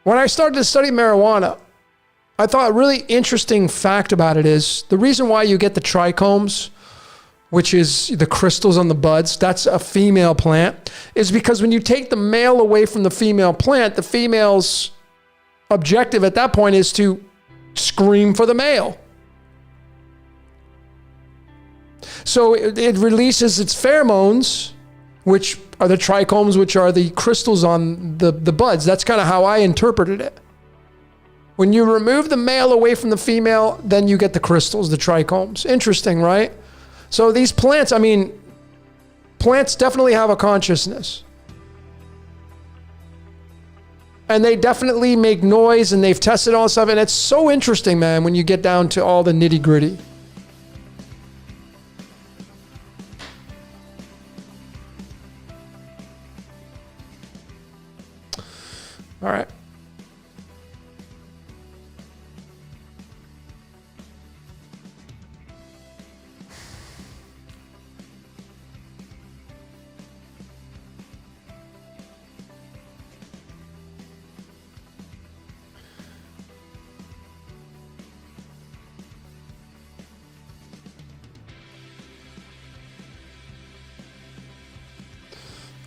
when I started to study marijuana, I thought a really interesting fact about it is the reason why you get the trichomes, which is the crystals on the buds, that's a female plant, is because when you take the male away from the female plant, the female's objective at that point is to scream for the male. So it releases its pheromones, which are the trichomes, which are the crystals on the buds. That's kind of how I interpreted it. When you remove the male away from the female, then you get the crystals, the trichomes. Interesting, right? So these plants, I mean, plants definitely have a consciousness. And they definitely make noise, and they've tested all this stuff. And it's so interesting, man, when you get down to all the nitty gritty. All right.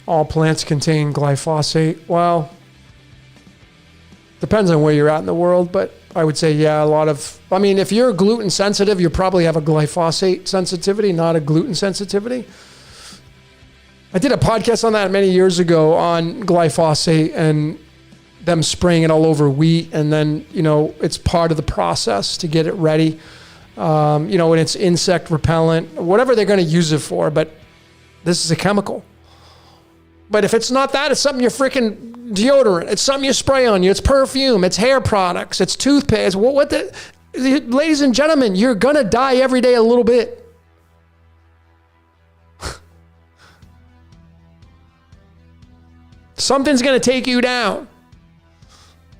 All plants contain glyphosate. Well, depends on where you're at in the world, but I would say, yeah, a lot of, I mean, if you're gluten sensitive, you probably have a glyphosate sensitivity, not a gluten sensitivity. I did a podcast on that many years ago on glyphosate and them spraying it all over wheat. And then, you know, it's part of the process to get it ready. You know, and it's insect repellent, whatever they're going to use it for, but this is a chemical. But if it's not that, it's something you're freaking deodorant. It's something you spray on you. It's perfume. It's hair products. It's toothpaste. Ladies and gentlemen, you're going to die every day a little bit. Something's going to take you down.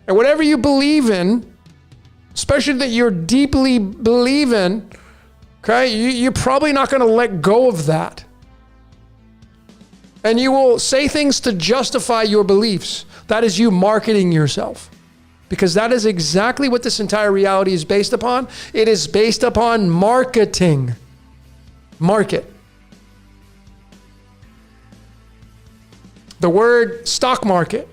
And whatever you believe in, especially that you're deeply believe in, okay, you're probably not going to let go of that. And you will say things to justify your beliefs. That is you marketing yourself. Because that is exactly what this entire reality is based upon. It is based upon marketing. Market. The word stock market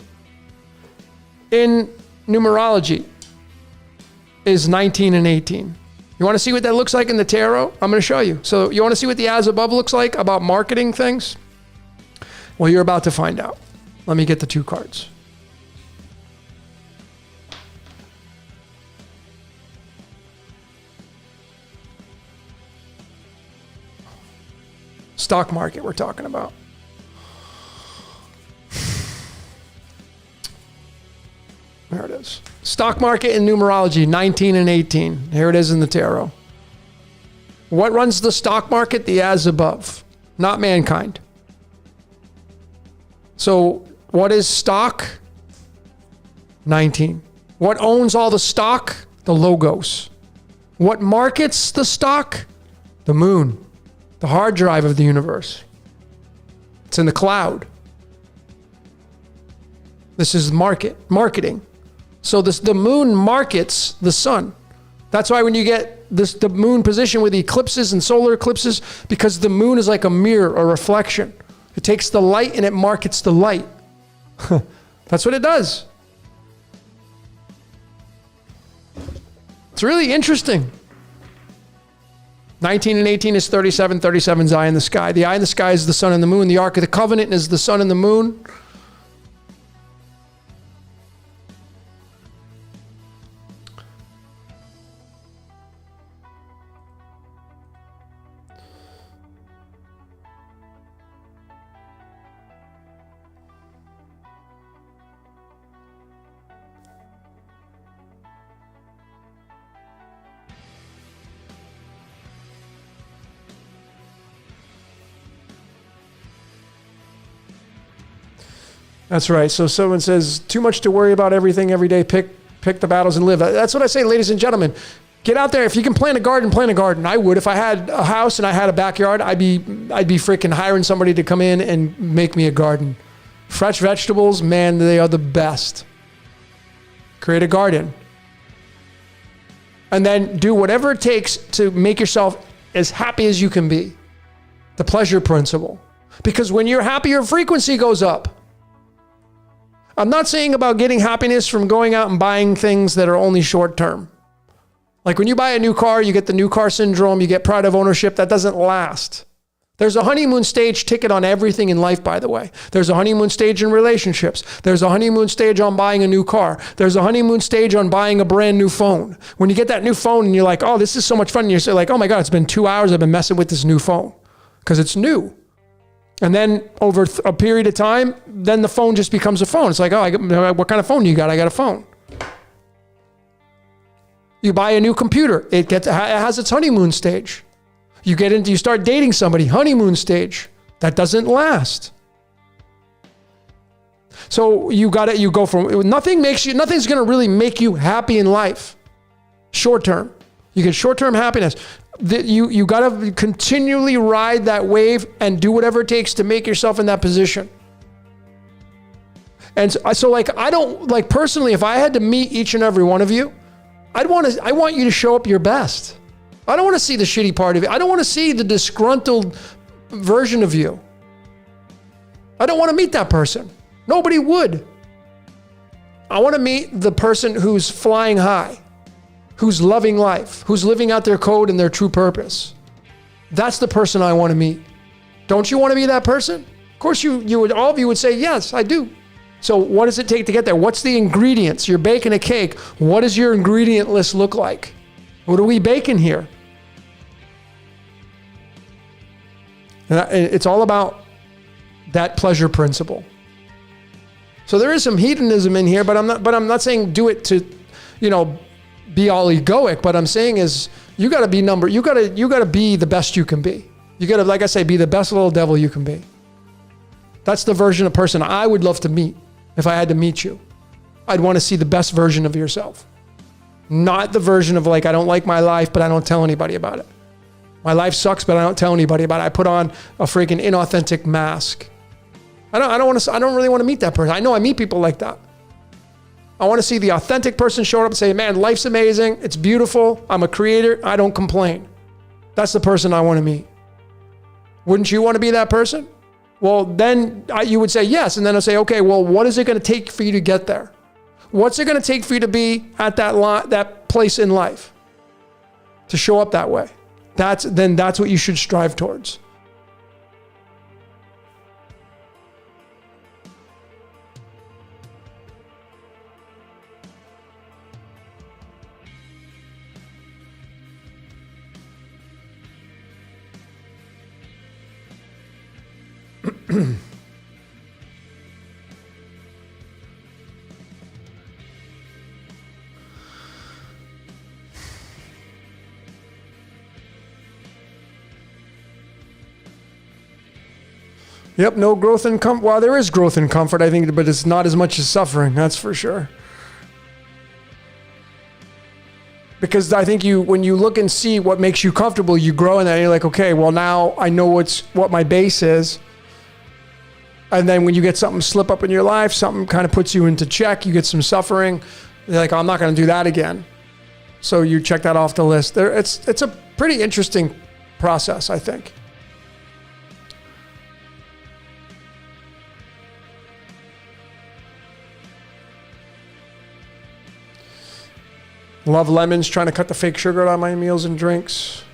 in numerology is 19 and 18. You want to see what that looks like in the tarot? I'm going to show you. So you want to see what the as above looks like about marketing things? Well, you're about to find out. Let me get the two cards. Stock market we're talking about. There it is. Stock market in numerology, 19 and 18. Here it is in the tarot. What runs the stock market? The as above, not mankind. So what is stock? 19. What owns all the stock? The logos. What markets the stock? The moon, the hard drive of the universe. It's in the cloud. This is marketing. So the moon markets the sun. That's why when you get the moon position with eclipses and solar eclipses, because the moon is like a mirror, a reflection. It takes the light and it markets the light. That's what it does. It's really interesting. 19 and 18 is 37. 37 is eye in the sky. The eye in the sky is the sun and the moon. The Ark of the Covenant is the sun and the moon. That's right. So someone says, too much to worry about everything every day. Pick the battles and live. That's what I say, ladies and gentlemen. Get out there. If you can plant a garden, plant a garden. I would. If I had a house and I had a backyard, I'd be freaking hiring somebody to come in and make me a garden. Fresh vegetables, man, they are the best. Create a garden. And then do whatever it takes to make yourself as happy as you can be. The pleasure principle. Because when you're happy, your frequency goes up. I'm not saying about getting happiness from going out and buying things that are only short term. Like when you buy a new car, you get the new car syndrome, you get pride of ownership. That doesn't last. There's a honeymoon stage ticket on everything in life, by the way. There's a honeymoon stage in relationships. There's a honeymoon stage on buying a new car. There's a honeymoon stage on buying a brand new phone. When you get that new phone and you're like, oh, this is so much fun. And you're like, oh my God, it's been 2 hours I've been messing with this new phone because it's new. And then over a period of time, then the phone just becomes a phone. It's like, oh, what kind of phone do you got? I got a phone. You buy a new computer. It has its honeymoon stage. You start dating somebody, honeymoon stage. That doesn't last. So you go from, nothing's going to really make you happy in life. Short term. You get short-term happiness. You got to continually ride that wave and do whatever it takes to make yourself in that position. And so like, I don't, like personally, if I had to meet each and every one of you, I want you to show up your best. I don't want to see the shitty part of it. I don't want to see the disgruntled version of you. I don't want to meet that person. Nobody would. I want to meet the person who's flying high, who's loving life, who's living out their code and their true purpose. That's the person I want to meet. Don't you want to be that person? Of course you would, all of you would say, yes, I do. So what does it take to get there? What's the ingredients? You're baking a cake. What does your ingredient list look like? What are we baking here? And it's all about that pleasure principle. So there is some hedonism in here, but I'm not saying do it to, be all egoic. But I'm saying is you got to be you got to be the best you can be. You got to, like I say, be the best little devil you can be. That's the version of person I would love to meet. If I had to meet you, I'd want to see the best version of yourself. Not the version of like, I don't like my life, but I don't tell anybody about it. My life sucks, but I don't tell anybody about it. I put on a freaking inauthentic mask. I don't really want to meet that person. I know I meet people like that. I want to see the authentic person show up and say, man, life's amazing. It's beautiful. I'm a creator. I don't complain. That's the person I want to meet. Wouldn't you want to be that person? Well, then you would say yes. And then I'll say, okay, well, what is it going to take for you to get there? What's it going to take for you to be at that place in life? To show up that way. That's what you should strive towards. Yep, no growth in comfort. Well, there is growth in comfort, I think, but it's not as much as suffering, that's for sure. Because I think when you look and see what makes you comfortable, you grow in that. And you're like, okay, well, now I know what my base is. And then when you get something slip up in your life, something kind of puts you into check, you get some suffering, you're like, oh, I'm not going to do that again. So you check that off the list. It's a pretty interesting process, I think. Love lemons, trying to cut the fake sugar out of my meals and drinks.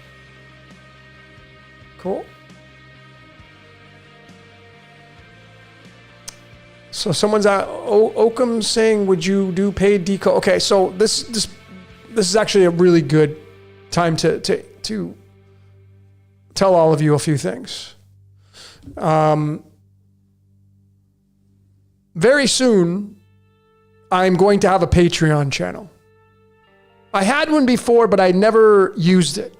So someone's at Oakham saying, would you do paid decode? Okay, so this is actually a really good time to tell all of you a few things. Very soon, I'm going to have a Patreon channel. I had one before, but I never used it.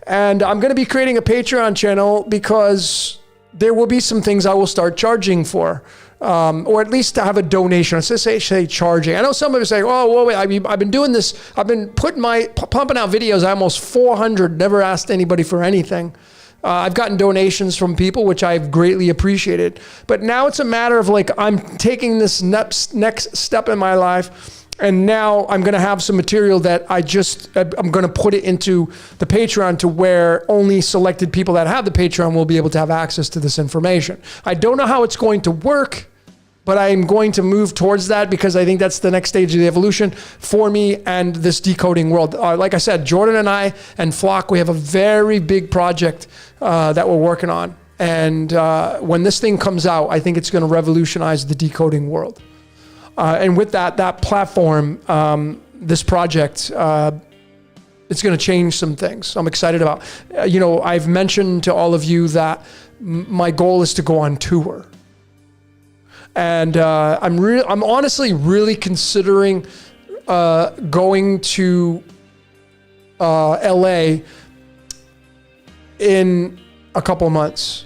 And I'm going to be creating a Patreon channel because there will be some things I will start charging for, or at least to have a donation. I say charging. I know some of you say, "Oh, well, wait, I've been doing this. I've been pumping out videos. I almost 400. Never asked anybody for anything. I've gotten donations from people, which I've greatly appreciated. But now it's a matter of like I'm taking this next step in my life." And now I'm going to have some material that I'm going to put it into the Patreon to where only selected people that have the Patreon will be able to have access to this information. I don't know how it's going to work, but I'm going to move towards that because I think that's the next stage of the evolution for me and this decoding world. Like I said, Jordan and I and Flock, we have a very big project that we're working on. And when this thing comes out, I think it's going to revolutionize the decoding world. And with that platform, this project, it's going to change some things I'm excited about. I've mentioned to all of you that my goal is to go on tour. And I'm honestly really considering going to LA in a couple of months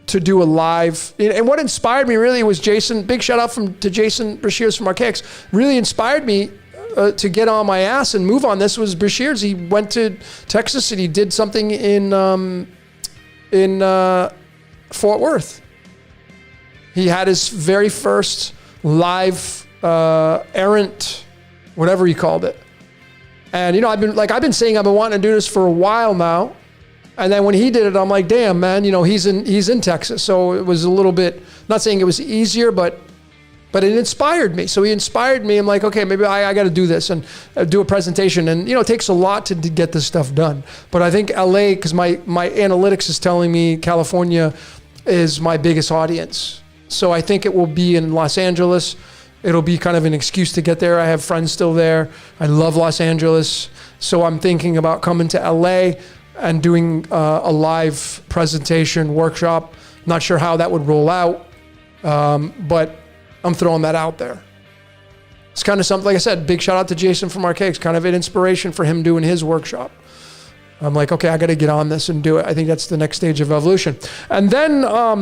to do a live. And what inspired me really was Jason. Big shout out to Jason Brashears from Archaics. Really inspired me to get on my ass and move on this was Brashears. He went to Texas and he did something in Fort Worth. He had his very first live errant, whatever he called it. And I've been saying I've been wanting to do this for a while now. And then when he did it, I'm like, damn, man, he's in Texas. So it was a little bit, not saying it was easier, but it inspired me. So he inspired me. I'm like, okay, maybe I got to do this and do a presentation. And, it takes a lot to get this stuff done. But I think LA, because my analytics is telling me California is my biggest audience. So I think it will be in Los Angeles. It'll be kind of an excuse to get there. I have friends still there. I love Los Angeles. So I'm thinking about coming to LA and doing a live presentation workshop. Not sure how that would roll out, but I'm throwing that out there. It's kind of something, like I said, big shout out to Jason from Archaics, kind of an inspiration for him doing his workshop. I'm like, okay, I got to get on this and do it. I think that's the next stage of evolution. And then, I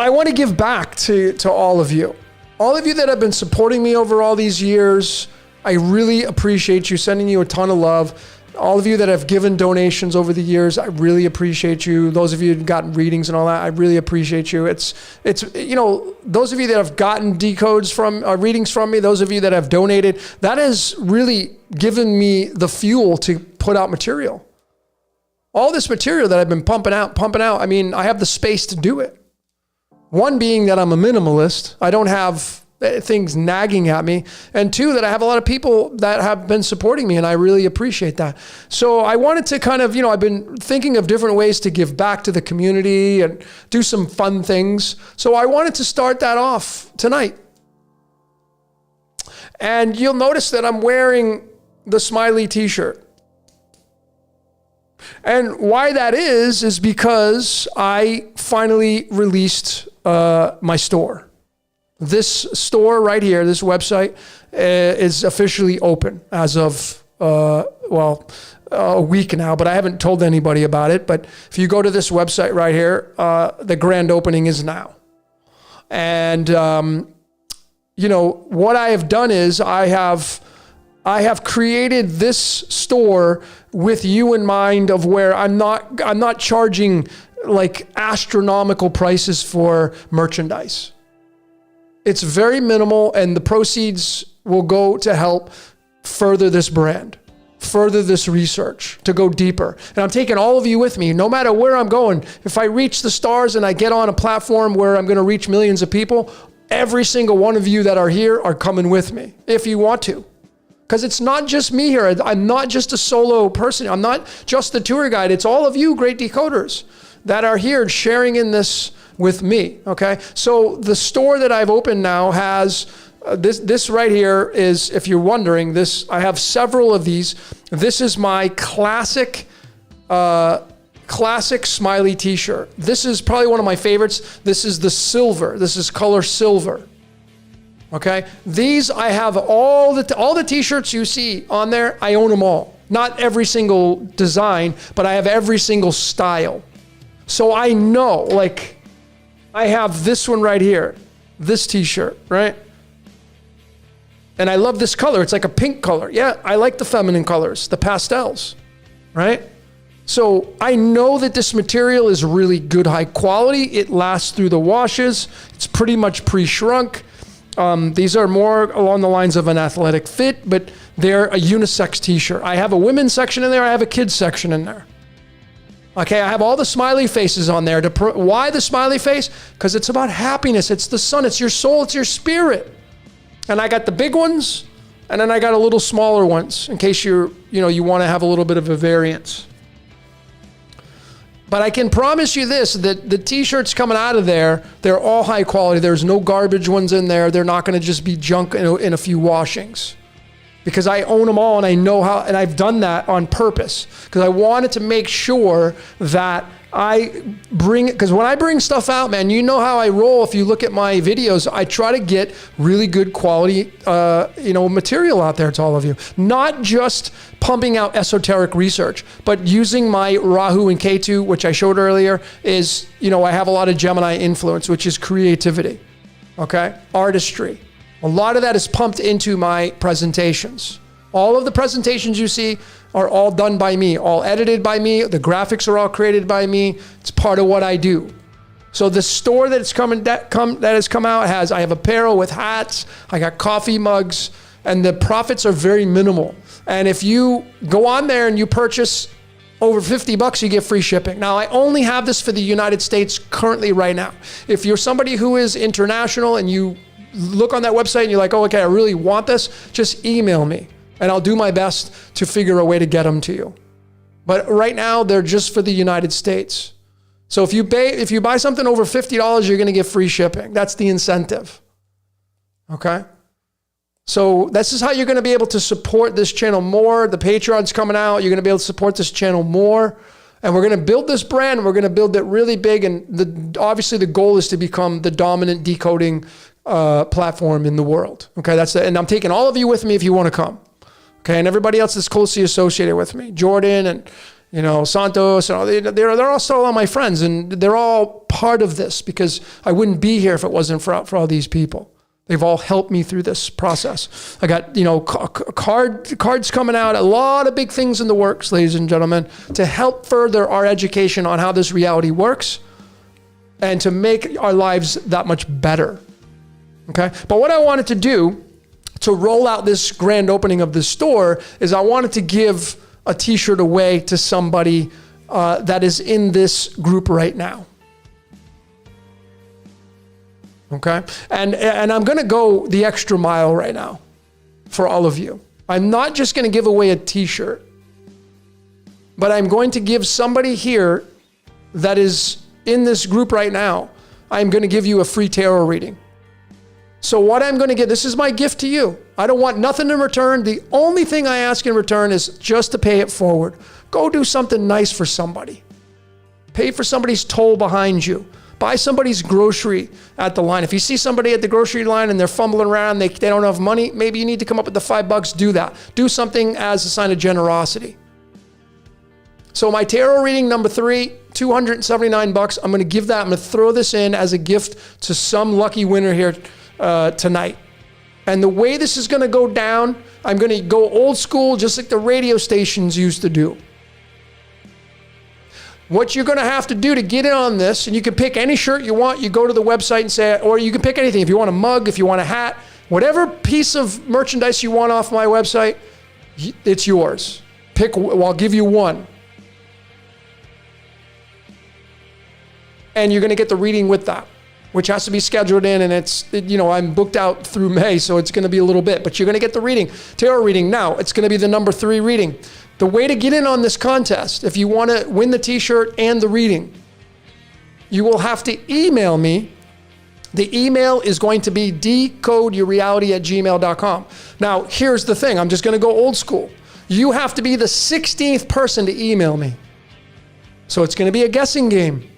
want to give back to all of you. All of you that have been supporting me over all these years, I really appreciate you, sending you a ton of love. All of you that have given donations over the years, I really appreciate you. Those of you who've gotten readings and all that, I really appreciate you. It's those of you that have gotten decodes from readings from me, those of you that have donated, that has really given me the fuel to put out material. All this material that I've been pumping out. I mean, I have the space to do it. One being that I'm a minimalist. I don't have things nagging at me. And two, that I have a lot of people that have been supporting me, and I really appreciate that. So I wanted to kind of, I've been thinking of different ways to give back to the community and do some fun things. So I wanted to start that off tonight. And you'll notice that I'm wearing the Smiley t-shirt. And why that is because I finally released my store. This store right here, this website, is officially open as of, a week now, but I haven't told anybody about it. But if you go to this website right here, the grand opening is now. And, what I have done is I have created this store with you in mind, of where I'm not charging like astronomical prices for merchandise. It's very minimal, and the proceeds will go to help further this brand, further this research, to go deeper. And I'm taking all of you with me, no matter where I'm going. If I reach the stars and I get on a platform where I'm going to reach millions of people, every single one of you that are here are coming with me, if you want to. Because it's not just me here. I'm not just a solo person. I'm not just the tour guide. It's all of you great decoders that are here sharing in this with me, okay? So the store that I've opened now has this right here is, if you're wondering, this, I have several of these. This is my classic smiley t-shirt. This is probably one of my favorites. This is the silver. This is color silver. Okay? These, I have all the t-shirts you see on there, I own them all. Not every single design, but I have every single style. So I know, like, I have this one right here, this t-shirt, right? And I love this color. It's like a pink color. Yeah, I like the feminine colors, the pastels, right? So I know that this material is really good, high quality. It lasts through the washes. It's pretty much pre-shrunk. These are more along the lines of an athletic fit, but they're a unisex t-shirt. I have a women's section in there. I have a kids section in there. Okay, I have all the smiley faces on there. Why the smiley face? Because it's about happiness. It's the sun. It's your soul. It's your spirit. And I got the big ones, and then I got a little smaller ones in case you want to have a little bit of a variance. But I can promise you this, that the t-shirts coming out of there, they're all high quality. There's no garbage ones in there. They're not going to just be junk in a few washings. Because I own them all and I know how, and I've done that on purpose. Because I wanted to make sure that I bring it, because when I bring stuff out, man, you know how I roll. If you look at my videos, I try to get really good quality, material out there to all of you. Not just pumping out esoteric research, but using my Rahu and Ketu, which I showed earlier, is, I have a lot of Gemini influence, which is creativity, okay? Artistry. A lot of that is pumped into my presentations. All of the presentations you see are all done by me, all edited by me. The graphics are all created by me. It's part of what I do. So the store that has come out I have apparel with hats. I got coffee mugs, and the profits are very minimal. And if you go on there and you purchase over $50, you get free shipping. Now, I only have this for the United States currently right now. If you're somebody who is international and you look on that website and you're like, oh, okay, I really want this, just email me. And I'll do my best to figure a way to get them to you. But right now, they're just for the United States. So if you buy something over $50, you're going to get free shipping. That's the incentive. Okay? So this is how you're going to be able to support this channel more. The Patreon's coming out. You're going to be able to support this channel more. And we're going to build this brand. We're going to build it really big. And obviously, the goal is to become the dominant decoding platform in the world. Okay? And I'm taking all of you with me if you want to come. Okay, and everybody else that's closely associated with me, Jordan and Santos, and all, they're all still all my friends, and they're all part of this because I wouldn't be here if it wasn't for all these people. They've all helped me through this process. I got cards coming out, a lot of big things in the works, ladies and gentlemen, to help further our education on how this reality works and to make our lives that much better. Okay, but what I wanted to do to roll out this grand opening of the store is I wanted to give a t-shirt away to somebody that is in this group right now. Okay? And I'm going to go the extra mile right now for all of you. I'm not just going to give away a t-shirt, but I'm going to give somebody here that is in this group right now, I'm going to give you a free tarot reading. So what I'm going to get, this is my gift to you. I don't want nothing in return. The only thing I ask in return is just to pay it forward. Go do something nice for somebody. Pay for somebody's toll behind you. Buy somebody's grocery at the line. If you see somebody at the grocery line and they're fumbling around, they don't have money, maybe you need to come up with the $5, do that. Do something as a sign of generosity. So my tarot reading number 3, $279. I'm going to give that. I'm going to throw this in as a gift to some lucky winner here tonight. And the way this is going to go down, I'm going to go old school, just like the radio stations used to do. What you're going to have to do to get in on this, and you can pick any shirt you want, you go to the website and say, or you can pick anything. If you want a mug, if you want a hat, whatever piece of merchandise you want off my website, it's yours. I'll give you one. And you're going to get the reading with that, which has to be scheduled in, and I'm booked out through May, so it's going to be a little bit, but you're going to get the reading, tarot reading. Now, it's going to be the number 3 reading. The way to get in on this contest, if you want to win the t-shirt and the reading, you will have to email me. The email is going to be decodeyourreality@gmail.com. Now, here's the thing. I'm just going to go old school. You have to be the 16th person to email me. So it's going to be a guessing game.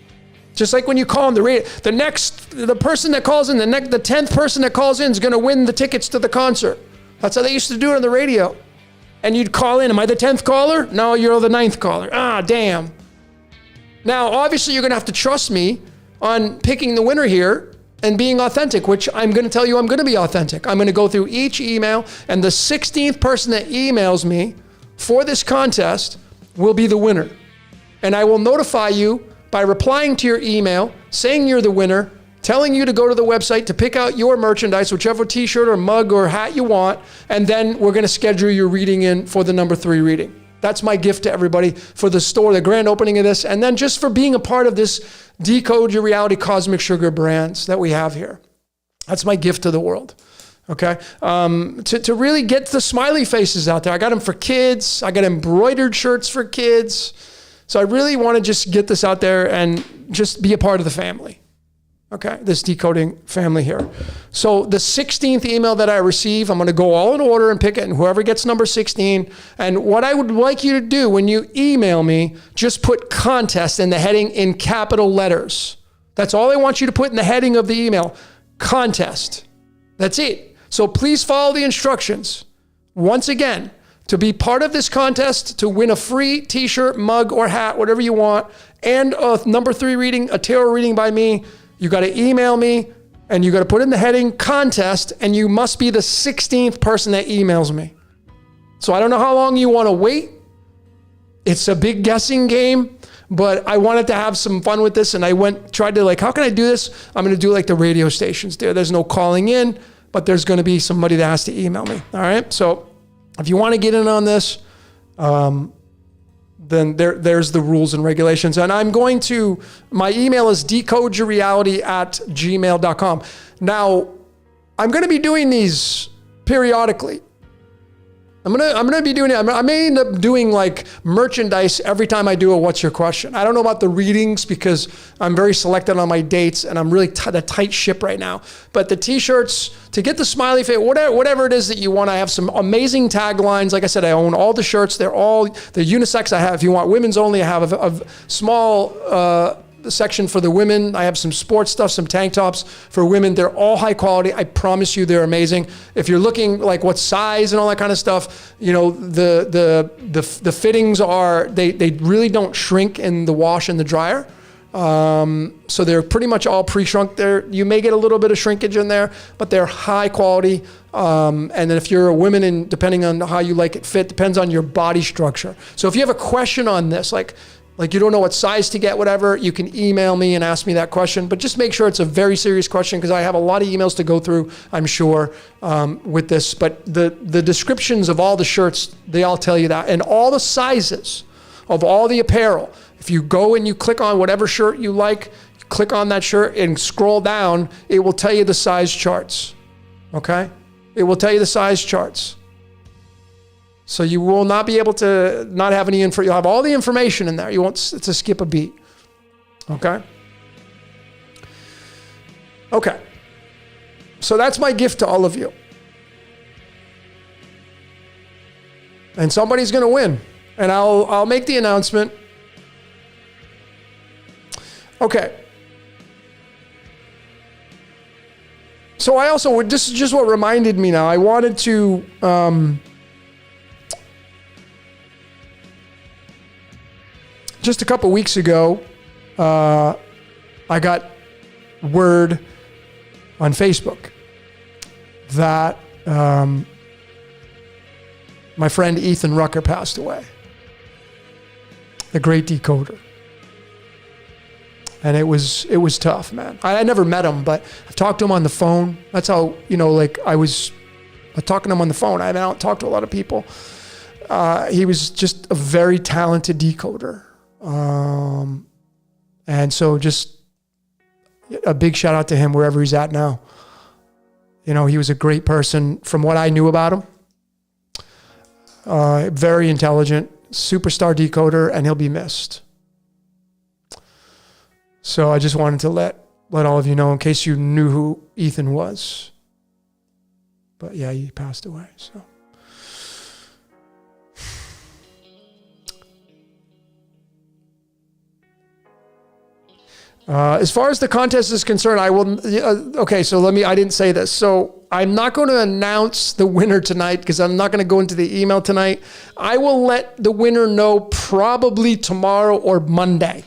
Just like when you call on the radio, the person that calls in, the 10th person that calls in is going to win the tickets to the concert. That's how they used to do it on the radio. And you'd call in, am I the 10th caller? No, you're the 9th caller. Ah, damn. Now, obviously, you're going to have to trust me on picking the winner here and being authentic, which I'm going to tell you I'm going to be authentic. I'm going to go through each email, and the 16th person that emails me for this contest will be the winner. And I will notify you by replying to your email, saying you're the winner, telling you to go to the website to pick out your merchandise, whichever t-shirt or mug or hat you want, and then we're going to schedule your reading in for the number 3 reading. That's my gift to everybody for the store, the grand opening of this, and then just for being a part of this Decode Your Reality Cosmic Sugar brands that we have here. That's my gift to the world. Okay. To really get the smiley faces out there. I got them for kids. I got embroidered shirts for kids. So I really want to just get this out there and just be a part of the family. Okay, this decoding family here. So the 16th email that I receive, I'm going to go all in order and pick it, and whoever gets number 16. And what I would like you to do when you email me, just put contest in the heading in capital letters. That's all I want you to put in the heading of the email, contest. That's it. So please follow the instructions. Once again, to be part of this contest, to win a free t-shirt, mug, or hat, whatever you want, and a number 3 reading, a tarot reading by me, you got to email me, and you got to put in the heading contest, and you must be the 16th person that emails me. So I don't know how long you want to wait. It's a big guessing game, but I wanted to have some fun with this, and I tried to how can I do this? I'm going to do like the radio stations there. There's no calling in, but there's going to be somebody that has to email me. All right. So if you want to get in on this, then there's the rules and regulations. And my email is decodeyourreality@gmail.com. Now, I'm going to be doing these periodically. I'm gonna be doing it. I may end up doing like merchandise every time I do a What's Your Question. I don't know about the readings because I'm very selected on my dates and I'm really a tight ship right now. But the t-shirts, to get the smiley face, whatever it is that you want, I have some amazing taglines. Like I said, I own all the shirts. They're unisex. I have, if you want women's only, I have a small section for the women. I have some sports stuff, some tank tops for women. They're all high quality. I promise you they're amazing. If you're looking like what size and all that kind of stuff, the fittings are, they really don't shrink in the wash and the dryer. So they're pretty much all pre-shrunk there. You may get a little bit of shrinkage in there, but they're high quality. And then if you're a woman, and depending on how you like it fit, depends on your body structure. So if you have a question on this, like you don't know what size to get, whatever, you can email me and ask me that question. But just make sure it's a very serious question because I have a lot of emails to go through, I'm sure, with this. But the descriptions of all the shirts, they all tell you that. And all the sizes of all the apparel. If you go and you click on whatever shirt you like, click on that shirt and scroll down, it will tell you the size charts. Okay? It will tell you the size charts. So you will not be able to not have any info. You'll have all the information in there. You won't to skip a beat. Okay? Okay. So that's my gift to all of you. And somebody's going to win. And I'll make the announcement. Okay. So I also, this is just what reminded me now. I wanted to... just a couple weeks ago, I got word on Facebook that my friend Ethan Rucker passed away. The great decoder. And it was tough, man. I never met him, but I've talked to him on the phone. That's how, I was talking to him on the phone. I don't talk to a lot of people. He was just a very talented decoder. And so just a big shout out to him wherever he's at now. He was a great person from what I knew about him. Very intelligent, superstar decoder, and he'll be missed. So I just wanted to let all of you know in case you knew who Ethan was. But yeah, he passed away. So. As far as the contest is concerned, I will. Okay, so I didn't say this. So I'm not going to announce the winner tonight because I'm not going to go into the email tonight. I will let the winner know probably tomorrow or Monday.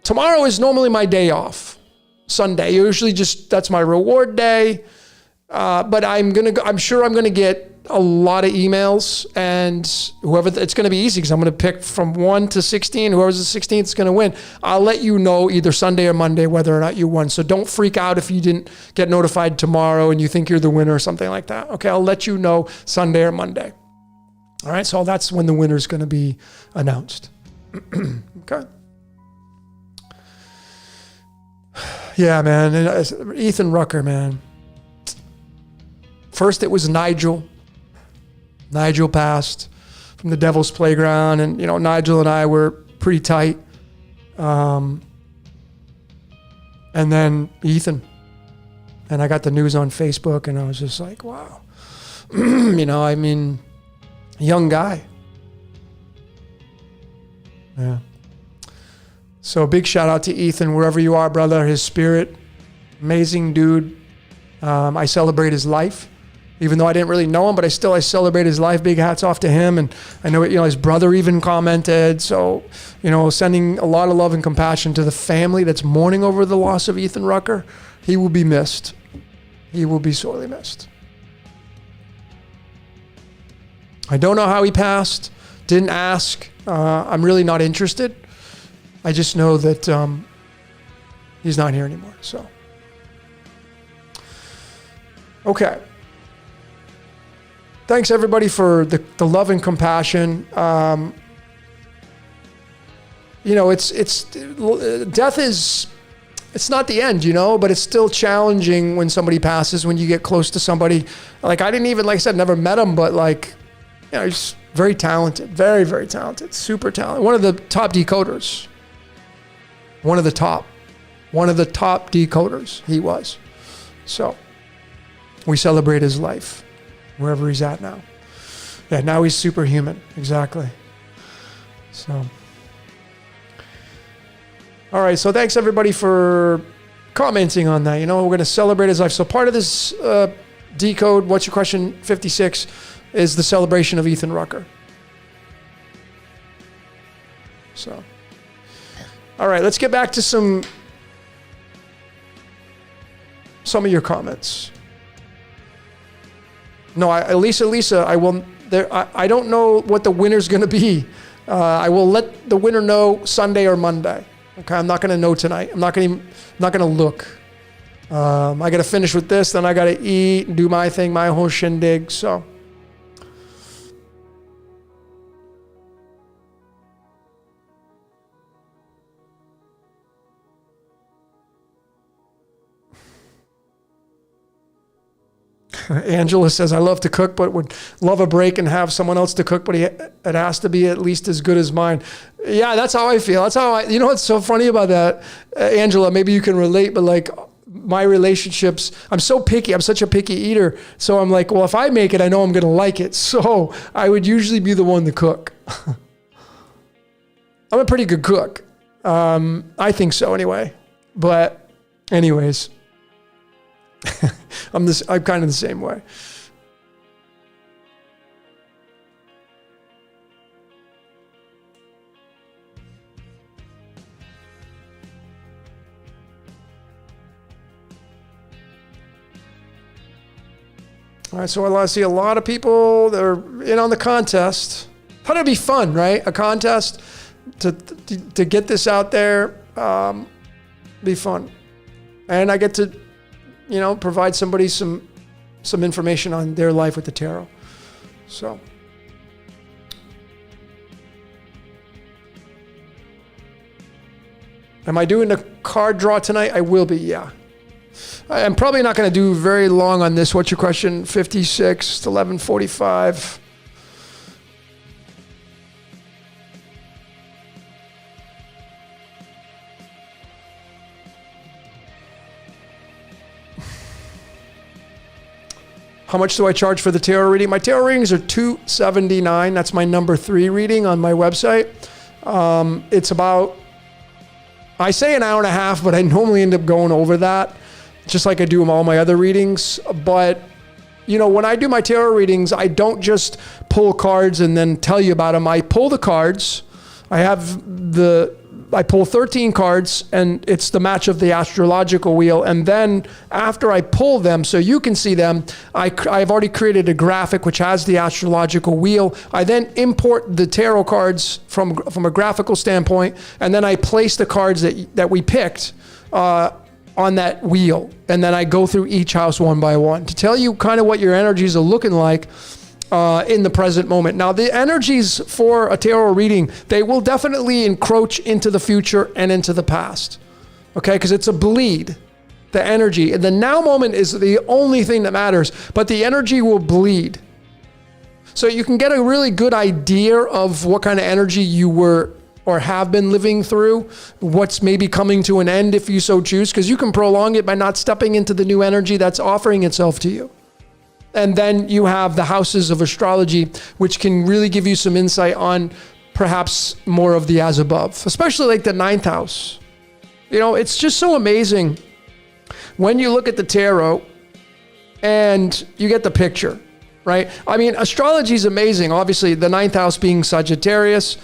Tomorrow is normally my day off. Sunday, usually that's my reward day. But I'm sure I'm going to get a lot of emails, and it's going to be easy because I'm going to pick from 1 to 16. Whoever's the 16th is going to win. I'll let you know either Sunday or Monday whether or not you won. So don't freak out if you didn't get notified tomorrow and you think you're the winner or something like that. Okay, I'll let you know Sunday or Monday. All right, so that's when the winner is going to be announced. Okay. Yeah, man. Ethan Rucker, man. First it was Nigel. Nigel passed from the Devil's Playground, and Nigel and I were pretty tight. And then Ethan, and I got the news on Facebook, and I was just like, wow. Young guy. Yeah. So big shout out to Ethan, wherever you are, brother. His spirit, amazing dude. I celebrate his life. Even though I didn't really know him, but I celebrate his life. Big hats off to him. And I know, his brother even commented. So, sending a lot of love and compassion to the family that's mourning over the loss of Ethan Rucker. He will be missed. He will be sorely missed. I don't know how he passed. Didn't ask. I'm really not interested. I just know that he's not here anymore. So, okay. Thanks everybody for the love and compassion. Death is, it's not the end, but it's still challenging when somebody passes, when you get close to somebody. Like I didn't even, like I said, never met him, but he's very talented, very, very talented, super talented. One of the top decoders. One of the top decoders he was. So we celebrate his life. Wherever he's at now. Yeah, now he's superhuman. Exactly. So. All right, so thanks everybody for commenting on that. We're going to celebrate his life. So part of this decode, what's your question 56, is the celebration of Ethan Rucker. So. All right, let's get back to some of your comments. No, Lisa, I will. I don't know what the winner's going to be. I will let the winner know Sunday or Monday. Okay, I'm not going to know tonight. I'm not going to look. I got to finish with this, then I got to eat and do my thing, my whole shindig. So. Angela says, I love to cook, but would love a break and have someone else to cook, but it has to be at least as good as mine. Yeah, that's how I feel. That's how what's so funny about that, Angela, maybe you can relate, but my relationships, I'm so picky. I'm such a picky eater. So I'm like, well, if I make it, I know I'm going to like it. So I would usually be the one to cook. I'm a pretty good cook. I think so anyway. But anyways, I'm kind of the same way. All right, so I see a lot of people that are in on the contest. Thought it'd be fun, right? A contest to get this out there, be fun, and I get to, provide somebody some information on their life with the tarot. So. Am I doing a card draw tonight? I will be, yeah. I'm probably not going to do very long on this. What's your question? 56 to 11:45. How much do I charge for the tarot reading? My tarot readings are $279. That's my number 3 reading on my website. It's about, I say an hour and a half, but I normally end up going over that, just like I do all my other readings. But, when I do my tarot readings, I don't just pull cards and then tell you about them. I pull the cards. I pull 13 cards, and it's the match of the astrological wheel. And then after I pull them, so you can see them, I've already created a graphic which has the astrological wheel. I then import the tarot cards from a graphical standpoint, and then I place the cards that we picked on that wheel. And then I go through each house one by one to tell you kind of what your energies are looking like in the present moment. Now, the energies for a tarot reading, they will definitely encroach into the future and into the past. Okay? Because it's a bleed. The energy. The now moment is the only thing that matters, but the energy will bleed. So you can get a really good idea of what kind of energy you were or have been living through, what's maybe coming to an end if you so choose, because you can prolong it by not stepping into the new energy that's offering itself to you. And then you have the houses of astrology, which can really give you some insight on perhaps more of the as above, especially like the 9th house. It's just so amazing when you look at the tarot and you get the picture, right? I mean, astrology is amazing. Obviously, the 9th house being Sagittarius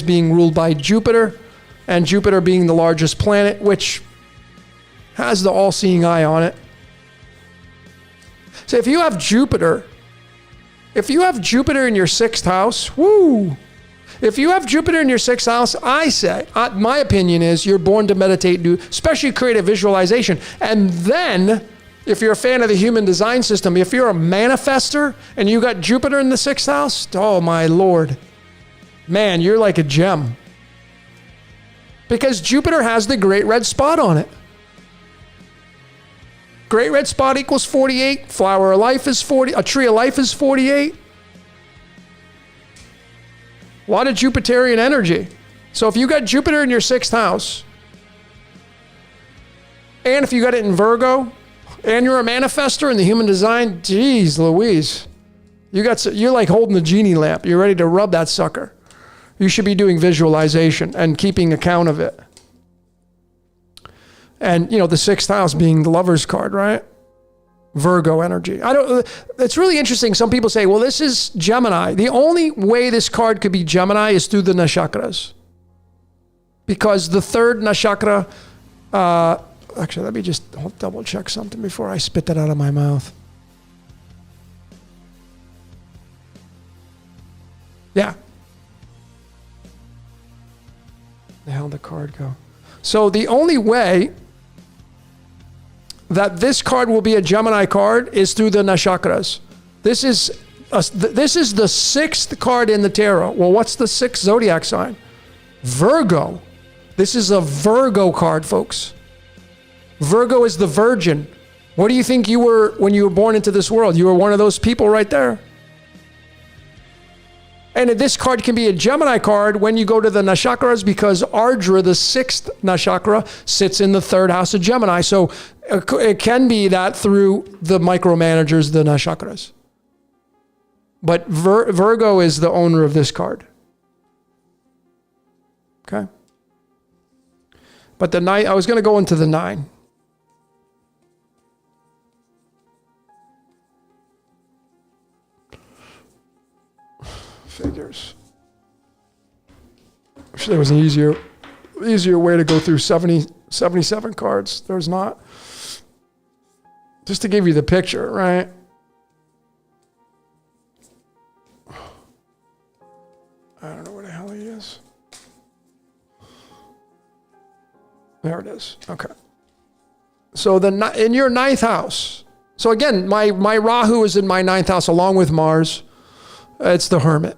being ruled by Jupiter, and Jupiter being the largest planet, which has the all-seeing eye on it. So if you have Jupiter in your 6th house, woo! If you have Jupiter in your 6th house, I say, my opinion is you're born to meditate, especially creative visualization. And then, if you're a fan of the human design system, if you're a manifester and you got Jupiter in the 6th house, oh my Lord, man, you're like a gem. Because Jupiter has the great red spot on it. Great red spot equals 48. Flower of life is 40. A tree of life is 48. A lot of Jupiterian energy. So if you got Jupiter in your 6th house, and if you got it in Virgo, and you're a manifester in the human design, geez Louise, you're like holding the genie lamp. You're ready to rub that sucker. You should be doing visualization and keeping account of it. And, the 6th house being the lover's card, right? Virgo energy. It's really interesting. Some people say, well, this is Gemini. The only way this card could be Gemini is through the Nakshakras. Because the 3rd Nakshatra, actually, let me just double check something before I spit that out of my mouth. Yeah. The hell did the card go? So the only way that this card will be a Gemini card is through the Nakshakras. This is the 6th card in the tarot. Well, what's the 6th zodiac sign? Virgo. This is a Virgo card, folks. Virgo is the virgin. What do you think you were when you were born into this world? You were one of those people right there. And this card can be a Gemini card when you go to the Nakshakras, because Ardra, the 6th Nakshatra, sits in the 3rd house of Gemini. So it can be that through the micromanagers, the Nakshakras. But Virgo is the owner of this card. Okay? But the 9, I was going to go into the 9. Figures. Wish there was an easier way to go through 77 cards. There's not. Just to give you the picture, right? I don't know where the hell he is. There it is. Okay. So in your 9th house. So again, my Rahu is in my 9th house along with Mars. It's the Hermit.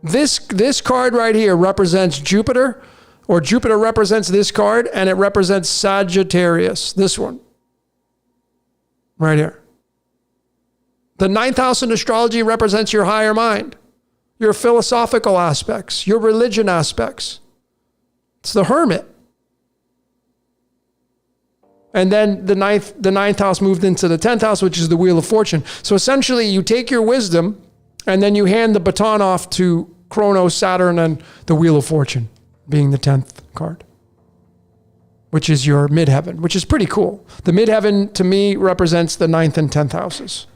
This card right here represents Jupiter, or Jupiter represents this card, and it represents Sagittarius, this one. Right here. The 9th house in astrology represents your higher mind, your philosophical aspects, your religion aspects. It's the Hermit. And then the ninth house moved into the 10th house, which is the Wheel of Fortune. So essentially you take your wisdom and then you hand the baton off to Kronos, Saturn, and the Wheel of Fortune being the 10th card, which is your midheaven, which is pretty cool. The midheaven to me represents the 9th and 10th houses.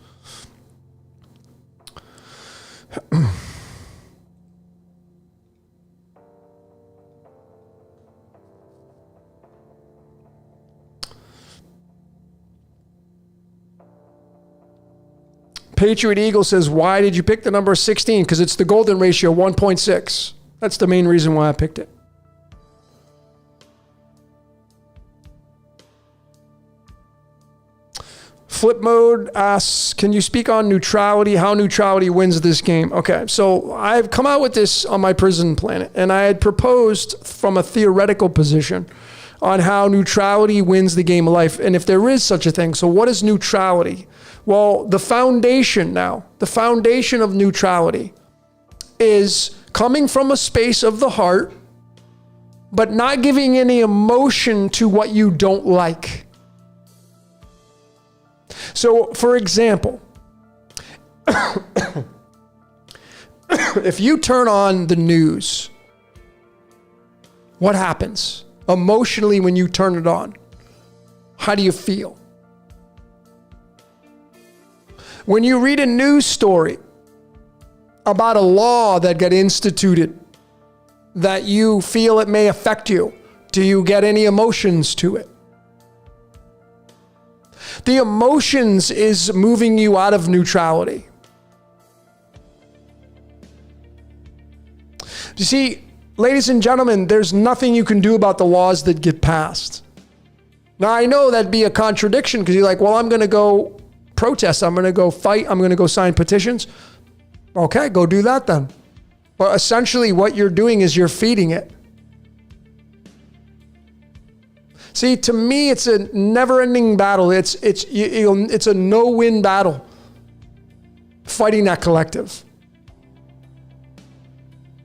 Patriot Eagle says, why did you pick the number 16? Because it's the golden ratio, 1.6. That's the main reason why I picked it. Flip Mode asks, can you speak on neutrality, how neutrality wins this game? Okay, so I've come out with this on my prison planet, and I had proposed from a theoretical position on how neutrality wins the game of life, and if there is such a thing. So what is neutrality? Well, the foundation of neutrality is coming from a space of the heart, but not giving any emotion to what you don't like. So, for example, if you turn on the news, what happens emotionally when you turn it on? How do you feel? When you read a news story about a law that got instituted that you feel it may affect you, do you get any emotions to it? The emotions is moving you out of neutrality. You see, ladies and gentlemen, there's nothing you can do about the laws that get passed. Now, I know that'd be a contradiction because you're like, well, I'm going to go protest. I'm going to go fight. I'm going to go sign petitions. Okay, go do that then. But essentially what you're doing is you're feeding it. See, to me, it's a never-ending battle. It's a no-win battle fighting that collective.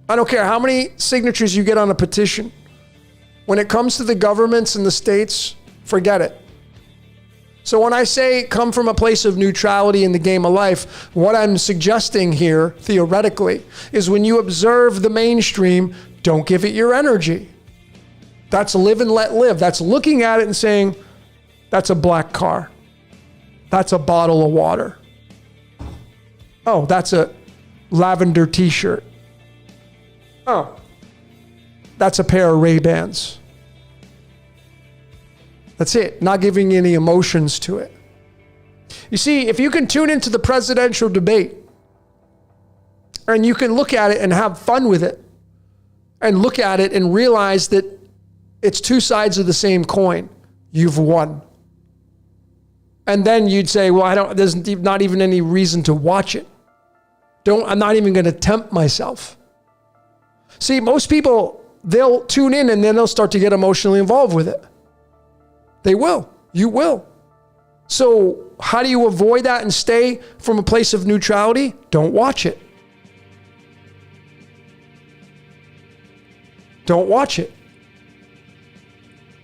I don't care how many signatures you get on a petition. When it comes to the governments and the states, forget it. So when I say come from a place of neutrality in the game of life, what I'm suggesting here, theoretically, is when you observe the mainstream, don't give it your energy. That's live and let live. That's looking at it and saying, that's a black car. That's a bottle of water. Oh, that's a lavender t-shirt. Oh, that's a pair of Ray-Bans. That's it. Not giving any emotions to it. You see, if you can tune into the presidential debate and you can look at it and have fun with it and look at it and realize that it's two sides of the same coin, you've won. And then you'd say, well, there's not even any reason to watch it. I'm not even going to tempt myself. See, most people, they'll tune in and then they'll start to get emotionally involved with it. They will. You will. So how do you avoid that and stay from a place of neutrality? Don't watch it. Don't watch it.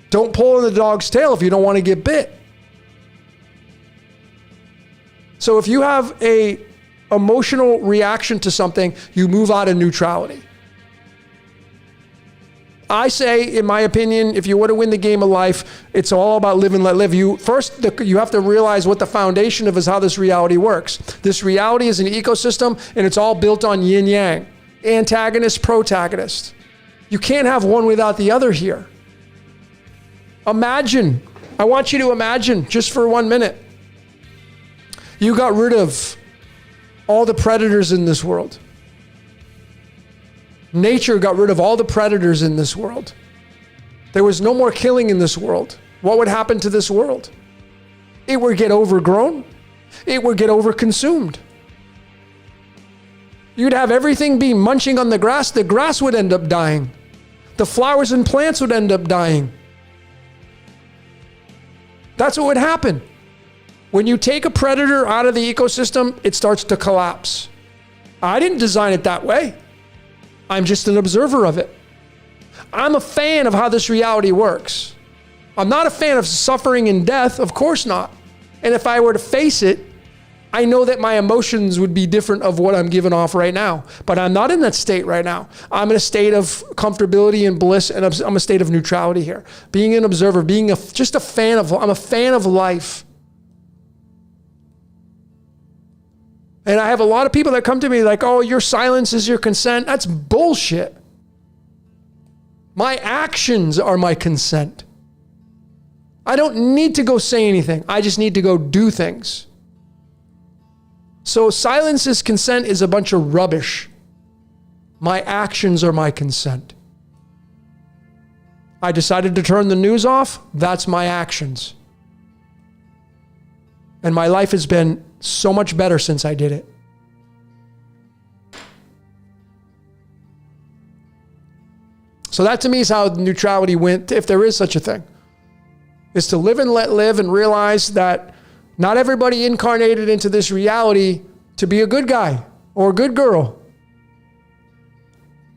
Don't pull in the dog's tail if you don't want to get bit. So if you have a emotional reaction to something, you move out of neutrality. I say, in my opinion, if you want to win the game of life, it's all about live and let live. You have to realize what the foundation of is how this reality works. This reality is an ecosystem, and it's all built on yin yang, antagonist, protagonist. You can't have one without the other here. Imagine, I want you to imagine just for 1 minute, you got rid of all the predators in this world. Nature got rid of all the predators in this world. There was no more killing in this world. What would happen to this world? It would get overgrown. It would get overconsumed. You'd have everything be munching on the grass. The grass would end up dying. The flowers and plants would end up dying. That's what would happen. When you take a predator out of the ecosystem, it starts to collapse. I didn't design it that way. I'm just an observer of it. I'm a fan of how this reality works. I'm not a fan of suffering and death, of course not. And if I were to face it, I know that my emotions would be different of what I'm giving off right now. But I'm not in that state right now. I'm in a state of comfortability and bliss, and I'm a state of neutrality here. Being an observer, just a fan of, I'm a fan of life. And I have a lot of people that come to me like, oh, your silence is your consent. That's bullshit. My actions are my consent. I don't need to go say anything. I just need to go do things. So silence is consent is a bunch of rubbish. My actions are my consent. I decided to turn the news off. That's my actions. And my life has been so much better since I did it. So that to me is how neutrality went, if there is such a thing, is to live and let live and realize that not everybody incarnated into this reality to be a good guy or a good girl.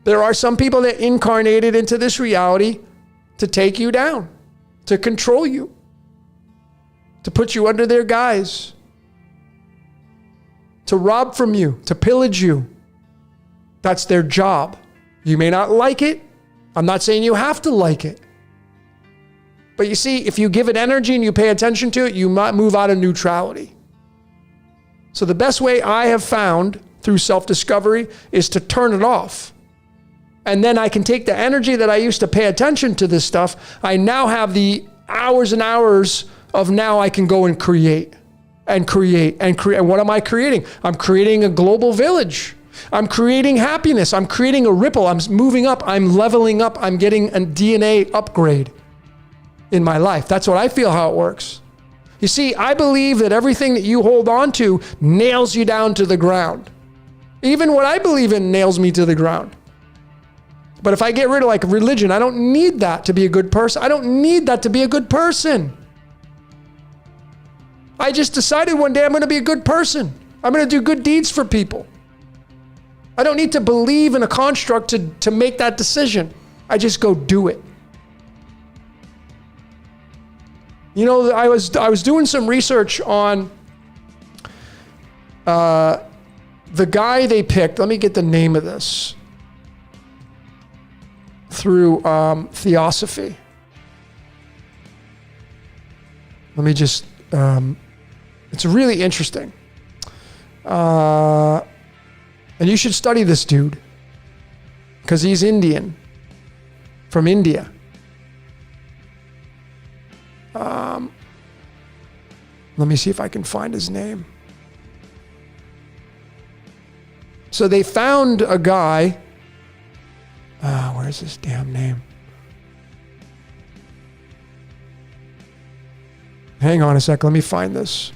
There are some people that incarnated into this reality to take you down, to control you, to put you under their guise, to rob from you, to pillage you. That's their job. You may not like it. I'm not saying you have to like it. But you see, if you give it energy and you pay attention to it, you might move out of neutrality. So the best way I have found through self-discovery is to turn it off. And then I can take the energy that I used to pay attention to this stuff. I now have the hours and hours of now I can go and create and create and create. And what am I creating? I'm creating a global village. I'm creating happiness. I'm creating a ripple. I'm moving up. I'm leveling up. I'm getting a DNA upgrade in my life. That's what I feel how it works. You see, I believe that everything that you hold on to nails you down to the ground. Even what I believe in nails me to the ground. But if I get rid of like religion, I don't need that to be a good person. I don't need that to be a good person. I just decided one day I'm going to be a good person. I'm going to do good deeds for people. I don't need to believe in a construct to make that decision. I just go do it. You know, I was doing some research on the guy they picked. Let me get the name of this. Through Theosophy. Let me just, it's really interesting. And you should study this dude because he's Indian, from India. Let me see if I can find his name. So they found a guy. Where's his damn name? Hang on a sec. Let me find this.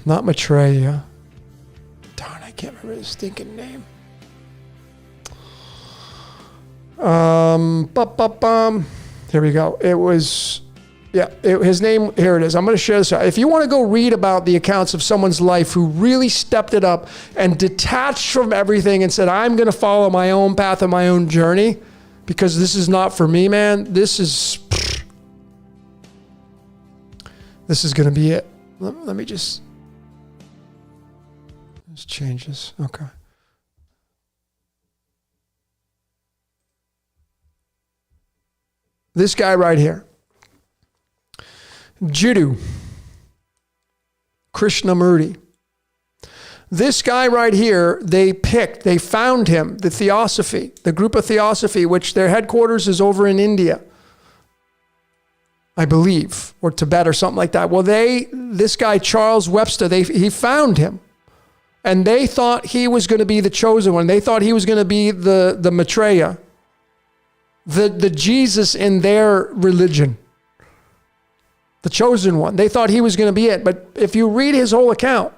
Not Maitreya. Darn, I can't remember his stinking name. Here we go. It was, his name, here it is. I'm going to share this. If you want to go read about the accounts of someone's life who really stepped it up and detached from everything and said, I'm going to follow my own path and my own journey because this is not for me, man. This is going to be it. Let me just change this. Okay. This guy right here. Jiddu Krishnamurti. This guy right here, they found him, the Theosophy, the group of Theosophy, which their headquarters is over in India, I believe, or Tibet or something like that. Well, this guy, Charles Webster, he found him. And they thought he was going to be the chosen one. They thought he was going to be the Maitreya, the Jesus in their religion. The chosen one. They thought he was going to be it. But if you read his whole account,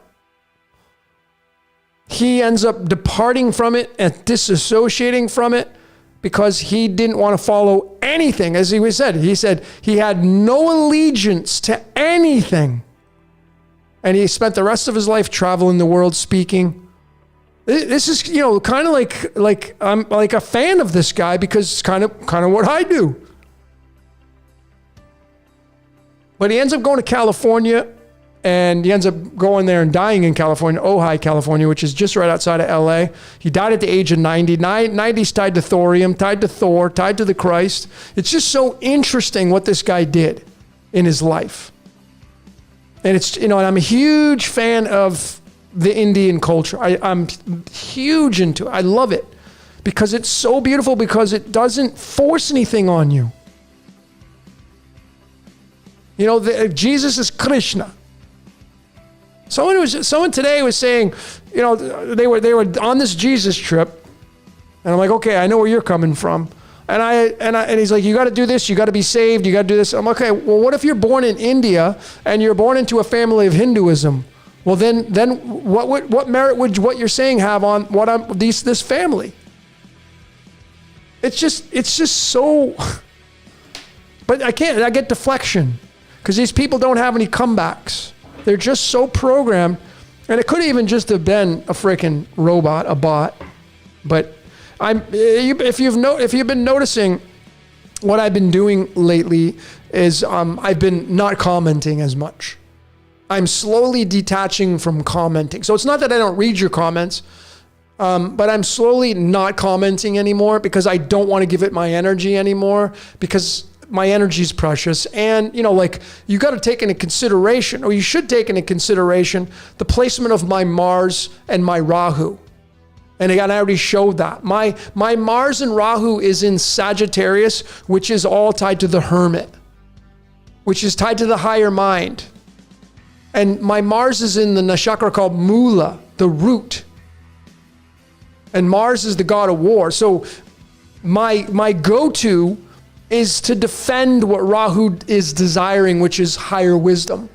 he ends up departing from it and disassociating from it because he didn't want to follow anything. As he said he had no allegiance to anything. And he spent the rest of his life traveling the world speaking. This is, kind of like I'm like a fan of this guy because it's kind of what I do. But he ends up going to California, and he ends up going there and dying in California, Ojai, California, which is just right outside of LA. He died at the age of 90. 90's tied to thorium, tied to Thor, tied to the Christ. It's just so interesting what this guy did in his life. And it's, and I'm a huge fan of the Indian culture. I'm huge into it. I love it because it's so beautiful, because it doesn't force anything on you. Jesus is Krishna. Someone today was saying, they were on this Jesus trip, and I'm like, okay, I know where you're coming from. And he's like, you got to do this, you got to be saved, you got to do this. I'm like, okay, well, what if you're born in India and you're born into a family of Hinduism? Well, then what merit would what you're saying have on this family? It's just so. But I get deflection because these people don't have any comebacks. They're just so programmed, and it could even just have been a freaking robot, a bot. But if you've been noticing, what I've been doing lately is I've been not commenting as much. I'm slowly detaching from commenting. So it's not that I don't read your comments, but I'm slowly not commenting anymore because I don't want to give it my energy anymore, because my energy is precious. And, you got to take into consideration, or you should take into consideration, the placement of my Mars and my Rahu. And again, I already showed that. My Mars and Rahu is in Sagittarius, which is all tied to the hermit, which is tied to the higher mind. And my Mars is in the nakshatra called Mula, the root. And Mars is the god of war. So my go-to is to defend what Rahu is desiring, which is higher wisdom.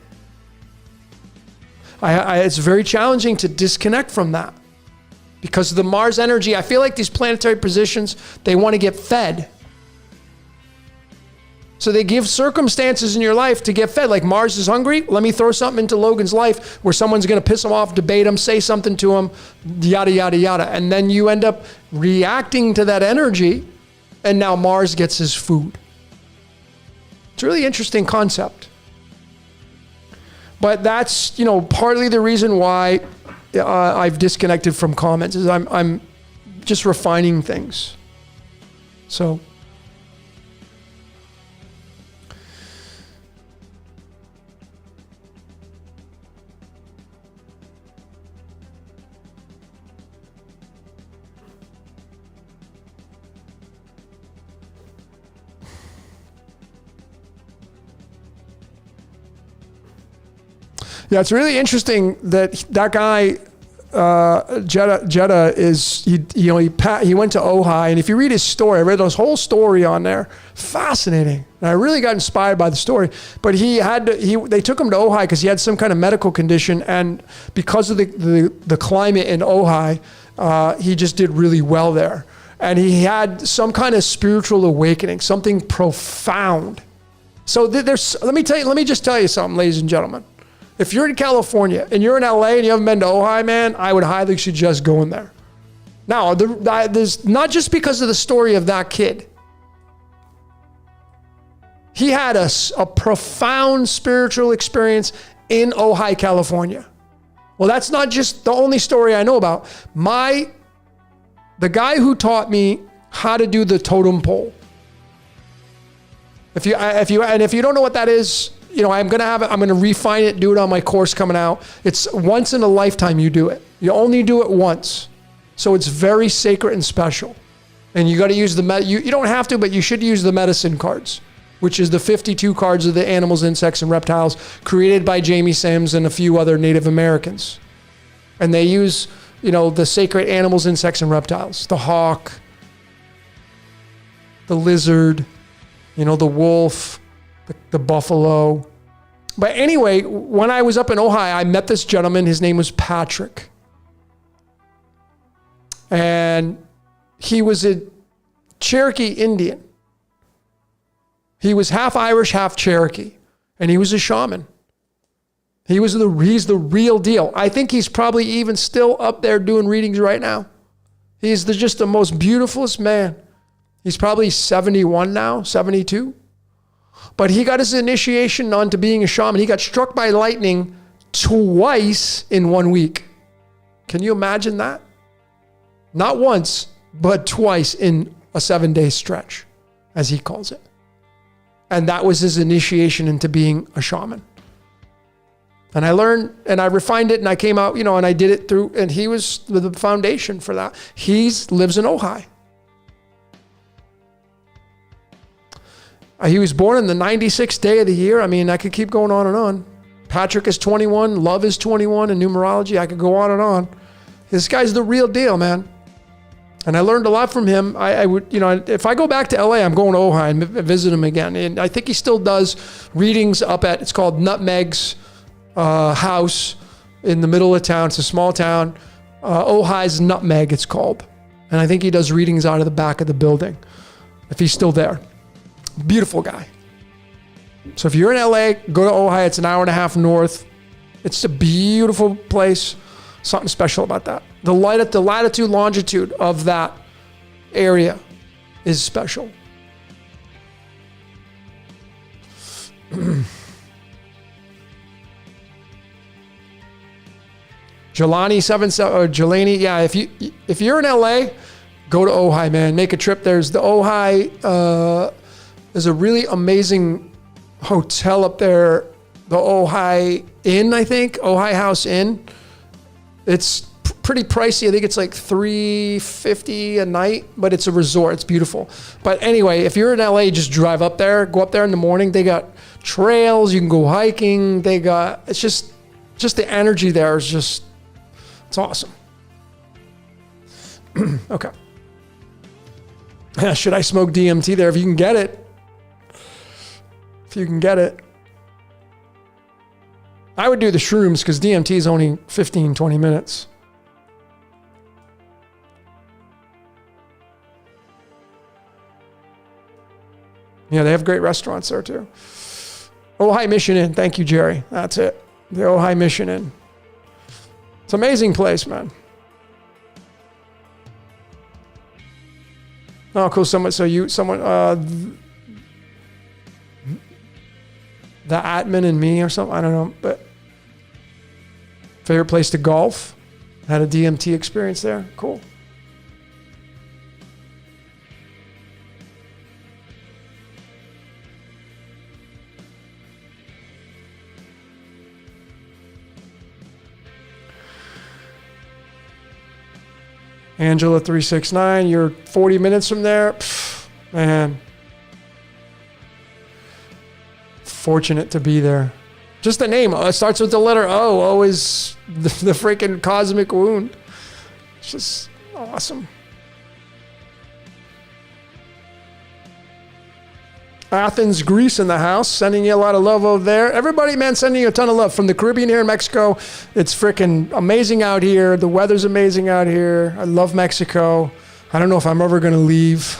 It's very challenging to disconnect from that because of the Mars energy. I feel like these planetary positions, they want to get fed. So they give circumstances in your life to get fed. Like Mars is hungry. Let me throw something into Logan's life where someone's going to piss him off, debate him, say something to him, yada, yada, yada. And then you end up reacting to that energy, and now Mars gets his food. It's a really interesting concept. But that's, partly the reason why I've disconnected from comments is I'm just refining things. So... Yeah, it's really interesting that guy, Jeddah is, he went to Ojai, and if you read his story, I read his whole story on there, fascinating. And I really got inspired by the story, but they took him to Ojai because he had some kind of medical condition, and because of the climate in Ojai, he just did really well there. And he had some kind of spiritual awakening, something profound. So let me just tell you something, ladies and gentlemen. If you're in California and you're in LA and you haven't been to Ojai, man, I would highly suggest going there. Now, there's not just because of the story of that kid. He had a profound spiritual experience in Ojai, California. Well, that's not just the only story I know about. The guy who taught me how to do the totem pole. If you don't know what that is, I'm going to refine it, do it on my course coming out. It's once in a lifetime you do it. You only do it once. So it's very sacred and special. And you got to use you don't have to, but you should use the medicine cards, which is the 52 cards of the animals, insects, and reptiles created by Jamie Sims and a few other Native Americans. And they use, the sacred animals, insects, and reptiles. The hawk, the lizard, the wolf, the buffalo. But anyway, when I was up in Ojai, I met this gentleman. His name was Patrick. And he was a Cherokee Indian. He was half Irish, half Cherokee. And he was a shaman. He's the real deal. I think he's probably even still up there doing readings right now. He's just the most beautifulest man. He's probably 71 now, 72. But he got his initiation onto being a shaman. He got struck by lightning twice in 1 week. Can you imagine that? Not once, but twice in a 7-day stretch, as he calls it. And that was his initiation into being a shaman. And I learned and I refined it and I came out, and I did it through, and he was the foundation for that. He lives in Ojai. He was born in the 96th day of the year. I mean, I could keep going on and on. Patrick is 21. Love is 21 in numerology. I could go on and on. This guy's the real deal, man. And I learned a lot from him. I would, if I go back to LA, I'm going to Ojai and visit him again. And I think he still does readings up at, it's called Nutmeg's house in the middle of town. It's a small town. Ojai's Nutmeg, it's called. And I think he does readings out of the back of the building, if he's still there. Beautiful guy. So if you're in LA, go to Ojai. It's an hour and a half north. It's a beautiful place. Something special about that. The latitude, longitude of that area is special. Jelani, yeah. If you're in LA, go to Ojai, man. Make a trip. There's the Ojai. There's a really amazing hotel up there, the Ojai Inn, I think, Ojai House Inn. It's pretty pricey. I think it's like $350 a night, but it's a resort. It's beautiful. But anyway, if you're in LA, just drive up there. Go up there in the morning. They got trails. You can go hiking. It's just the energy there is just, it's awesome. Okay. Should I smoke DMT there if you can get it? If you can get it. I would do the shrooms because DMT is only 15, 20 minutes. Yeah, they have great restaurants there too. Ojai Mission Inn. Thank you, Jerry. That's it. The Ojai Mission Inn. It's an amazing place, man. Oh, cool. The Atman and me or something. I don't know. But favorite place to golf? Had a DMT experience there. Cool. Angela 369, you're 40 minutes from there. Pff, man. Fortunate to be there. Just the name. It starts with the letter O. O is the freaking cosmic wound. It's just awesome. Athens, Greece in the house. Sending you a lot of love over there. Everybody, man, sending you a ton of love. From the Caribbean here in Mexico. It's freaking amazing out here. The weather's amazing out here. I love Mexico. I don't know if I'm ever going to leave.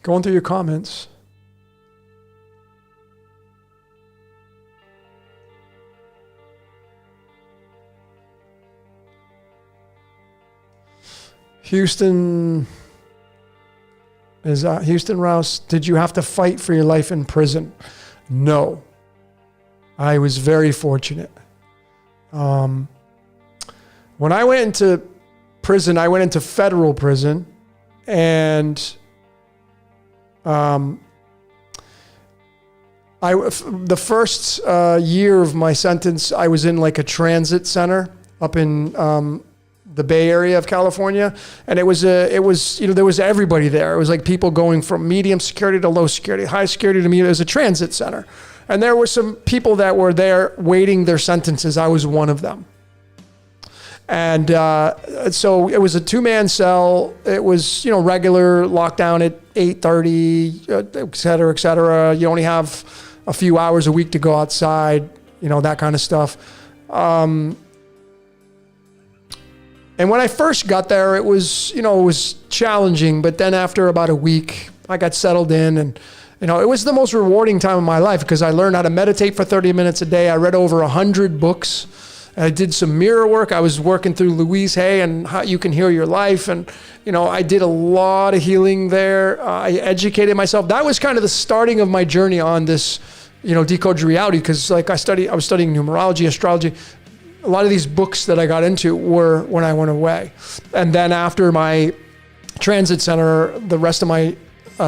Going through your comments. Houston Rouse, did you have to fight for your life in prison? No. I was very fortunate. When I went into prison, I went into federal prison, and the first year of my sentence, I was in like a transit center up in the Bay Area of California, and there was everybody there. It was like people going from medium security to low security, high security to medium. It was a transit center, and there were some people that were there waiting their sentences. I was one of them. And so it was a 2-man cell. It was, regular lockdown at 8:30, et cetera, et cetera. You only have a few hours a week to go outside, that kind of stuff. And when I first got there, it was, it was challenging. But then after about a week, I got settled in, and, it was the most rewarding time of my life because I learned how to meditate for 30 minutes a day. I read over 100 books. I did some mirror work. I was working through Louise Hay and How You Can Heal Your Life. And, I did a lot of healing there. I educated myself. That was kind of the starting of my journey on this, Decode Your Reality, because I was studying numerology, astrology. A lot of these books that I got into were when I went away. And then after my transit center, the rest of my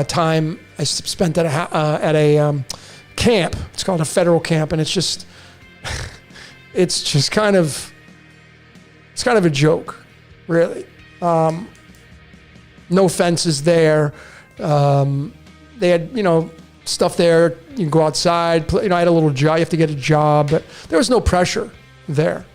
time I spent at a camp. It's called a federal camp, and it's just kind of a joke, really. No fences there. They had, stuff there. You can go outside. I had a little job. You have to get a job, but there was no pressure there.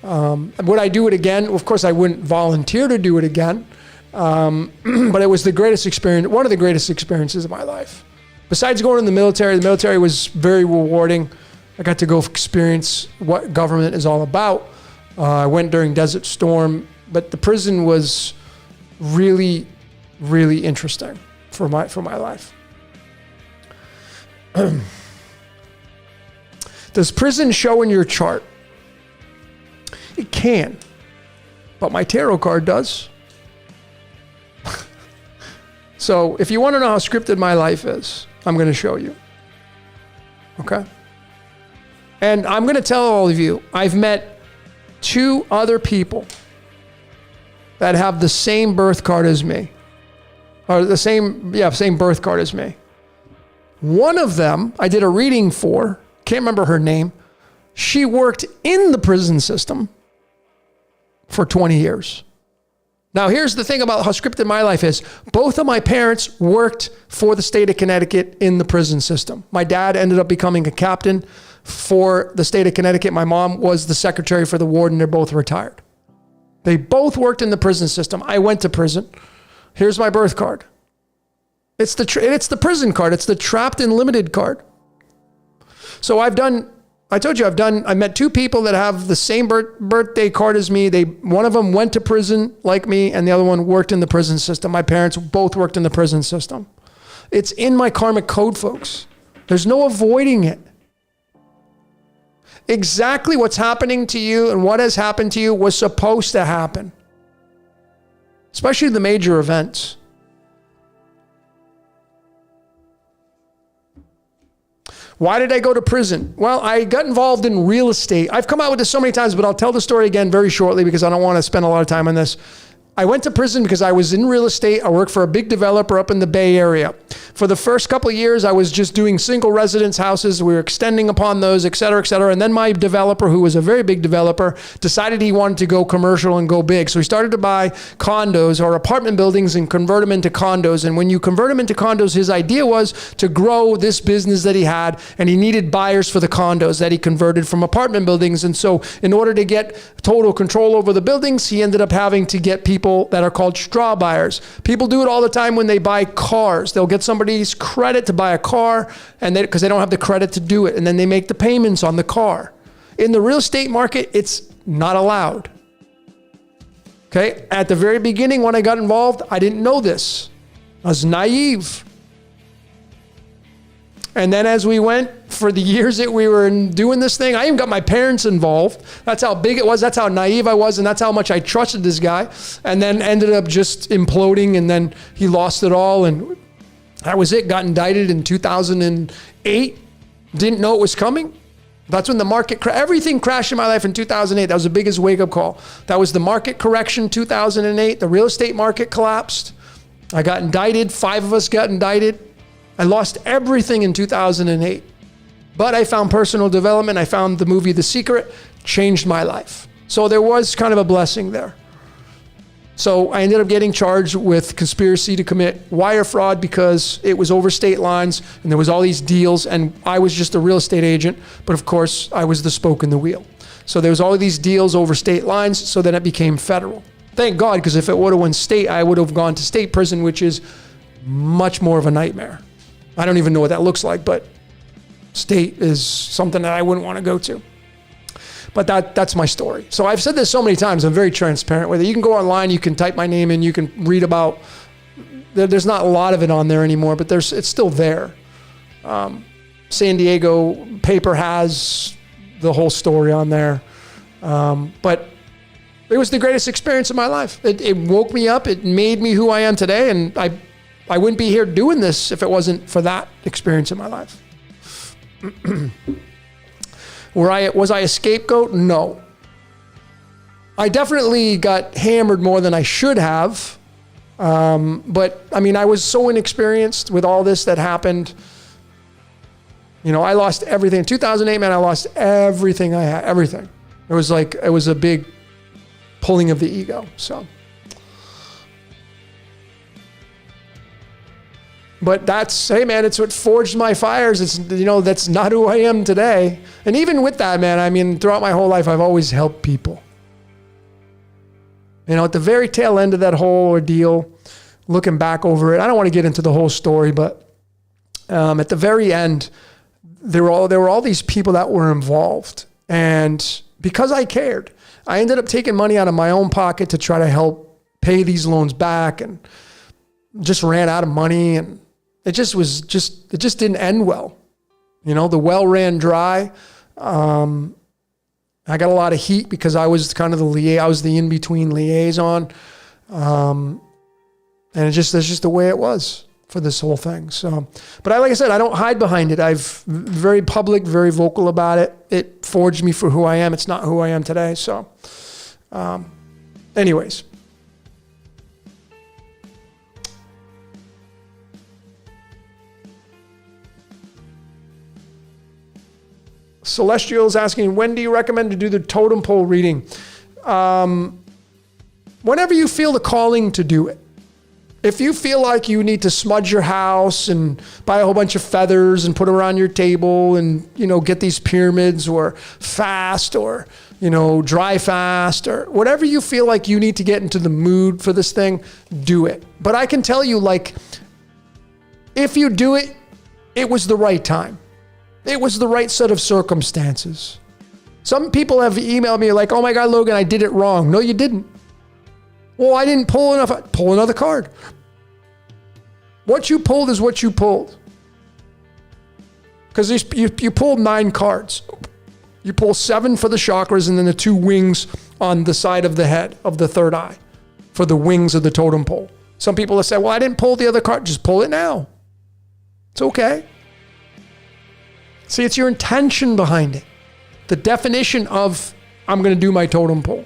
Would I do it again? Of course, I wouldn't volunteer to do it again. But it was the greatest experience, one of the greatest experiences of my life. Besides going in the military was very rewarding. I got to go experience what government is all about. I went during Desert Storm, but the prison was really, really interesting for my life. Does prison show in your chart? It can, but my tarot card does. So if you want to know how scripted my life is, I'm going to show you. Okay? And I'm going to tell all of you, I've met 2 other people that have the same birth card as me. Or the same birth card as me. One of them, I did a reading for, can't remember her name. She worked in the prison system for 20 years. Now, here's the thing about how scripted my life is. Both of my parents worked for the state of Connecticut in the prison system. My dad ended up becoming a captain for the state of Connecticut. My mom was the secretary for the warden. They're both retired. They both worked in the prison system. I went to prison. Here's my birth card. It's the prison card. It's the trapped and limited card. So I met 2 people that have the same birthday card as me. One of them went to prison like me, and the other one worked in the prison system. My parents both worked in the prison system. It's in my karmic code, folks. There's no avoiding it. Exactly what's happening to you and what has happened to you was supposed to happen. Especially the major events. Why did I go to prison? Well, I got involved in real estate. I've come out with this so many times, but I'll tell the story again very shortly because I don't want to spend a lot of time on this. I went to prison because I was in real estate. I worked for a big developer up in the Bay Area. For the first couple of years, I was just doing single residence houses. We were extending upon those, et cetera, et cetera. And then my developer, who was a very big developer, decided he wanted to go commercial and go big. So he started to buy condos or apartment buildings and convert them into condos. And when you convert them into condos, his idea was to grow this business that he had, and he needed buyers for the condos that he converted from apartment buildings. And so in order to get total control over the buildings, he ended up having to get people that are called straw buyers. People do it all the time when they buy cars. They'll get somebody's credit to buy a car, and because they don't have the credit to do it, and then they make the payments on the car. In the real estate market, it's not allowed. Okay? At the very beginning, when I got involved, I didn't know this. I was naive. And then as we went, for the years that we were doing this thing, I even got my parents involved. That's how big it was. That's how naive I was. And that's how much I trusted this guy. And then ended up just imploding. And then he lost it all. And that was it. Got indicted in 2008. Didn't know it was coming. That's when the market, everything crashed in my life in 2008. That was the biggest wake-up call. That was the market correction, 2008. The real estate market collapsed. I got indicted. 5 of us got indicted. I lost everything in 2008. But I found personal development. I found the movie The Secret, changed my life. So there was kind of a blessing there. So I ended up getting charged with conspiracy to commit wire fraud because it was over state lines and there was all these deals, and I was just a real estate agent. But of course, I was the spoke in the wheel. So there was all these deals over state lines, so then it became federal. Thank God, because if it would have went state, I would have gone to state prison, which is much more of a nightmare. I don't even know what that looks like, but state is something that I wouldn't want to go to. But that's my story. So I've said this so many times. I'm very transparent with it. You can go online. You can type my name in. You can read about. There's not a lot of it on there anymore, but it's still there. San Diego paper has the whole story on there. But it was the greatest experience of my life. It woke me up. It made me who I am today. And I wouldn't be here doing this if it wasn't for that experience in my life. Was I a scapegoat? No. I definitely got hammered more than I should have. But I mean, I was so inexperienced with all this that happened. You know, I lost everything. In 2008, man, I lost everything I had, everything. It was a big pulling of the ego. So, but hey man, it's what forged my fires. It's, that's not who I am today. And even with that, man, I mean, throughout my whole life, I've always helped people. At the very tail end of that whole ordeal, looking back over it, I don't want to get into the whole story, but at the very end, there were all these people that were involved. And because I cared, I ended up taking money out of my own pocket to try to help pay these loans back, and just ran out of money, and it just didn't end well. The well ran dry. I got a lot of heat because I was kind of I was the in-between liaison. And that's just the way it was for this whole thing. So, but like I said, I don't hide behind it. I've very public, very vocal about it. It forged me for who I am. It's not who I am today. So, anyways. Celestial is asking, when do you recommend to do the totem pole reading? Whenever you feel the calling to do it. If you feel like you need to smudge your house and buy a whole bunch of feathers and put them around your table and, get these pyramids, or fast, or, dry fast, or whatever you feel like you need to get into the mood for this thing, do it. But I can tell you, if you do it, it was the right time. It was the right set of circumstances. Some people have emailed me like, oh my God, Logan, I did it wrong. No, you didn't. Well, I didn't pull enough. Pull another card. What you pulled is what you pulled. Because you pulled 9 cards. You pull 7 for the chakras, and then the 2 wings on the side of the head of the third eye for the wings of the totem pole. Some people have said, well, I didn't pull the other card. Just pull it now. It's okay. See, it's your intention behind it. The definition of, I'm going to do my totem pole.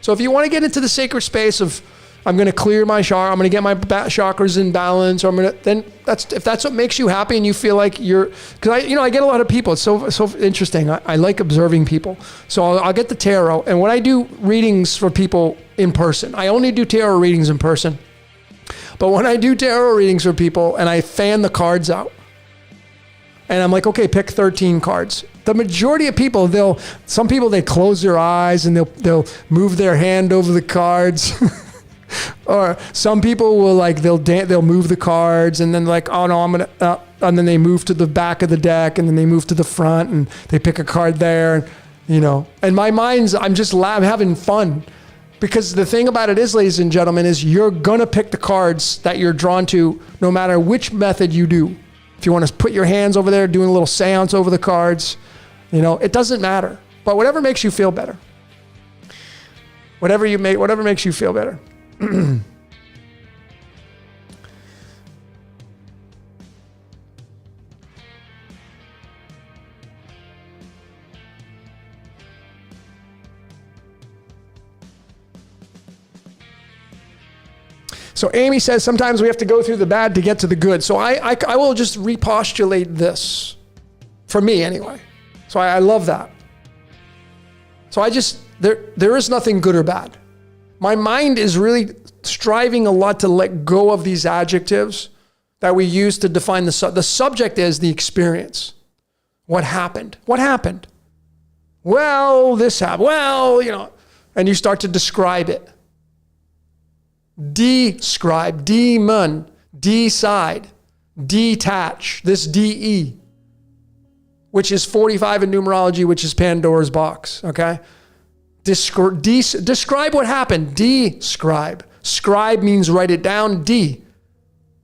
So if you want to get into the sacred space of, I'm going to clear my chakra, I'm going to get my chakras in balance, or if that's what makes you happy and you feel like because I get a lot of people. It's so interesting. I like observing people. So I'll get the tarot, and when I do readings for people in person, I only do tarot readings in person. But when I do tarot readings for people and I fan the cards out, and I'm like, okay, pick 13 cards. The majority of people, some people, they close their eyes and they'll move their hand over the cards. Or some people will they'll move the cards, and then oh no, I'm going to, and then they move to the back of the deck, and then they move to the front, and they pick a card there, and and my mind's, I'm having fun. Because the thing about it is, ladies and gentlemen, is you're going to pick the cards that you're drawn to no matter which method you do. If you want to put your hands over there, doing a little seance over the cards, it doesn't matter. But whatever makes you feel better. Whatever makes you feel better. So Amy says, sometimes we have to go through the bad to get to the good. So I will just repostulate this, for me anyway. So I love that. So there is nothing good or bad. My mind is really striving a lot to let go of these adjectives that we use to define the subject is the experience. What happened? What happened? Well, this happened. Well, and you start to describe it. Describe, demon, decide, detach, this DE, which is 45 in numerology, which is Pandora's box, okay? Describe what happened. Describe. Scribe means write it down. D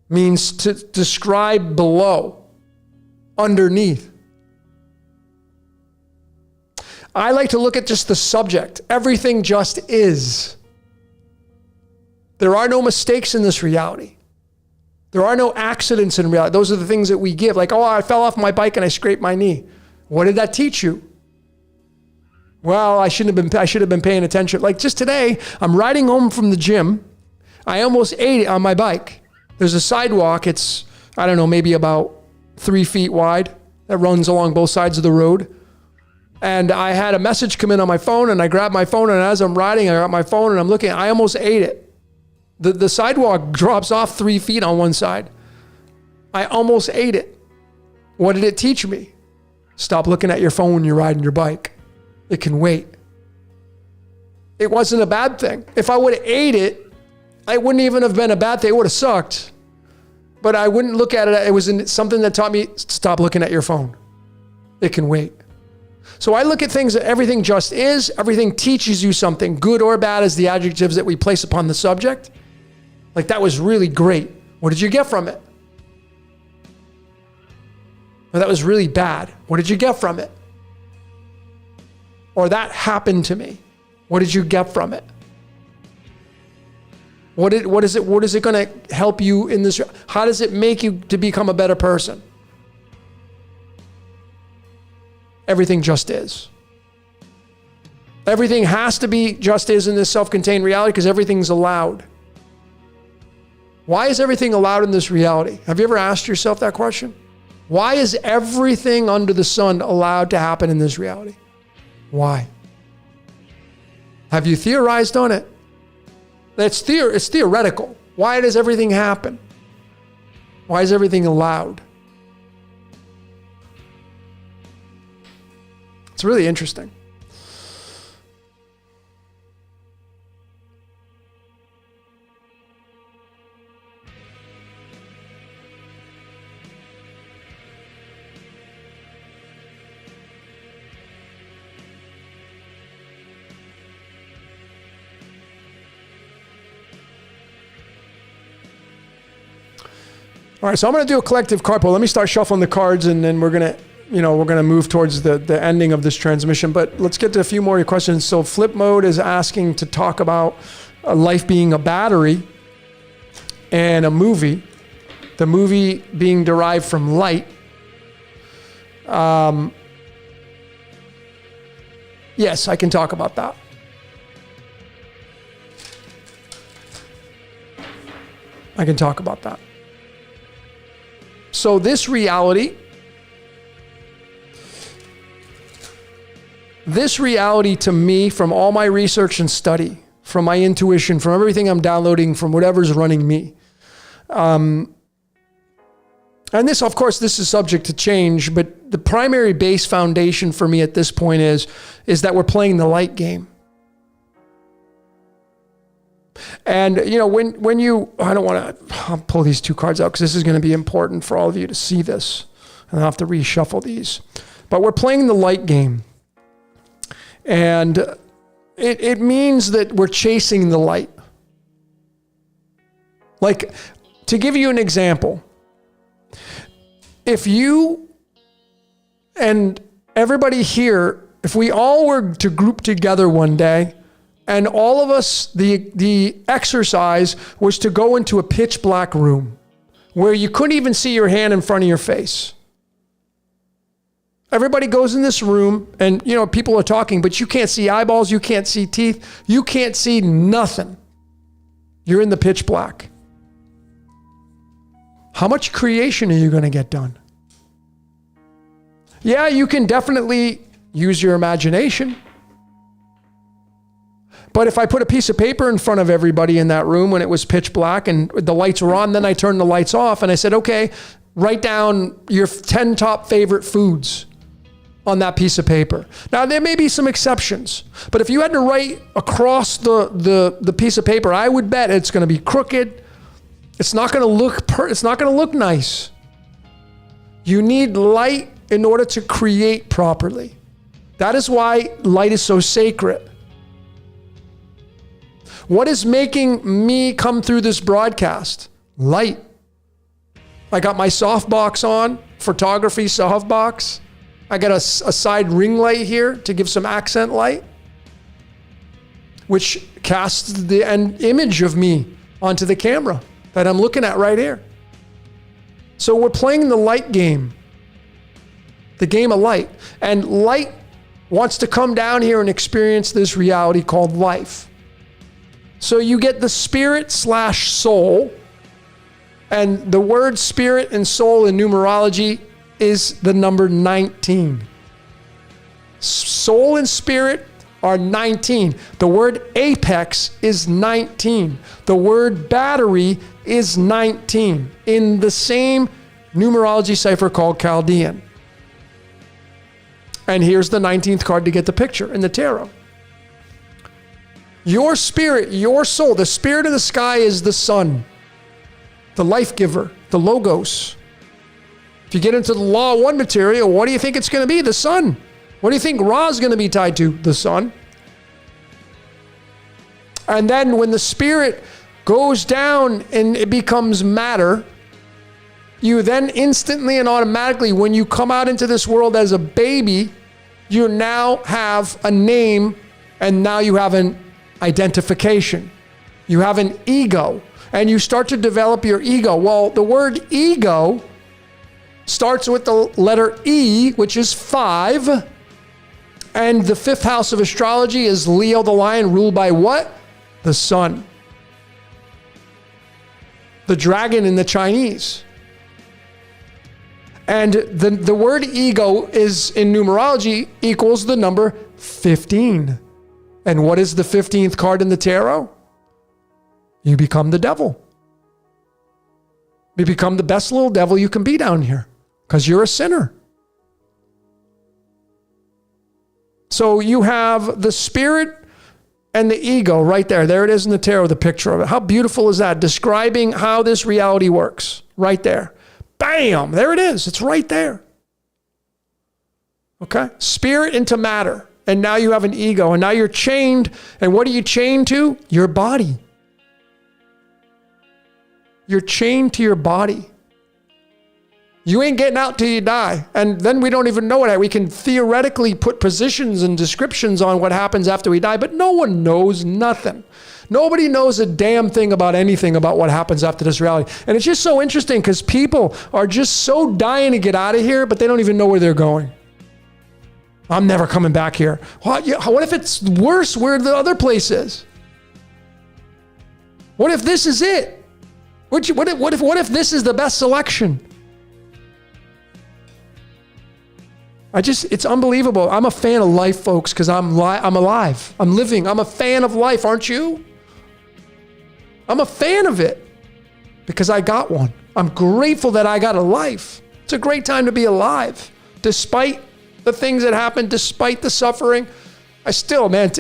means to describe below, underneath. I like to look at just the subject. Everything just is. There are no mistakes in this reality. There are no accidents in reality. Those are the things that we give. Like, oh, I fell off my bike and I scraped my knee. What did that teach you? Well, I should have been paying attention. Like just today, I'm riding home from the gym. I almost ate it on my bike. There's a sidewalk. It's, I don't know, maybe about 3 feet wide that runs along both sides of the road. And I had a message come in on my phone and I grabbed my phone, and as I'm riding, I got my phone and I'm looking, I almost ate it. The sidewalk drops off 3 feet on one side. I almost ate it. What did it teach me? Stop looking at your phone when you're riding your bike. It can wait. It wasn't a bad thing. If I would have ate it, it wouldn't even have been a bad thing. It would have sucked. But I wouldn't look at it. It was something that taught me, stop looking at your phone. It can wait. So I look at things that everything just is. Everything teaches you something, good or bad, as the adjectives that we place upon the subject. Like, that was really great. What did you get from it? Or that was really bad. What did you get from it? Or that happened to me. What did you get from it? What is it going to help you in this? How does it make you to become a better person? Everything just is. Everything has to be just is in this self-contained reality because everything's allowed. Why is everything allowed in this reality? Have you ever asked yourself that question? Why is everything under the sun allowed to happen in this reality? Why? Have you theorized on it? It's theoretical. Why does everything happen? Why is everything allowed? It's really interesting. All right, so I'm going to do a collective card pull. Let me start shuffling the cards, and then we're going to move towards the ending of this transmission. But let's get to a few more questions. So Flip Mode is asking to talk about life being a battery and a movie. The movie being derived from light. Yes, I can talk about that. I can talk about that. So this reality to me, from all my research and study, from my intuition, from everything I'm downloading, from whatever's running me. And this, of course, this is subject to change, but the primary base foundation for me at this point is that we're playing the light game. And, when you, I don't want to, I'll pull these two cards out because this is going to be important for all of you to see this. And I'll have to reshuffle these. But we're playing the light game. And it means that we're chasing the light. Like, to give you an example, if you and everybody here, if we all were to group together one day, and all of us, the exercise was to go into a pitch black room where you couldn't even see your hand in front of your face. Everybody goes in this room and, people are talking, but you can't see eyeballs. You can't see teeth. You can't see nothing. You're in the pitch black. How much creation are you going to get done? Yeah, you can definitely use your imagination. But if I put a piece of paper in front of everybody in that room when it was pitch black and the lights were on, then I turned the lights off and I said, okay, write down your 10 top favorite foods. on that piece of paper. Now, there may be some exceptions, but if you had to write across the piece of paper, I would bet it's going to be crooked. It's not going to look nice. You need light in order to create properly. That is why light is so sacred. What is making me come through this broadcast? Light. I got my softbox on, photography softbox. I got a side ring light here to give some accent light, which casts an image of me onto the camera that I'm looking at right here. So we're playing the light game, the game of light. And light wants to come down here and experience this reality called life. So you get the spirit/soul, and the word spirit and soul in numerology is the number 19. Soul and spirit are 19. The word apex is 19. The word battery is 19 in the same numerology cipher called Chaldean. And here's the 19th card to get the picture in the tarot. Your spirit, your soul, the spirit of the sky is the sun, the life giver, the logos. If you get into the law of one material, what do you think it's going to be? The sun. What do you think Ra is going to be tied to? The sun. And then when the spirit goes down and it becomes matter, you then instantly and automatically, when you come out into this world as a baby, you now have a name, and now you have an identification. You have an ego, and you start to develop your ego. Well, the word ego starts with the letter E, which is 5. And the 5th house of astrology is Leo the lion, ruled by what? The sun. The dragon in the Chinese. And the word ego is, in numerology, equals the number 15. And what is the 15th card in the tarot? You become the devil. You become the best little devil you can be down here because you're a sinner. So you have the spirit and the ego right there. There it is in the tarot, the picture of it. How beautiful is that? Describing how this reality works right there. Bam! There it is. It's right there. Okay? Spirit into matter. And now you have an ego. And now you're chained. And what are you chained to? Your body. You're chained to your body. You ain't getting out till you die. And then we don't even know it. We can theoretically put positions and descriptions on what happens after we die, but no one knows nothing. Nobody knows a damn thing about anything about what happens after this reality. And it's just so interesting because people are just so dying to get out of here, but they don't even know where they're going. I'm never coming back here. What if it's worse where the other place is? What if this is it? What if this is the best selection? It's unbelievable. I'm a fan of life, folks, because I'm alive. I'm living. I'm a fan of life, aren't you? I'm a fan of it because I got one. I'm grateful that I got a life. It's a great time to be alive. Despite the things that happened, despite the suffering, I still, man,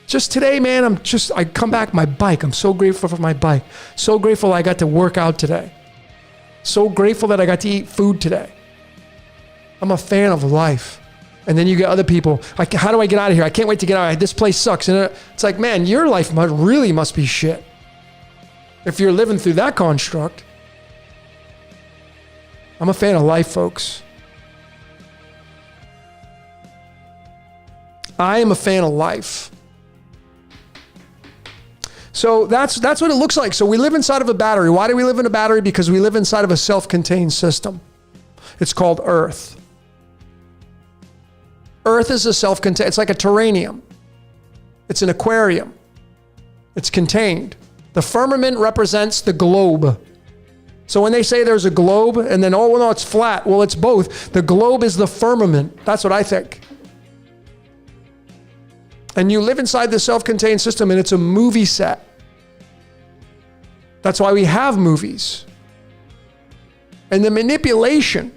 just today, man, I come back my bike. I'm so grateful for my bike. So grateful I got to work out today. So grateful that I got to eat food today. I'm a fan of life. And then you get other people, like, how do I get out of here? I can't wait to get out of here. This place sucks. And it's like, man, your life really must be shit if you're living through that construct. I'm a fan of life, folks. I am a fan of life. So that's what it looks like. So we live inside of a battery. Why do we live in a battery? Because we live inside of a self-contained system. It's called Earth. Earth is a self-contained, it's like a terrarium. It's an aquarium. It's contained. The firmament represents the globe. So when they say there's a globe and then, oh, well, no, it's flat. Well, it's both. The globe is the firmament. That's what I think. And you live inside the self-contained system and it's a movie set. That's why we have movies. And the manipulation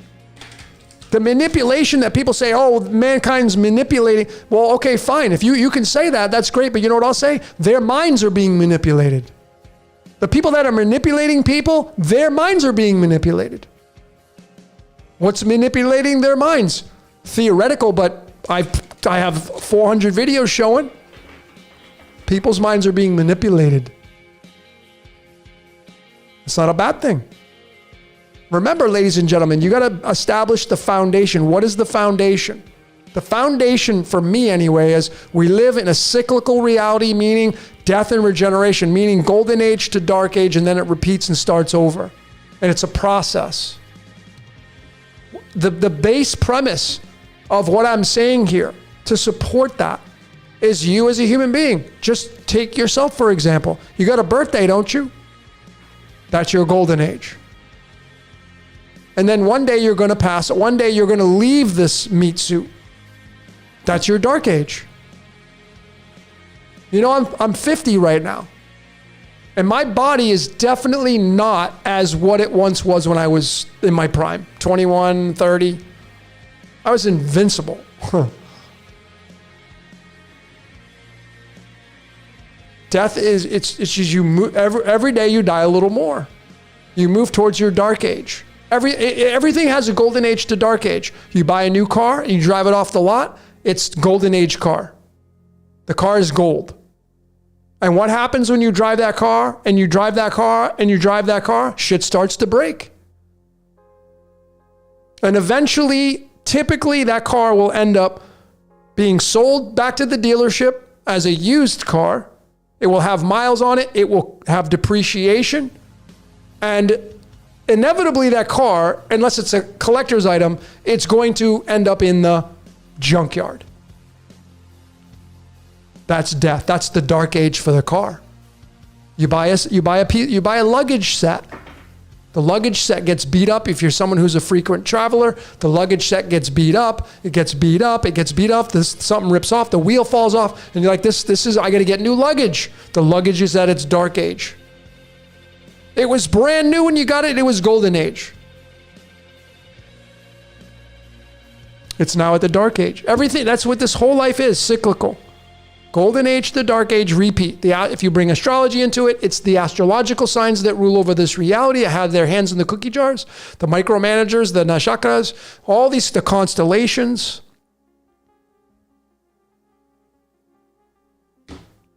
The manipulation that people say, oh, mankind's manipulating. Well, okay, fine. If you can say that, that's great. But you know what I'll say? Their minds are being manipulated. The people that are manipulating people, their minds are being manipulated. What's manipulating their minds? Theoretical, but I have 400 videos showing people's minds are being manipulated. It's not a bad thing. Remember, ladies and gentlemen, you got to establish the foundation. What is the foundation? The foundation, for me anyway, is we live in a cyclical reality, meaning death and regeneration, meaning golden age to dark age, and then it repeats and starts over. And it's a process. The base premise of what I'm saying here to support that is you as a human being. Just take yourself, for example. You got a birthday, don't you? That's your golden age. And then one day you're going to pass. One day you're going to leave this meat suit. That's your dark age. You know, I'm 50 right now. And my body is definitely not as what it once was when I was in my prime. 21, 30. I was invincible. Death is, it's just you move, every day you die a little more. You move towards your dark age. Everything has a golden age to dark age. You buy a new car and you drive it off the lot, it's golden age car. The car is gold. And what happens when you drive that car and you drive that car and you drive that car? Shit starts to break. And eventually, typically that car will end up being sold back to the dealership as a used car. It will have miles on it. It will have depreciation. And inevitably that car, unless it's a collector's item, it's going to end up in the junkyard. That's death. That's the dark age for the car. You buy a luggage set. The luggage set gets beat up. If you're someone who's a frequent traveler, the luggage set gets beat up. It gets beat up. It gets beat up. Something rips off. The wheel falls off. And you're like, I got to get new luggage. The luggage is at its dark age. It was brand new when you got it. It was golden age. It's now at the dark age. Everything, that's what this whole life is, cyclical. Golden age to dark age, repeat. If you bring astrology into it, it's the astrological signs that rule over this reality. I have their hands in the cookie jars, the micromanagers, the nakshatras, all these, the constellations.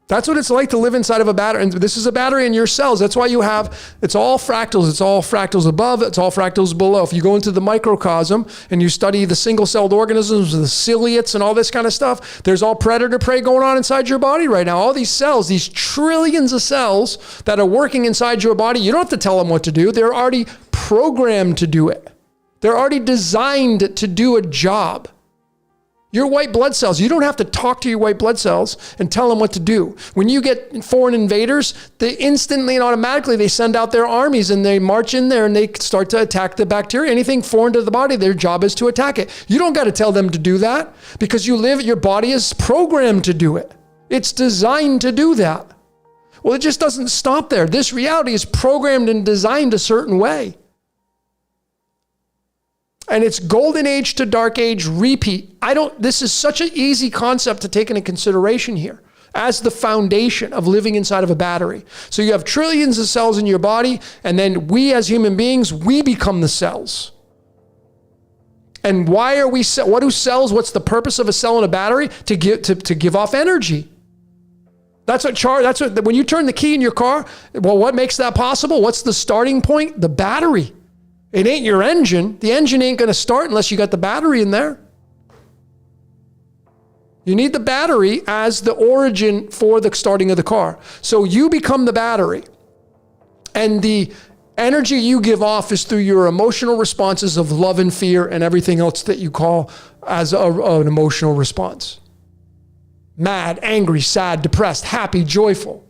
That's what it's like to live inside of a battery. And this is a battery in your cells. That's why it's all fractals. It's all fractals above. It's all fractals below. If you go into the microcosm and you study the single-celled organisms, the ciliates and all this kind of stuff, there's all predator-prey going on inside your body right now. All these cells, these trillions of cells that are working inside your body, you don't have to tell them what to do. They're already programmed to do it. They're already designed to do a job. Your white blood cells, you don't have to talk to your white blood cells and tell them what to do. When you get foreign invaders, they instantly and automatically, they send out their armies and they march in there and they start to attack the bacteria. Anything foreign to the body, their job is to attack it. You don't got to tell them to do that because your body is programmed to do it. It's designed to do that. Well, it just doesn't stop there. This reality is programmed and designed a certain way. And it's golden age to dark age, repeat. This is such an easy concept to take into consideration here as the foundation of living inside of a battery. So you have trillions of cells in your body, and then we as human beings, we become the cells. And why are we, what do cells, what's the purpose of a cell in a battery? To give off energy. That's what, when you turn the key in your car, well, what makes that possible? What's the starting point? The battery. It ain't your engine. The engine ain't going to start unless you got the battery in there. You need the battery as the origin for the starting of the car. So you become the battery. And the energy you give off is through your emotional responses of love and fear and everything else that you call as an emotional response. Mad, angry, sad, depressed, happy, joyful,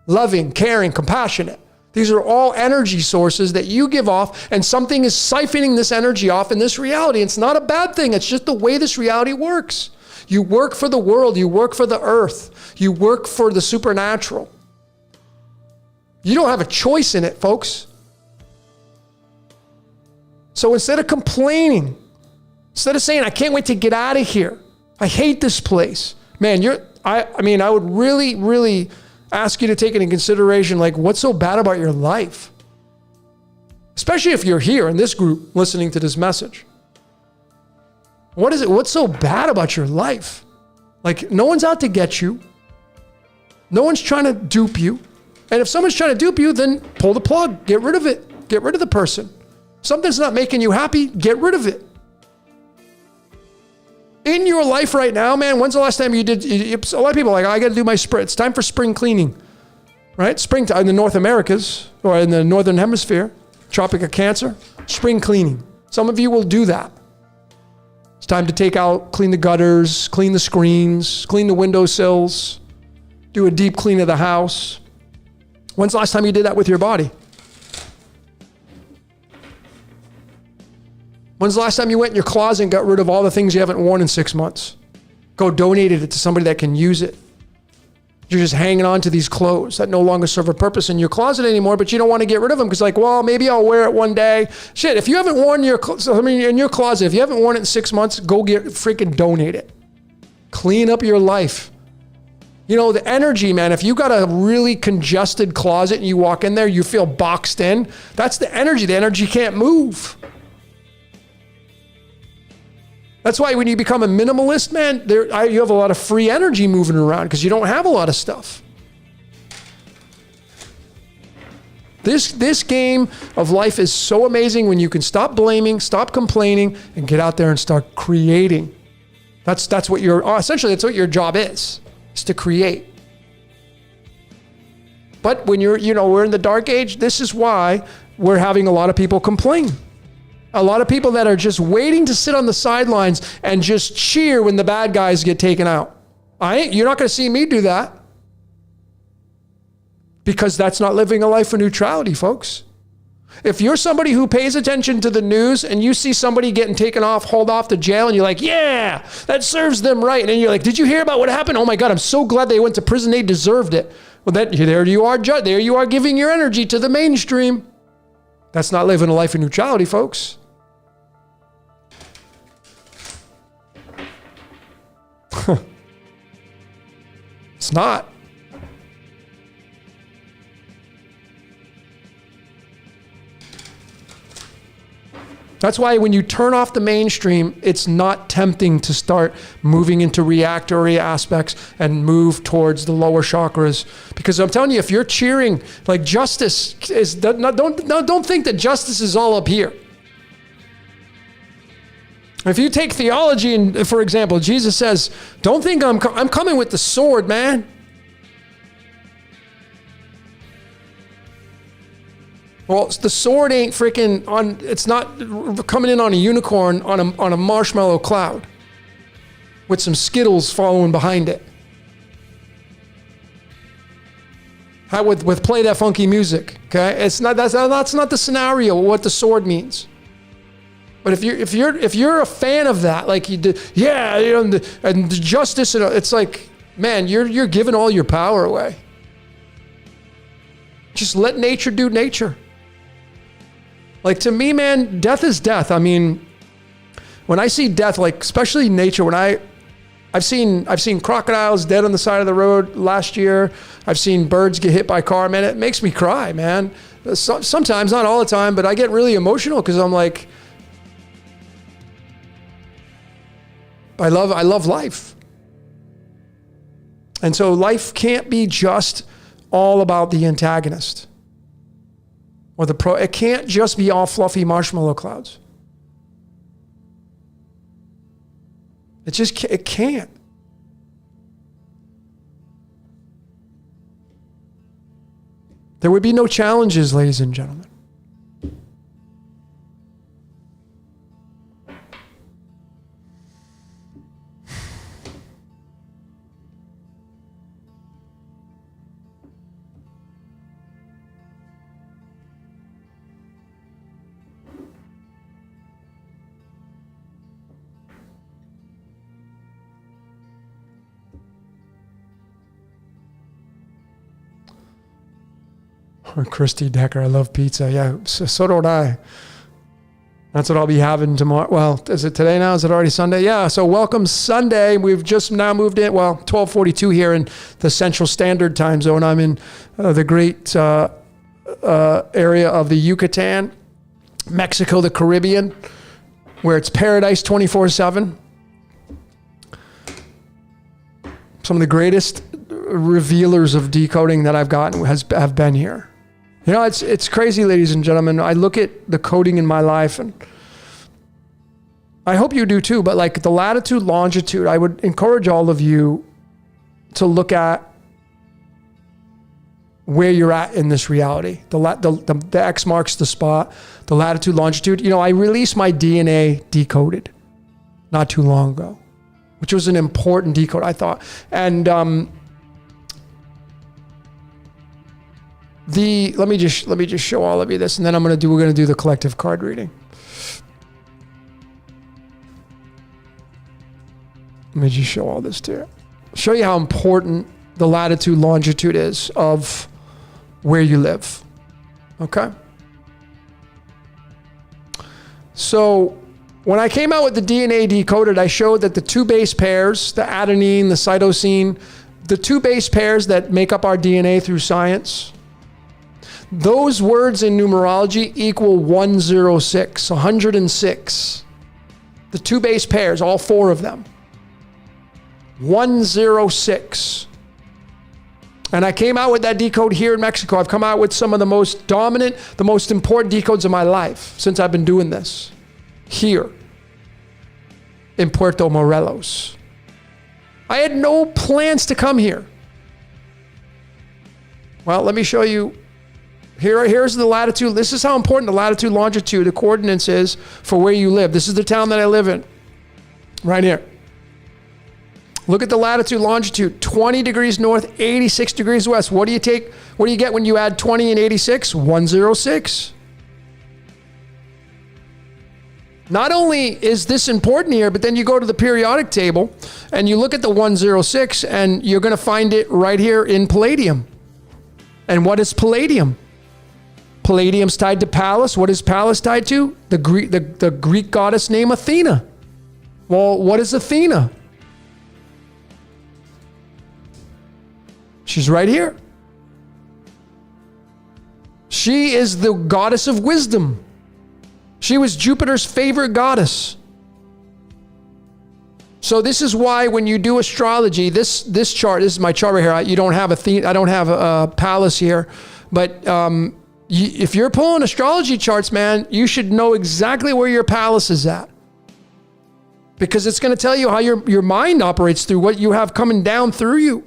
loving, caring, compassionate. These are all energy sources that you give off, and something is siphoning this energy off in this reality. It's not a bad thing. It's just the way this reality works. You work for the world. You work for the earth. You work for the supernatural. You don't have a choice in it, folks. So instead of complaining Instead of saying, I can't wait to get out of here. I hate this place. Man, I would really, really ask you to take into consideration, like, what's so bad about your life? Especially if you're here in this group listening to this message. What is it? What's so bad about your life? Like, no one's out to get you. No one's trying to dupe you. And if someone's trying to dupe you, then pull the plug. Get rid of it. Get rid of the person. Something's not making you happy. Get rid of it. In your life right now, man, when's the last time you did? A lot of people are like, I got to do my spring. It's time for spring cleaning, right? Springtime in the North Americas or in the Northern Hemisphere, Tropic of Cancer, spring cleaning. Some of you will do that. It's time to clean the gutters, clean the screens, clean the windowsills, do a deep clean of the house. When's the last time you did that with your body? When's the last time you went in your closet and got rid of all the things you haven't worn in 6 months? Go donated it to somebody that can use it. You're just hanging on to these clothes that no longer serve a purpose in your closet anymore, but you don't want to get rid of them because, like, well, maybe I'll wear it one day. Shit, if you haven't worn in your closet, if you haven't worn it in 6 months, go freaking donate it. Clean up your life. You know, the energy, man, if you got a really congested closet and you walk in there, you feel boxed in, that's the energy. The energy can't move. That's why when you become a minimalist, man, you have a lot of free energy moving around because you don't have a lot of stuff. This game of life is so amazing when you can stop blaming, stop complaining, and get out there and start creating. That's what essentially that's what your job is to create. But when we're in the dark age, this is why we're having a lot of people complain. A lot of people that are just waiting to sit on the sidelines and just cheer when the bad guys get taken out. You're not going to see me do that. Because that's not living a life of neutrality, folks. If you're somebody who pays attention to the news and you see somebody getting hauled off to jail and you're like, yeah, that serves them right. And then you're like, did you hear about what happened? Oh my God, I'm so glad they went to prison. They deserved it. Well, there you are giving your energy to the mainstream. That's not living a life of neutrality, folks. It's not. That's why when you turn off the mainstream, it's not tempting to start moving into reactory aspects and move towards the lower chakras. Because I'm telling you, if you're cheering, like, justice is, don't think that justice is all up here. If you take theology, and for example, Jesus says, don't think I'm coming with the sword, man. Well, the sword ain't freaking it's not coming in on a unicorn on a marshmallow cloud with some Skittles following behind it. With play that funky music, okay? That's not the scenario what the sword means. But if you're a fan of that, like you did, yeah, and the justice, it's like, man, you're giving all your power away. Just let nature do nature. Like, to me, man, death is death. I mean, when I see death, like especially nature, when I've seen crocodiles dead on the side of the road last year. I've seen birds get hit by a car. Man, it makes me cry, man. Sometimes, not all the time, but I get really emotional because I'm like, I love life. And so life can't be just all about the antagonist or the pro. It can't just be all fluffy marshmallow clouds. It can't. There would be no challenges, ladies and gentlemen. Christy Decker, I love pizza. Yeah, so do I. That's what I'll be having tomorrow. Well, is it today now? Is it already Sunday? Yeah. So welcome Sunday. We've just now moved in. Well, 12:42 here in the Central Standard Time Zone. I'm in the great area of the Yucatan, Mexico, the Caribbean, where it's paradise 24/7. Some of the greatest revealers of decoding that I've gotten have been here. You know, it's crazy, ladies and gentlemen. I look at the coding in my life, and I hope you do too, but like the latitude, longitude, I would encourage all of you to look at where you're at in this reality. The X marks the spot, the latitude, longitude. You know, I released my DNA decoded not too long ago, which was an important decode, I thought. And let me just show all of you this, and then we're gonna do the collective card reading. Let me just show all this to you. Show you how important the latitude, longitude is of where you live. Okay? So when I came out with the DNA decoded, I showed that the two base pairs, the adenine, the cytosine, the two base pairs that make up our DNA through science, those words in numerology equal 106, 106. The two base pairs, all four of them. 106. And I came out with that decode here in Mexico. I've come out with some of the most dominant, the most important decodes of my life since I've been doing this here in Puerto Morelos. I had no plans to come here. Well, let me show you. Here's the latitude. This is how important the latitude, longitude, the coordinates is for where you live. This is the town that I live in. Right here. Look at the latitude, longitude, 20 degrees north, 86 degrees west. What do you get when you add 20 and 86? 106. Not only is this important here, but then you go to the periodic table and you look at the 106 and you're going to find it right here in palladium. And what is palladium? Palladium's tied to Pallas. What is Pallas tied to? The Greek goddess named Athena. Well, what is Athena? She's right here. She is the goddess of wisdom. She was Jupiter's favorite goddess. So this is why when you do astrology, this chart, this is my chart right here. You don't have Athena, I don't have a Pallas here, but if you're pulling astrology charts, man, you should know exactly where your Pallas is at. Because it's going to tell you how your mind operates through what you have coming down through you.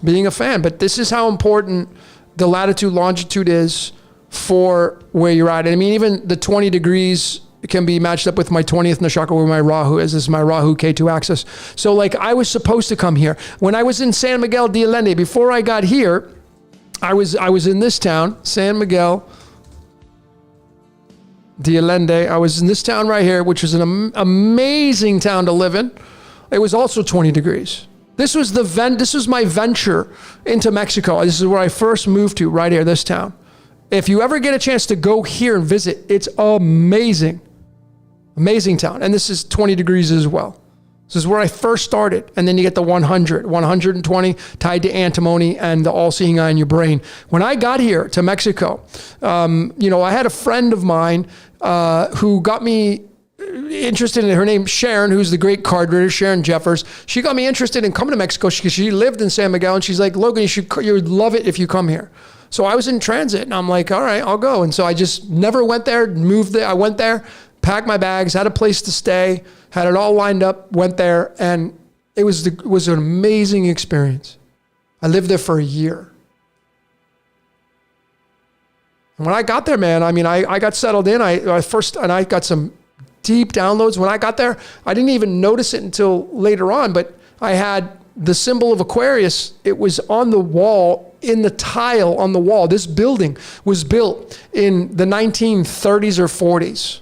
Being a fan, but this is how important the latitude, longitude is for where you're at. And I mean, even the 20 degrees can be matched up with my 20th Nakshatra where my Rahu is. This is my Rahu Ketu axis. So like I was supposed to come here. When I was in San Miguel de Allende, before I got here, I was in this town, San Miguel de Allende. I was in this town right here, which was an amazing town to live in. It was also 20 degrees. This was my venture into Mexico. This is where I first moved to, right here, this town. If you ever get a chance to go here and visit, it's amazing. Amazing town. And this is 20 degrees as well. This is where I first started. And then you get the 120 tied to antimony and the all-seeing eye in your brain. When I got here to Mexico, I had a friend of mine who got me interested in, her name Sharon, who's the great card reader, Sharon Jeffers. She got me interested in coming to Mexico because she lived in San Miguel, and she's like, Logan, you would love it if you come here. So I was in transit and I'm like, all right, I'll go. And so I just never went there, moved there. I went there, packed my bags, had a place to stay, had it all lined up, went there, and it was an amazing experience. I lived there for a year. And when I got there, man, I mean, I got settled in. I got some deep downloads. When I got there, I didn't even notice it until later on, but I had the symbol of Aquarius. It was on the wall, in the tile on the wall. This building was built in the 1930s or 40s.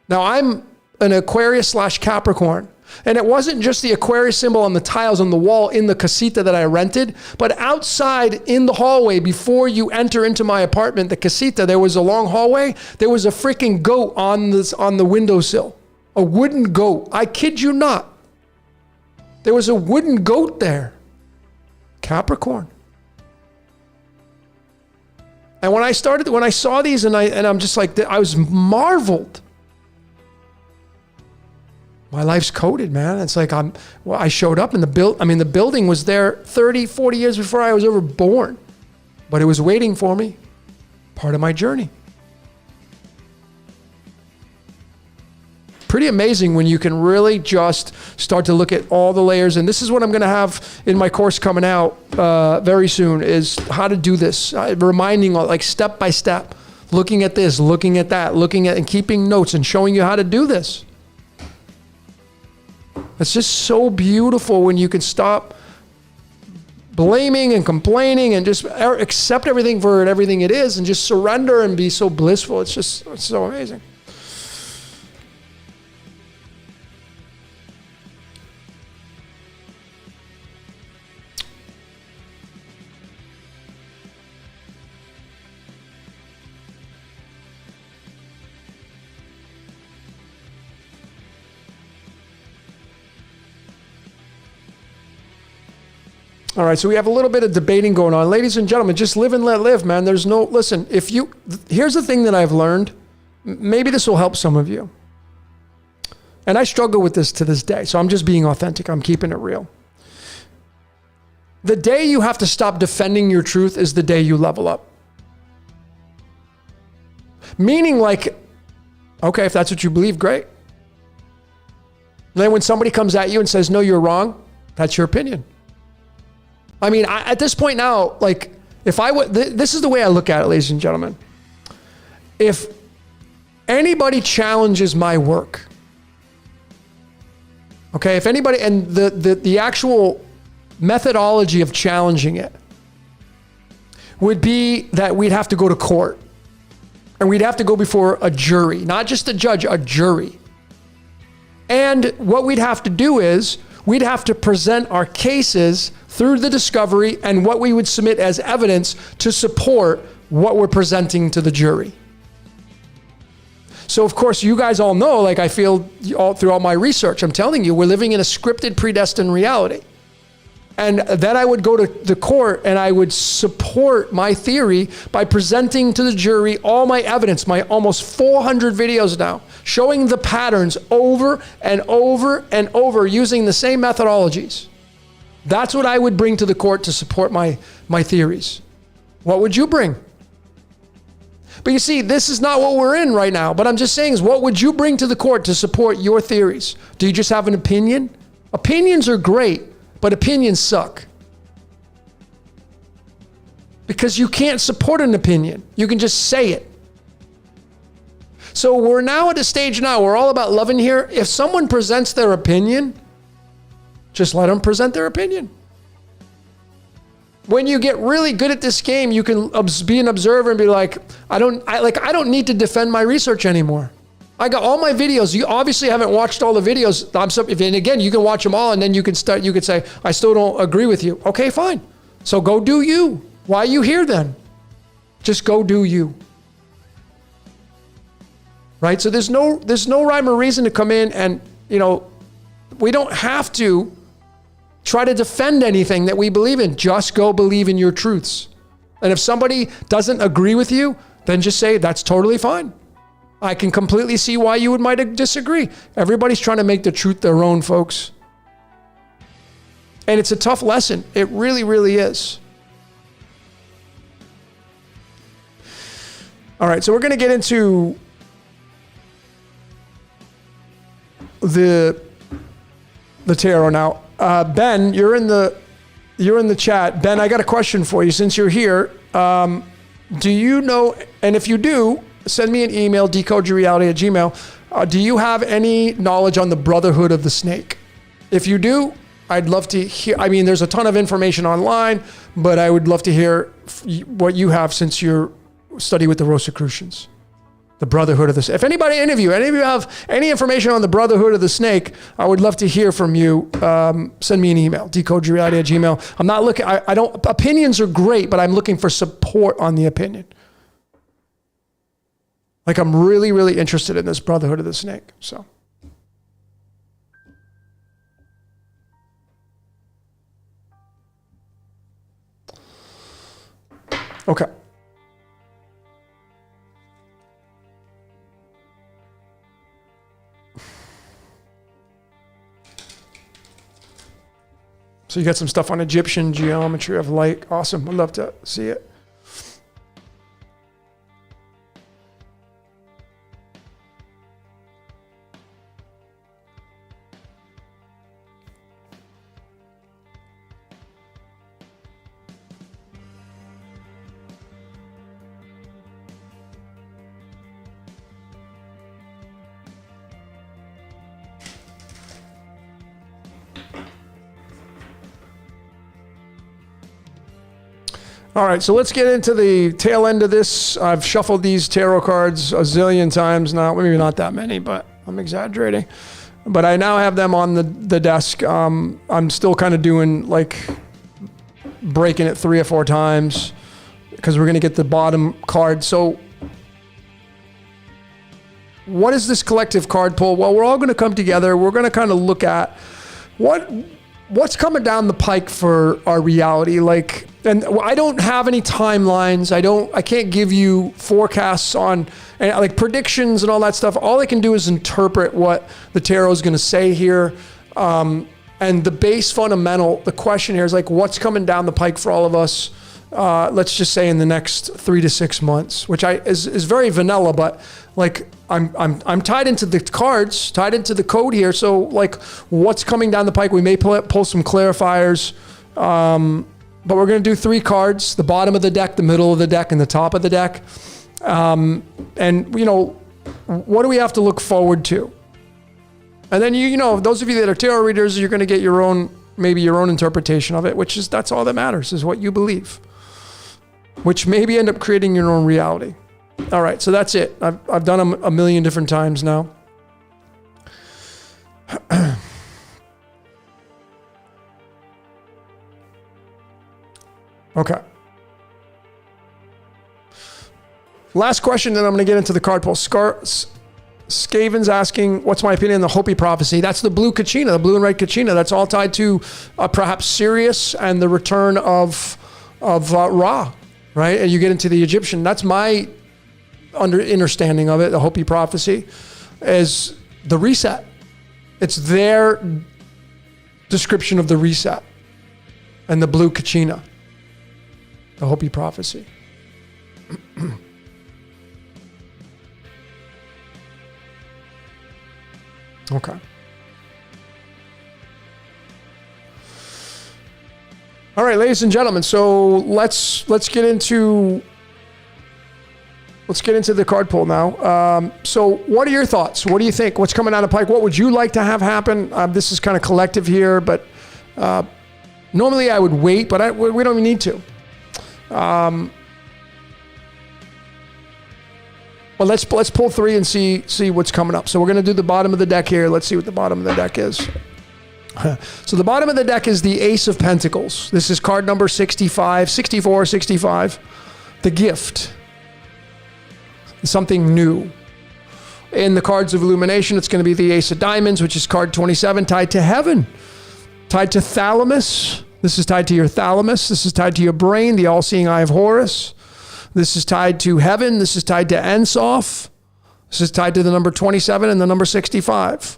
Now I'm an Aquarius / Capricorn. And it wasn't just the Aquarius symbol on the tiles on the wall in the casita that I rented, but outside in the hallway before you enter into my apartment, the casita, there was a long hallway. There was a freaking goat on the windowsill, a wooden goat. I kid you not. There was a wooden goat there. Capricorn. And when I saw these and I'm just like, I was marveled. My life's coded, man. It's like I showed up and the building was there 30, 40 years before I was ever born. But it was waiting for me. Part of my journey. Pretty amazing when you can really just start to look at all the layers. And this is what I'm going to have in my course coming out very soon, is how to do this. Reminding, like, step by step, looking at this, looking at that, looking at and keeping notes and showing you how to do this. It's just so beautiful when you can stop blaming and complaining and just accept everything for everything it is and just surrender and be so blissful. It's so amazing. All right, so we have a little bit of debating going on. Ladies and gentlemen, just live and let live, man. Here's the thing that I've learned. Maybe this will help some of you. And I struggle with this to this day, so I'm just being authentic. I'm keeping it real. The day you have to stop defending your truth is the day you level up. Meaning, like, okay, if that's what you believe, great. And then when somebody comes at you and says, no, you're wrong, that's your opinion. I mean, at this point now, like, this is the way I look at it, ladies and gentlemen. If anybody challenges my work, okay, if anybody, and the actual methodology of challenging it would be that we'd have to go to court and we'd have to go before a jury, not just a judge, a jury. And what we'd have to do is we'd have to present our cases through the discovery and what we would submit as evidence to support what we're presenting to the jury. So, of course, you guys all know, like, I feel all through all my research, I'm telling you, we're living in a scripted, predestined reality. And then I would go to the court and I would support my theory by presenting to the jury all my evidence, my almost 400 videos now, showing the patterns over and over and over using the same methodologies. That's what I would bring to the court to support my theories. What would you bring? But you see, this is not what we're in right now. But I'm just saying is, what would you bring to the court to support your theories? Do you just have an opinion? Opinions are great, but opinions suck. Because you can't support an opinion. You can just say it. So we're now at a stage now, we're all about loving here. If someone presents their opinion, just let them present their opinion. When you get really good at this game, you can be an observer and be like, I don't need to defend my research anymore. I got all my videos. You obviously haven't watched all the videos. And again, you can watch them all and then you could say, I still don't agree with you. Okay, fine. So go do you. Why are you here then? Just go do you. Right? So there's no rhyme or reason to come in and, we don't have to try to defend anything that we believe in. Just go believe in your truths. And if somebody doesn't agree with you, then just say, that's totally fine. I can completely see why you might disagree. Everybody's trying to make the truth their own, folks. And it's a tough lesson. It really, really is. All right, so we're going to get into the tarot now. Ben, you're in the chat. Ben, I got a question for you since you're here. Do you know, and if you do, send me an email, decodeyourreality@gmail.com. Do you have any knowledge on the Brotherhood of the Snake? If you do, I'd love to hear. I mean, there's a ton of information online, but I would love to hear what you have since you're studying with the Rosicrucians. The Brotherhood of the Snake. If any of you have any information on the Brotherhood of the Snake, I would love to hear from you. Send me an email, decodeyourreality@gmail. I'm not looking, I don't, opinions are great, but I'm looking for support on the opinion. Like I'm really, really interested in this Brotherhood of the Snake. So. Okay. So you got some stuff on Egyptian geometry of light. Awesome. I'd love to see it. All right, so let's get into the tail end of this. I've shuffled these tarot cards a zillion times now. Maybe not that many, but I'm exaggerating. But I now have them on the desk. I'm still kind of doing like breaking it 3 or 4 times because we're going to get the bottom card. So what is this collective card pull? Well, we're all going to come together. We're going to kind of look at what's coming down the pike for our reality. Like, and I don't have any timelines. I can't give you forecasts on like predictions and all that stuff. All I can do is interpret what the tarot is going to say here. And the base fundamental, the question here is like, what's coming down the pike for all of us? Let's just say in the next 3 to 6 months, which is very vanilla, but like I'm tied into the cards, tied into the code here. So like what's coming down the pike? We may pull some clarifiers, but we're going to do 3 cards, the bottom of the deck, the middle of the deck, and the top of the deck. And you know, what do we have to look forward to? And then, you know, those of you that are tarot readers, you're going to get your own, maybe your own interpretation of it, which is, that's all that matters, is what you believe, which maybe end up creating your own reality. All right, so that's it. I've done them a million different times now. Okay. Last question, then I'm going to get into the card pull. Skaven's asking, what's my opinion on the Hopi prophecy? That's the blue Kachina, the blue and red Kachina. That's all tied to perhaps Sirius and the return of Ra, right? And you get into the Egyptian. That's my understanding of it. The Hopi prophecy is the reset. It's their description of the reset and the blue Kachina, the Hopi prophecy. Okay. All right, ladies and gentlemen. So let's get into the card pull now. So what are your thoughts? What do you think? What's coming down the pike? What would you like to have happen? This is kind of collective here, but normally I would wait, but we don't even need to. Well, let's pull 3 and see what's coming up. So we're going to do the bottom of the deck here. Let's see what the bottom of the deck is. So the bottom of the deck is the Ace of Pentacles. This is card number 65, 64, 65. The gift. Something new. In the cards of illumination, it's going to be the Ace of Diamonds, which is card 27, tied to heaven, tied to thalamus. This is tied to your thalamus. This is tied to your brain, the all-seeing eye of Horus. This is tied to heaven. This is tied to Ensof. This is tied to the number 27 and the number 65.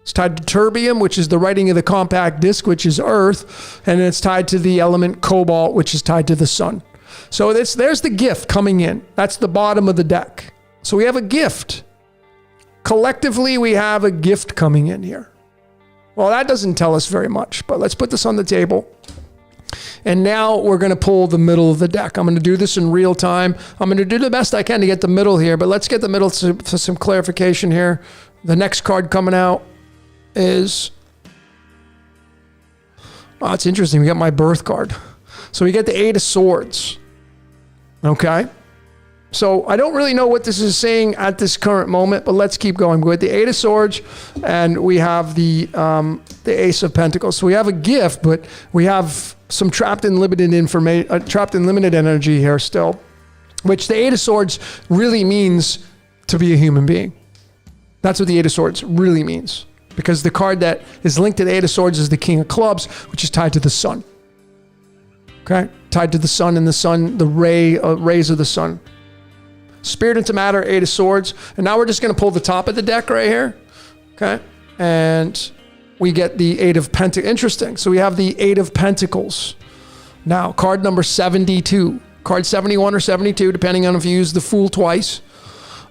It's tied to terbium, which is the writing of the compact disc, which is Earth. And it's tied to the element cobalt, which is tied to the sun. So there's the gift coming in. That's the bottom of the deck. So we have a gift. Collectively, we have a gift coming in here. Well, that doesn't tell us very much, but let's put this on the table. And now we're going to pull the middle of the deck. I'm going to do this in real time. I'm going to do the best I can to get the middle here, but let's get the middle for some clarification here. The next card coming out is, oh, it's interesting. We got my birth card. So we get the 8 of Swords. Okay. So I don't really know what this is saying at this current moment, but let's keep going. With the Eight of Swords, and we have the Ace of Pentacles. So we have a gift, but we have some trapped and limited information, trapped and limited energy here still, which the Eight of Swords really means to be a human being. That's what the Eight of Swords really means, because the card that is linked to the Eight of Swords is the King of Clubs, which is tied to the sun. Okay, tied to the sun, and the sun, the rays of the sun. Spirit into matter, Eight of Swords. And now we're just going to pull the top of the deck right here. Okay. And we get the Eight of Pentacles. Interesting. So we have the Eight of Pentacles. Now, card number 72. Card 71 or 72, depending on if you use the Fool twice.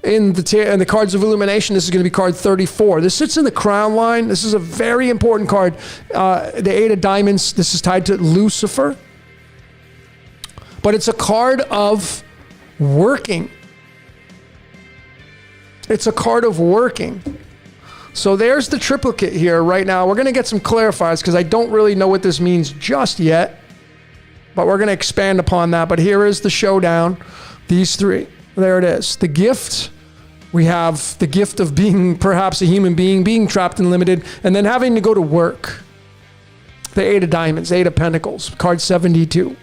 In the Cards of Illumination, this is going to be card 34. This sits in the crown line. This is a very important card. The Eight of Diamonds, this is tied to Lucifer. But it's a card of working. It's a card of working. So there's the triplicate here right now. We're going to get some clarifiers because I don't really know what this means just yet. But we're going to expand upon that. But here is the showdown. These three. There it is. The gift. We have the gift of being perhaps a human being, being trapped and limited, and then having to go to work. The Eight of Diamonds, Eight of Pentacles, card 72.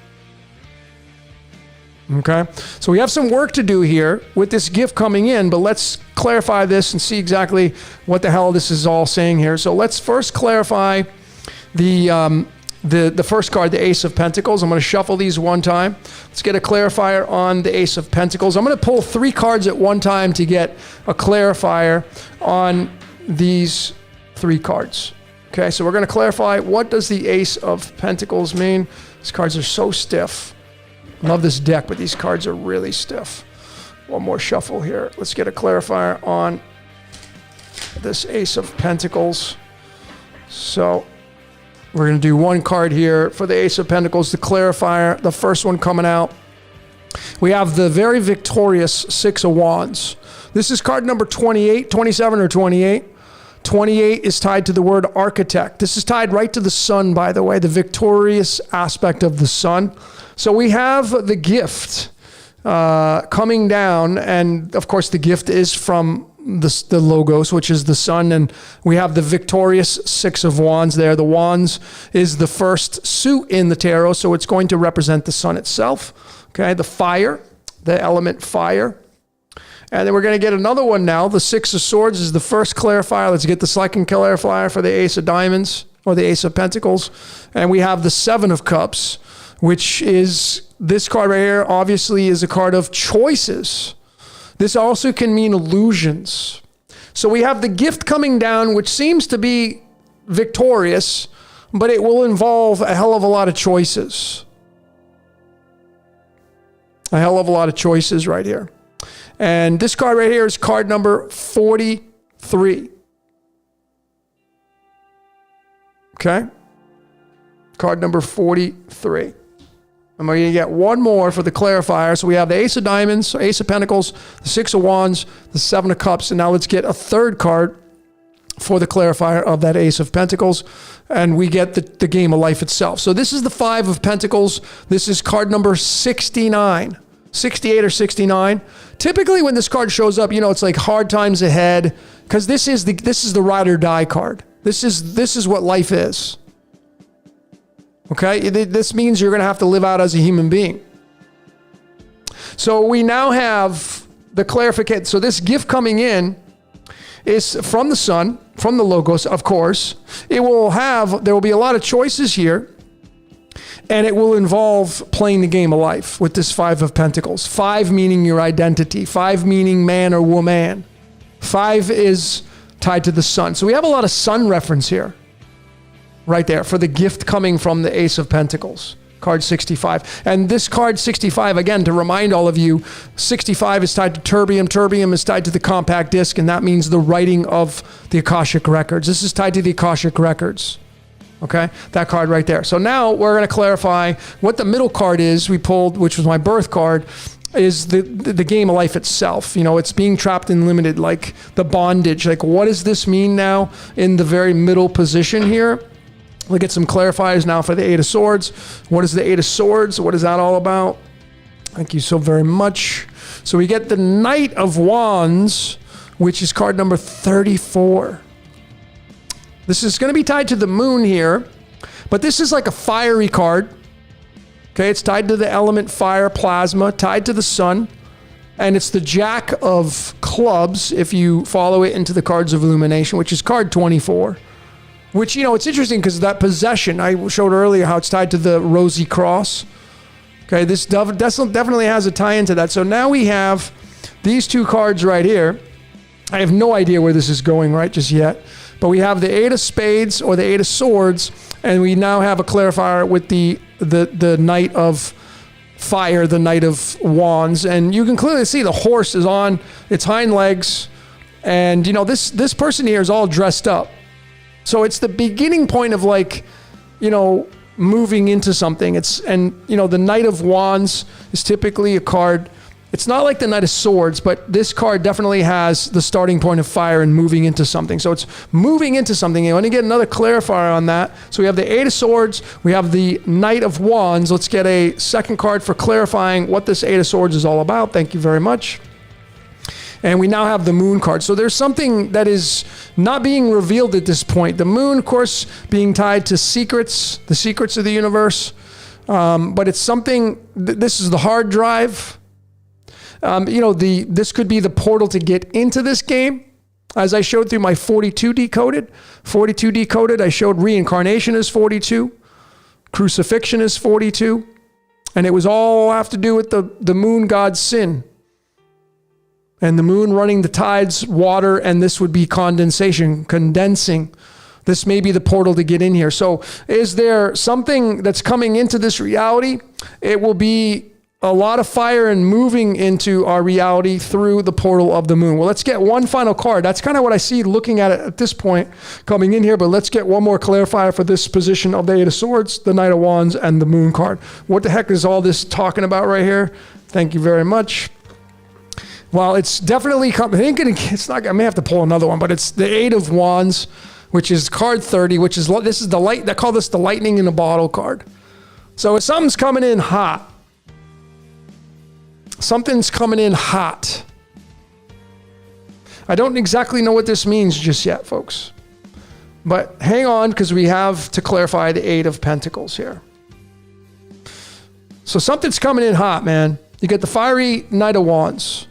Okay, so we have some work to do here with this gift coming in, but let's clarify this and see exactly what the hell this is all saying here. So let's first clarify the first card, the Ace of Pentacles. I'm going to shuffle these one time. Let's get a clarifier on the Ace of Pentacles. I'm going to pull 3 cards at one time to get a clarifier on these 3 cards. Okay, so we're going to clarify, what does the Ace of Pentacles mean? These cards are so stiff. I love this deck, but these cards are really stiff. One more shuffle here. Let's get a clarifier on this Ace of Pentacles. So we're going to do 1 card here for the Ace of Pentacles, the clarifier. The first one coming out. We have the very victorious Six of Wands. This is card number 28, 27 or 28. 28 is tied to the word architect. This is tied right to the sun, by the way, the victorious aspect of the sun. So we have the gift coming down, and of course the gift is from the Logos, which is the sun, and we have the victorious Six of Wands there. The Wands is the first suit in the tarot, so it's going to represent the sun itself. Okay, the fire, the element fire. And then we're going to get another one now. The Six of Swords is the first clarifier. Let's get the second clarifier for the Ace of Diamonds or the Ace of Pentacles. And we have the Seven of Cups, which is this card right here, obviously is a card of choices. This also can mean illusions. So we have the gift coming down, which seems to be victorious, but it will involve a hell of a lot of choices. A hell of a lot of choices right here. And this card right here is card number 43. Okay? Card number 43. I'm going to get one more for the clarifier. So we have the Ace of Diamonds, Ace of Pentacles, the Six of Wands, the Seven of Cups. And now let's get a third card for the clarifier of that Ace of Pentacles. And we get the game of life itself. So this is the Five of Pentacles. This is card number 69. 68 or 69. Typically when this card shows up, you know, it's like hard times ahead, because this is the ride or die card. This is what life is. Okay? This means you're going to have to live out as a human being. So we now have the clarification. So this gift coming in is from the sun, from the Logos, of course. There will be a lot of choices here. And it will involve playing the game of life with this Five of Pentacles. 5 meaning your identity. 5 meaning man or woman. 5 is tied to the sun. So we have a lot of sun reference here. Right there for the gift coming from the Ace of Pentacles. Card 65. And this card 65, again, to remind all of you, 65 is tied to terbium. Terbium is tied to the compact disc, and that means the writing of the Akashic Records. This is tied to the Akashic Records. Okay, that card right there. So now we're going to clarify what the middle card is we pulled, which was my birth card, is the game of life itself. You know, it's being trapped and limited, like the bondage. Like, what does this mean now in the very middle position here? We'll get some clarifiers now for the Eight of Swords. What is the Eight of Swords? What is that all about? Thank you so very much. So we get the Knight of Wands, which is card number 34. This is going to be tied to the moon here, but this is like a fiery card. Okay, it's tied to the element fire, plasma, tied to the sun. And it's the Jack of Clubs if you follow it into the Cards of Illumination, which is card 24. Which, you know, it's interesting because that possession, I showed earlier how it's tied to the Rosy Cross. Okay, this definitely has a tie into that. So now we have these two cards right here. I have no idea where this is going right just yet. But we have the Eight of Spades or the Eight of Swords, and we now have a clarifier with the Knight of Fire, the Knight of Wands, and you can clearly see the horse is on its hind legs, and you know this person here is all dressed up, so it's the beginning point of, like, you know, moving into something. And you know, the Knight of Wands is typically a card. It's not like the Knight of Swords, but this card definitely has the starting point of fire and moving into something. So it's moving into something. You want to get another clarifier on that. So we have the Eight of Swords. We have the Knight of Wands. Let's get a second card for clarifying what this Eight of Swords is all about. Thank you very much. And we now have the Moon card. So there's something that is not being revealed at this point. The Moon, of course, being tied to secrets, the secrets of the universe. But it's something, this is the hard drive. You know, this could be the portal to get into this game. As I showed through my 42 decoded, I showed reincarnation is 42, crucifixion is 42, and it was all have to do with the moon god's sin. And the moon running the tides, water, and this would be condensation, condensing. This may be the portal to get in here. So is there something that's coming into this reality? It will be a lot of fire and moving into our reality through the portal of the moon. Well, let's get one final card. That's kind of what I see looking at it at this point coming in here, but let's get one more clarifier for this position of the Eight of Swords, the Knight of Wands, and the Moon card. What the heck is all this talking about right here? Thank you very much. Well, it's definitely I may have to pull another one, but it's the Eight of Wands, which is card 30, which is, this is the light, they call this the lightning in a bottle card. So if something's coming in hot, something's coming in hot. I don't exactly know what this means just yet, folks. But hang on, because we have to clarify the Eight of Pentacles here. So something's coming in hot, man. You get the fiery Knight of Wands.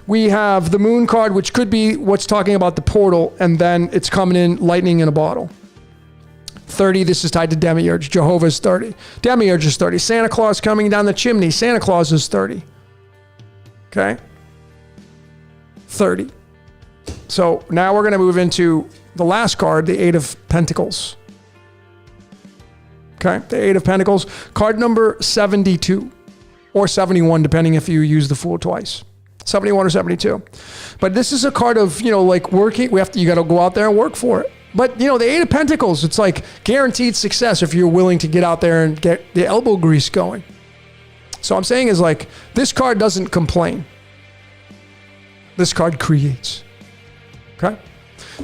We have the Moon card, which could be what's talking about the portal, and then it's coming in lightning in a bottle. 30, this is tied to Demiurge. Jehovah is 30. Demiurge is 30. Santa Claus coming down the chimney. Santa Claus is 30. Okay? 30. So now we're going to move into the last card, the Eight of Pentacles. Okay? The Eight of Pentacles. Card number 72. Or 71, depending if you use the Fool twice. 71 or 72. But this is a card of, you know, like working. You got to go out there and work for it. But, you know, the Eight of Pentacles, it's like guaranteed success if you're willing to get out there and get the elbow grease going. So I'm saying is, like, this card doesn't complain. This card creates. Okay?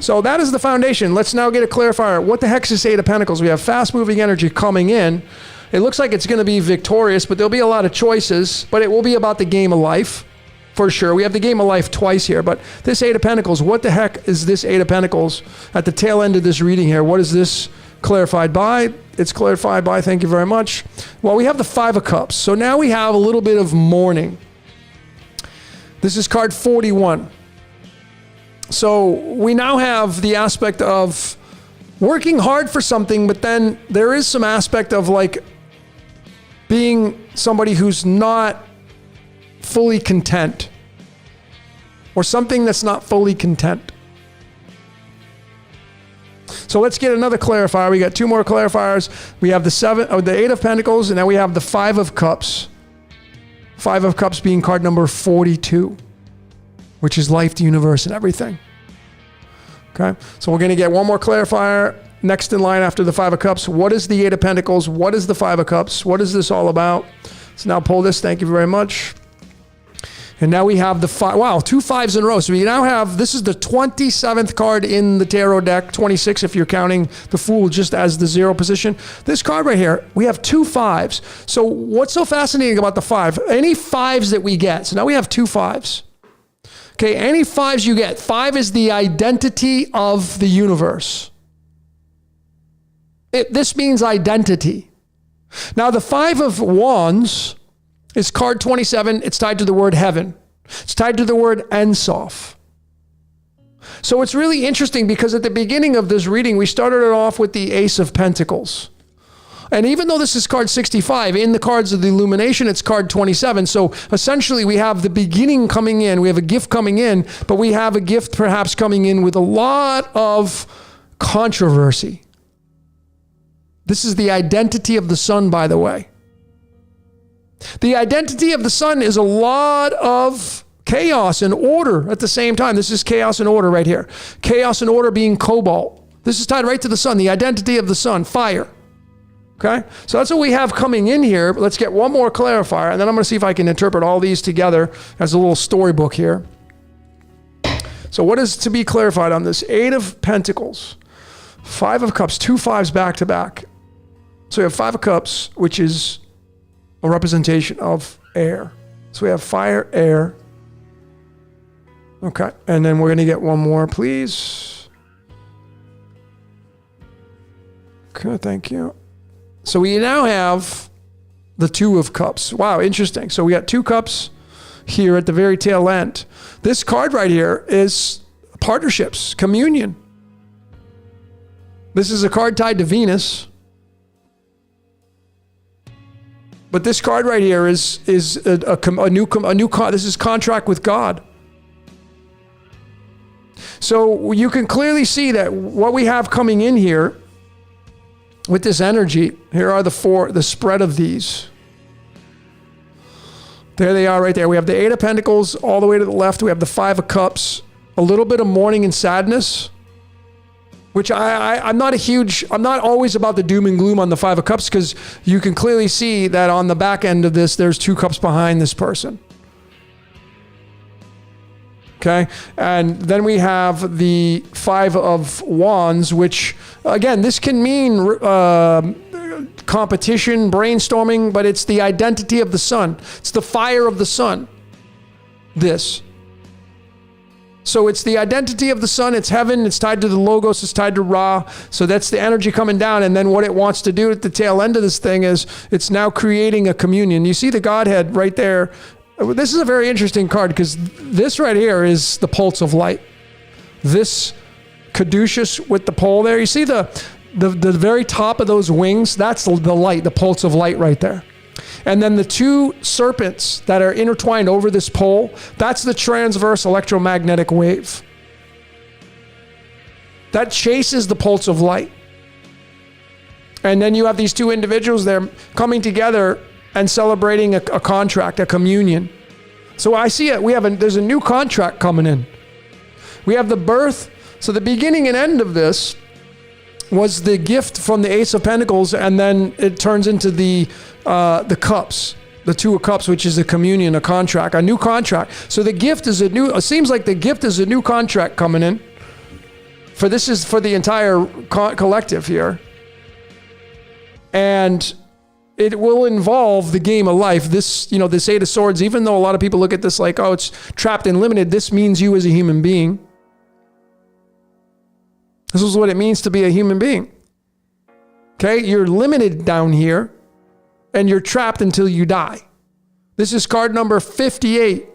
So that is the foundation. Let's now get a clarifier. What the heck is this Eight of Pentacles? We have fast-moving energy coming in. It looks like it's going to be victorious, but there'll be a lot of choices. But it will be about the game of life. For sure. We have the game of life twice here, but this Eight of Pentacles, what the heck is this Eight of Pentacles at the tail end of this reading here? What is this clarified by? It's clarified by, thank you very much. Well, we have the Five of Cups. So now we have a little bit of mourning. This is card 41. So we now have the aspect of working hard for something, but then there is some aspect of, like, being somebody who's not fully content, or something that's not fully content. So let's get another clarifier. We got two more clarifiers. We have the Eight of Pentacles, and now we have the Five of Cups. Five of Cups being card number 42, which is life, the universe, and everything. Okay, so we're going to get one more clarifier next in line after the Five of Cups. What is the Eight of Pentacles? What is the Five of Cups? What is this all about? So now pull this. Thank you very much. And now we have the five. Wow, 2 5s in a row. So we now have, this is the 27th card in the tarot deck, 26 if you're counting the Fool just as the 0 position. This card right here, we have 2 5s. So what's so fascinating about the 5? Any 5s that we get, so now we have 2 5s. Okay, any 5s you get, 5 is the identity of the universe. This means identity. Now the 5 of Wands is card 27. It's tied to the word heaven. It's tied to the word Ein Sof. So it's really interesting because at the beginning of this reading, we started it off with the Ace of Pentacles. And even though this is card 65, in the cards of the Illumination, it's card 27. So essentially we have the beginning coming in. We have a gift coming in, but we have a gift perhaps coming in with a lot of controversy. This is the identity of the sun, by the way. The identity of the sun is a lot of chaos and order at the same time. This is chaos and order right here. Chaos and order being cobalt. This is tied right to the sun. The identity of the sun, fire. Okay? So that's what we have coming in here. But let's get one more clarifier, and then I'm going to see if I can interpret all these together as a little storybook here. So what is to be clarified on this? 8 of Pentacles, 5 of Cups, 2 5s back to back. So we have 5 of Cups, which is a representation of air. So we have fire, air. Okay, and then we're going to get one more, please. Okay, thank you. So we now have the 2 of Cups. Wow, interesting. So we got 2 cups here at the very tail end. This card right here is partnerships, communion. This is a card tied to Venus. But this card right here is a new this is contract with God. So you can clearly see that what we have coming in here with this energy, here are the spread of these. There they are right there. We have the 8 of Pentacles all the way to the left. We have the 5 of Cups, a little bit of mourning and sadness, which I'm not always about the doom and gloom on the 5 of Cups, because you can clearly see that on the back end of this, there's 2 cups behind this person. Okay. And then we have the 5 of Wands, which again, this can mean competition, brainstorming, but it's the identity of the sun. It's the fire of the sun. This. So it's the identity of the sun. It's heaven. It's tied to the Logos. It's tied to Ra. So that's the energy coming down. And then what it wants to do at the tail end of this thing is it's now creating a communion. You see the Godhead right there. This is a very interesting card because this right here is the pulse of light. This caduceus with the pole there. You see the very top of those wings? That's the light, the pulse of light right there. And then the 2 serpents that are intertwined over this pole, that's the transverse electromagnetic wave. That chases the pulse of light. And then you have these 2 individuals there coming together and celebrating a contract, a communion. So I see it. There's a new contract coming in. We have the birth. So the beginning and end of this was the gift from the Ace of Pentacles, and then it turns into the cups, the 2 of Cups, which is a communion, a contract, a new contract. So the gift is it seems like the gift is a new contract coming in. This is for the entire collective here. And it will involve the game of life. This 8 of Swords, even though a lot of people look at this like, oh, it's trapped and limited, this means you as a human being. This is what it means to be a human being. Okay? You're limited down here, and you're trapped until you die. This is card number 58.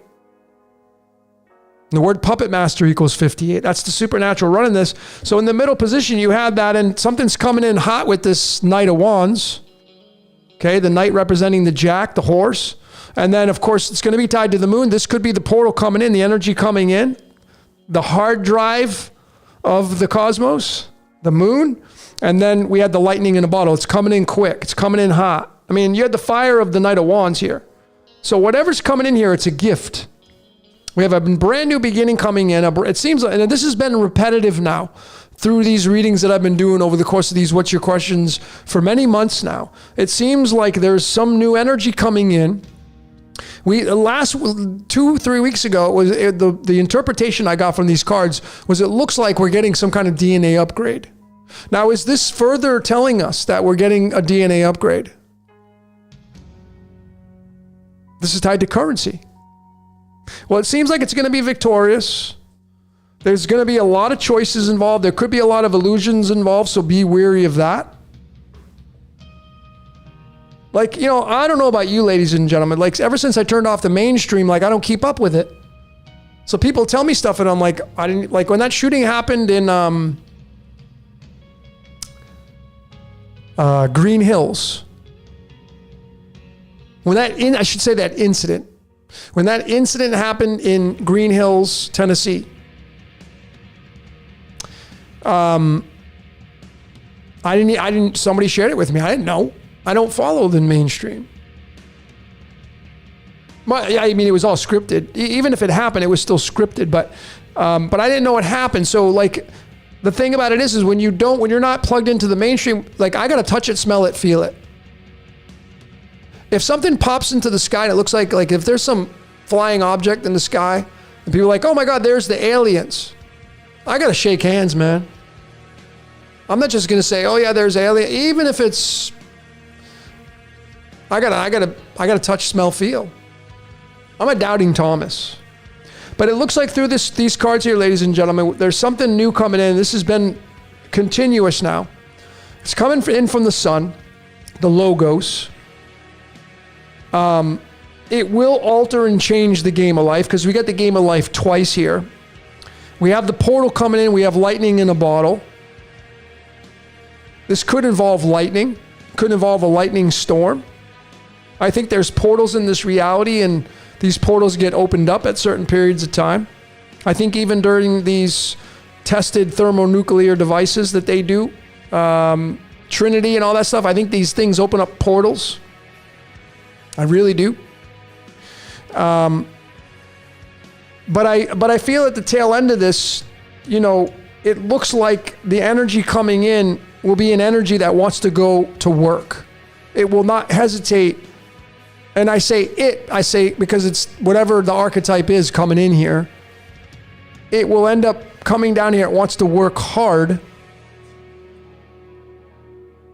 The word puppet master equals 58. That's the supernatural running this. So in the middle position, you have that, and something's coming in hot with this Knight of Wands. Okay, the knight representing the jack, the horse. And then, of course, it's going to be tied to the moon. This could be the portal coming in, the energy coming in, the hard drive of the cosmos, the moon. And then we had the lightning in a bottle. It's coming in quick. It's coming in hot. I mean, you had the fire of the Knight of Wands here. So whatever's coming in here, it's a gift. We have a brand new beginning coming in. It seems like, and this has been repetitive now through these readings that I've been doing over the course of these What's Your Questions for many months now. It seems like there's some new energy coming in. Last 2-3 weeks ago, the interpretation I got from these cards was it looks like we're getting some kind of DNA upgrade. Now, is this further telling us that we're getting a DNA upgrade? This is tied to currency. Well, it seems like it's going to be victorious. There's going to be a lot of choices involved. There could be a lot of illusions involved, so be wary of that. Like, you know, I don't know about you, ladies and gentlemen. Like, ever since I turned off the mainstream, like, I don't keep up with it. So people tell me stuff, and I'm like, I didn't, like, when that shooting happened in Green Hills, I should say that incident. When that incident happened in Green Hills, Tennessee, I didn't, somebody shared it with me. I didn't know. I don't follow the mainstream. I mean, it was all scripted. Even if it happened, it was still scripted, but I didn't know it happened. So like, the thing about it is when you're not plugged into the mainstream, like I got to touch it, smell it, feel it. If something pops into the sky and it looks like if there's some flying object in the sky and people are like, oh my God, there's the aliens. I got to shake hands, man. I'm not just going to say, oh yeah, there's alien. Even if it's, I gotta touch, smell, feel. I'm a doubting Thomas. But it looks like through these cards here, ladies and gentlemen, there's something new coming in. This has been continuous now. It's coming in from the sun, the Logos. It will alter and change the game of life because we got the game of life twice here. We have the portal coming in. We have lightning in a bottle. This could involve lightning. Could involve a lightning storm. I think there's portals in this reality, and these portals get opened up at certain periods of time. I think even during these tested thermonuclear devices that they do, Trinity and all that stuff, I think these things open up portals. I really do. But I feel at the tail end of this, you know, it looks like the energy coming in will be an energy that wants to go to work. It will not hesitate. And I say because it's whatever the archetype is coming in here, it will end up coming down here. It wants to work hard.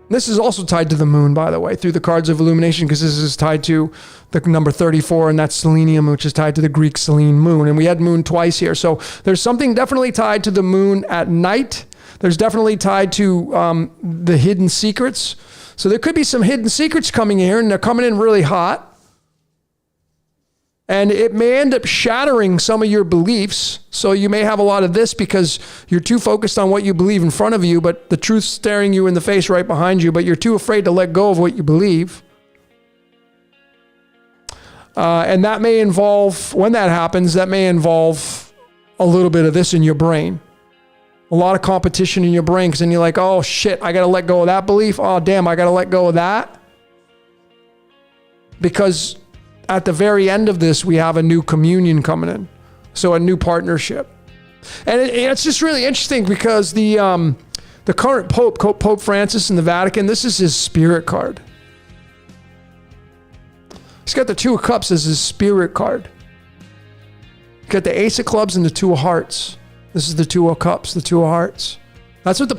This is also tied to the moon, by the way, through the cards of illumination, because this is tied to the number 34, and that's selenium, which is tied to the Greek Selene moon. And we had moon twice here. So there's something definitely tied to the moon at night. There's definitely tied to the hidden secrets. So there could be some hidden secrets coming here, and they're coming in really hot. And it may end up shattering some of your beliefs. So you may have a lot of this because you're too focused on what you believe in front of you, but the truth's staring you in the face right behind you, but you're too afraid to let go of what you believe. And that may involve, when that happens, that may involve a little bit of this in your brain. A lot of competition in your brain, because then you're like, oh shit, I got to let go of that belief. Oh damn, I got to let go of that. Because at the very end of this, we have a new communion coming in. So a new partnership. And it's just really interesting because the current Pope Francis in the Vatican, this is his spirit card. He's got the Two of Cups as his spirit card. He's got the Ace of Clubs and the Two of Hearts. This is the Two of Cups, the Two of Hearts. That's what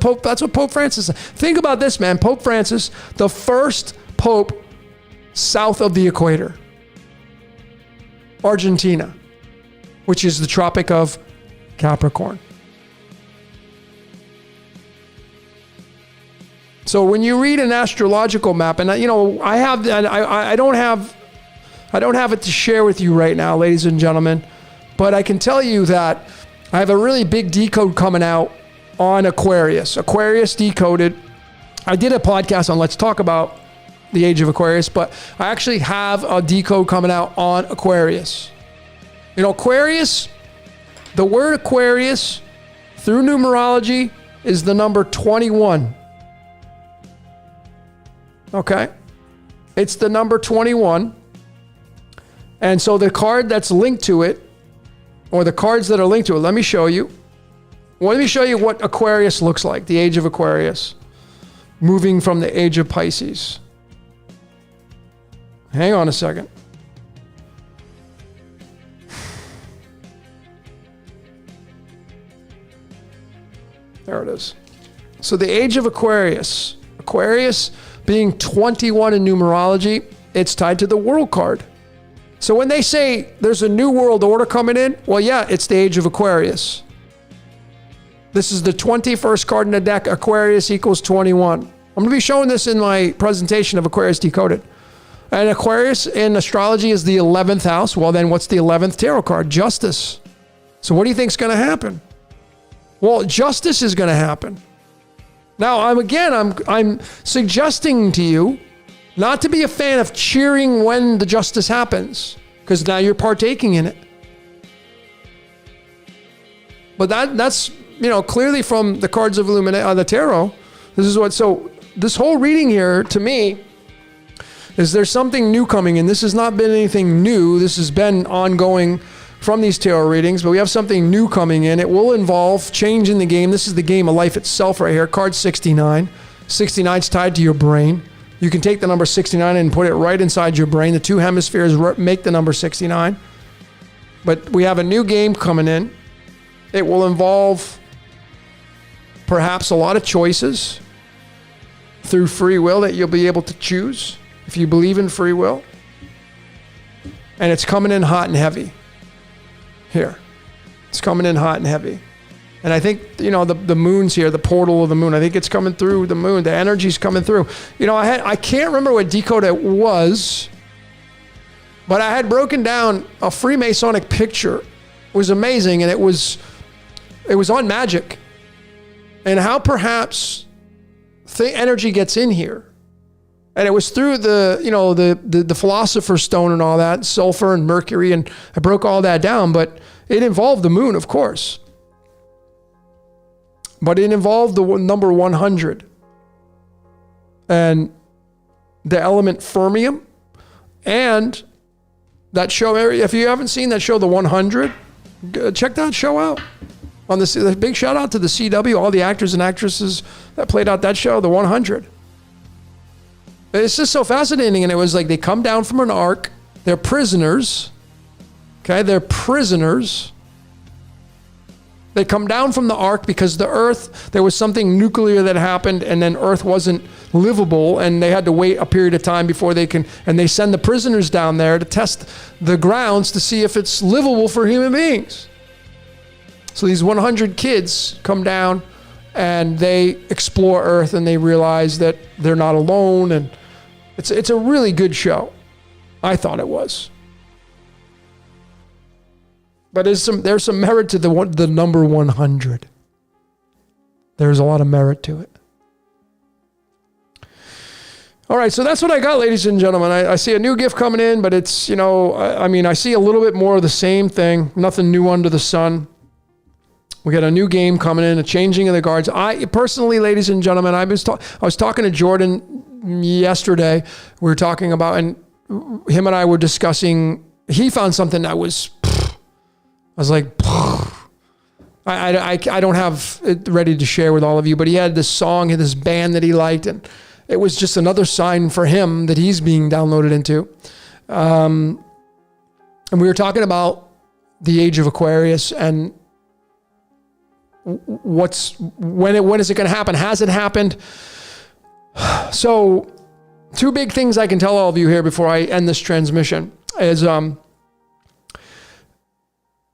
Pope Francis said. Think about this, man. Pope Francis, the first Pope south of the equator. Argentina, which is the Tropic of Capricorn. So when you read an astrological map, and you know, I don't have it to share with you right now, ladies and gentlemen, but I can tell you that I have a really big decode coming out on Aquarius. Aquarius Decoded. I did a podcast on Let's Talk About the Age of Aquarius, but I actually have a decode coming out on Aquarius. You know, Aquarius, the word Aquarius through numerology is the number 21. Okay? It's the number 21. And so the card that's linked to it, or the cards that are linked to it, let me show you. Well, let me show you what Aquarius looks like, the age of Aquarius, moving from the age of Pisces. Hang on a second. There it is. So the age of Aquarius. Aquarius being 21 in numerology, it's tied to the world card. So when they say there's a new world order coming in, well, yeah, it's the age of Aquarius. This is the 21st card in the deck. Aquarius equals 21. I'm going to be showing this in my presentation of Aquarius Decoded. And Aquarius in astrology is the 11th house. Well, then what's the 11th tarot card? Justice. So what do you think is going to happen? Well, justice is going to happen. Now, I'm suggesting to you not to be a fan of cheering when the justice happens, because now you're partaking in it. But that's clearly from the cards of the tarot. So this whole reading here to me is there's something new coming in. This has not been anything new. This has been ongoing from these tarot readings, but we have something new coming in. It will involve change in the game. This is the game of life itself right here. Card 69. 69 is tied to your brain. You can take the number 69 and put it right inside your brain. The two hemispheres make the number 69. But we have a new game coming in. It will involve perhaps a lot of choices through free will that you'll be able to choose if you believe in free will. And it's coming in hot and heavy. Here. It's coming in hot and heavy. And I think, the moon's here, the portal of the moon. I think it's coming through the moon. The energy's coming through. I can't remember what decode it was, but I had broken down a Freemasonic picture. It was amazing, and it was on magic. And how perhaps the energy gets in here. And it was through the Philosopher's Stone and all that, sulfur and mercury, and I broke all that down, but it involved the moon, of course. But it involved the number 100 and the element fermium, and that show. If you haven't seen that show, The 100, check that show out. On the big shout out to the CW, all the actors and actresses that played out that show, The 100. It's just so fascinating. And it was like they come down from an ark. They're prisoners. Okay, they're prisoners. They come down from the ark because the earth, there was something nuclear that happened, and then earth wasn't livable, and they had to wait a period of time before they can, and they send the prisoners down there to test the grounds to see if it's livable for human beings. So these 100 kids come down and they explore earth, and they realize that they're not alone, and it's a really good show. I thought it was. But there's some merit to the number 100. There's a lot of merit to it. All right, so that's what I got, ladies and gentlemen. I see a new gift coming in, but it's, I see a little bit more of the same thing. Nothing new under the sun. We got a new game coming in, a changing of the guards. I personally, ladies and gentlemen, I was talking to Jordan yesterday. We were talking about, and him and I were discussing, he found something that was, I was like, I don't have it ready to share with all of you, but he had this song, this band that he liked, and it was just another sign for him that he's being downloaded into. And we were talking about the age of Aquarius and when is it going to happen? Has it happened? So, two big things I can tell all of you here before I end this transmission is,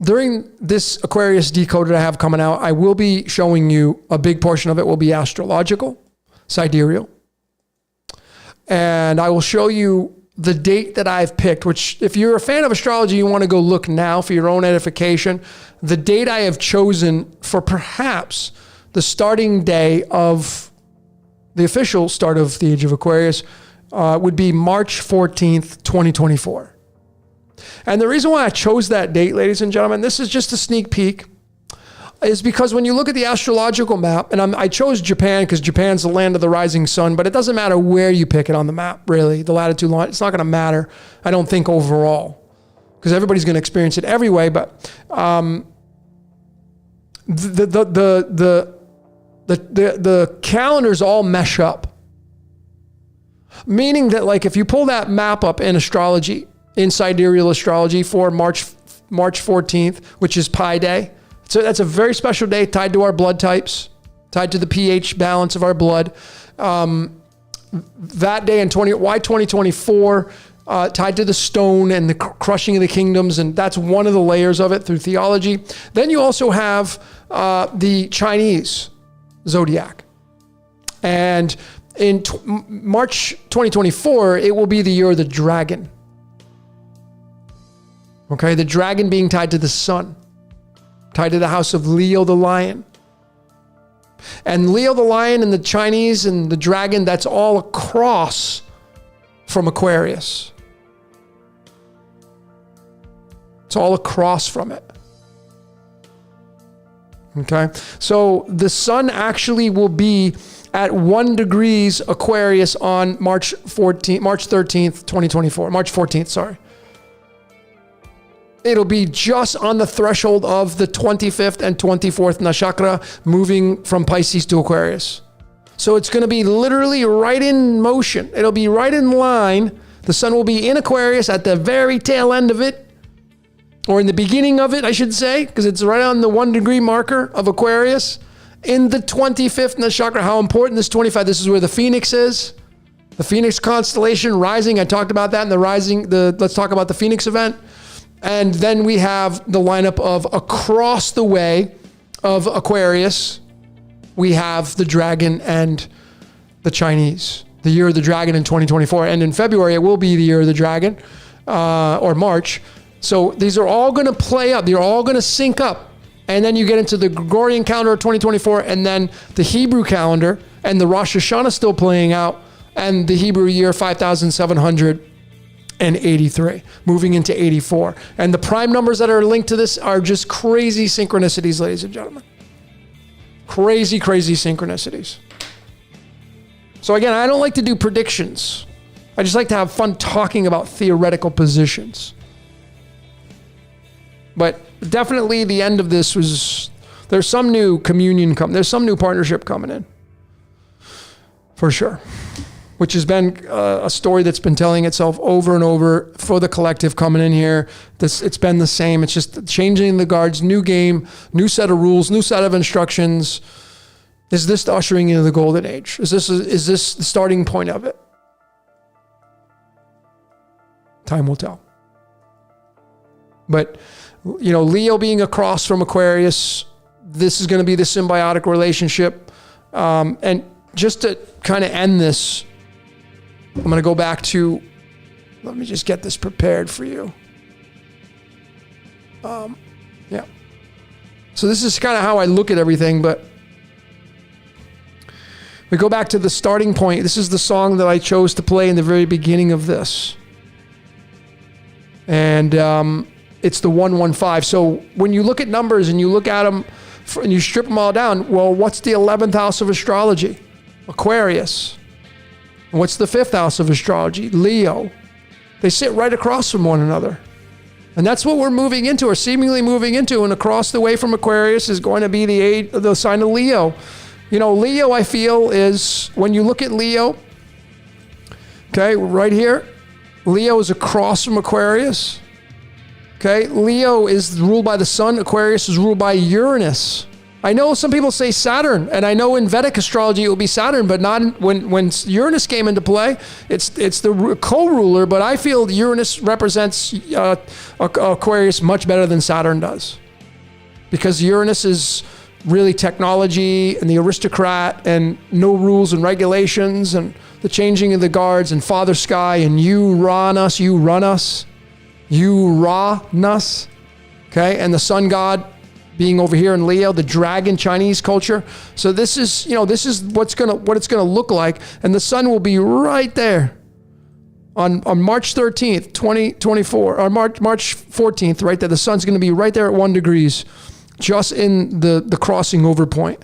during this Aquarius Decoded I have coming out, I will be showing you a big portion of it will be astrological, sidereal. And I will show you the date that I've picked, which if you're a fan of astrology, you want to go look now for your own edification. The date I have chosen for perhaps the starting day of the official start of the Age of Aquarius would be March 14th, 2024. And the reason why I chose that date, ladies and gentlemen, this is just a sneak peek, is because when you look at the astrological map, and I chose Japan because Japan's the land of the rising sun, but it doesn't matter where you pick it on the map, really. The latitude, it's not going to matter, I don't think, overall, because everybody's going to experience it every way. But the calendars all mesh up, meaning that, like, if you pull that map up in astrology, in sidereal astrology for March 14th, which is Pi Day. So that's a very special day tied to our blood types, tied to the pH balance of our blood. That day in 2024, tied to the stone and the crushing of the kingdoms, and that's one of the layers of it through theology. Then you also have the Chinese zodiac. And in March 2024, it will be the year of the dragon. Okay, the dragon being tied to the sun, tied to the house of Leo the lion. And Leo the lion and the Chinese and the dragon, that's all across from Aquarius. It's all across from it. Okay, so the sun actually will be at 1 degrees Aquarius on March 13th, 2024. March 14th, sorry. It'll be just on the threshold of the 25th and 24th Nakshatra, moving from Pisces to Aquarius. So it's going to be literally right in motion. It'll be right in line. The sun will be in Aquarius at the very tail end of it, or in the beginning of it, I should say, because it's right on the 1 degree marker of Aquarius. In the 25th Nakshatra, how important this 25, this is where the Phoenix is. The Phoenix constellation rising, I talked about that in the rising, let's talk about the Phoenix event. And then we have the lineup of across the way of Aquarius. We have the dragon and the Chinese. The year of the dragon in 2024. And in February, it will be the year of the dragon, or March. So these are all going to play up. They're all going to sync up. And then you get into the Gregorian calendar of 2024, and then the Hebrew calendar, and the Rosh Hashanah still playing out, and the Hebrew year 5783, moving into 84. And the prime numbers that are linked to this are just crazy synchronicities, ladies and gentlemen. Crazy, crazy synchronicities. So again, I don't like to do predictions. I just like to have fun talking about theoretical positions. But definitely the end of this was, there's some new communion there's some new partnership coming in. For sure. Which has been a story that's been telling itself over and over for the collective coming in here. It's been the same. It's just changing the guards, new game, new set of rules, new set of instructions. Is this the ushering into the golden age? Is this the starting point of it? Time will tell. But, you know, Leo being across from Aquarius, this is going to be the symbiotic relationship. And just to kind of end this, I'm going to go back to, let me just get this prepared for you. Yeah. So this is kind of how I look at everything, but we go back to the starting point. This is the song that I chose to play in the very beginning of this. And it's the 115. So when you look at numbers and you look at them and you strip them all down, well, what's the 11th house of astrology? Aquarius. And what's the 5th house of astrology? Leo. They sit right across from one another. And that's what we're moving into, or seemingly moving into. And across the way from Aquarius is going to be the sign of Leo. You know, Leo, I feel, is, when you look at Leo, okay, right here, Leo is across from Aquarius. Okay, Leo is ruled by the sun. Aquarius is ruled by Uranus. I know some people say Saturn, and I know in Vedic astrology it will be Saturn, but not when Uranus came into play. It's the co-ruler, but I feel Uranus represents Aquarius much better than Saturn does, because Uranus is really technology and the aristocrat and no rules and regulations and the changing of the guards and Father Sky and Uranus, okay, and the sun god being over here in Leo, the dragon, Chinese culture. So this is, this is what it's gonna look like, and the sun will be right there on March 13th, 2024, or March 14th, right there. The sun's gonna be right there at 1 degrees, just in the crossing over point.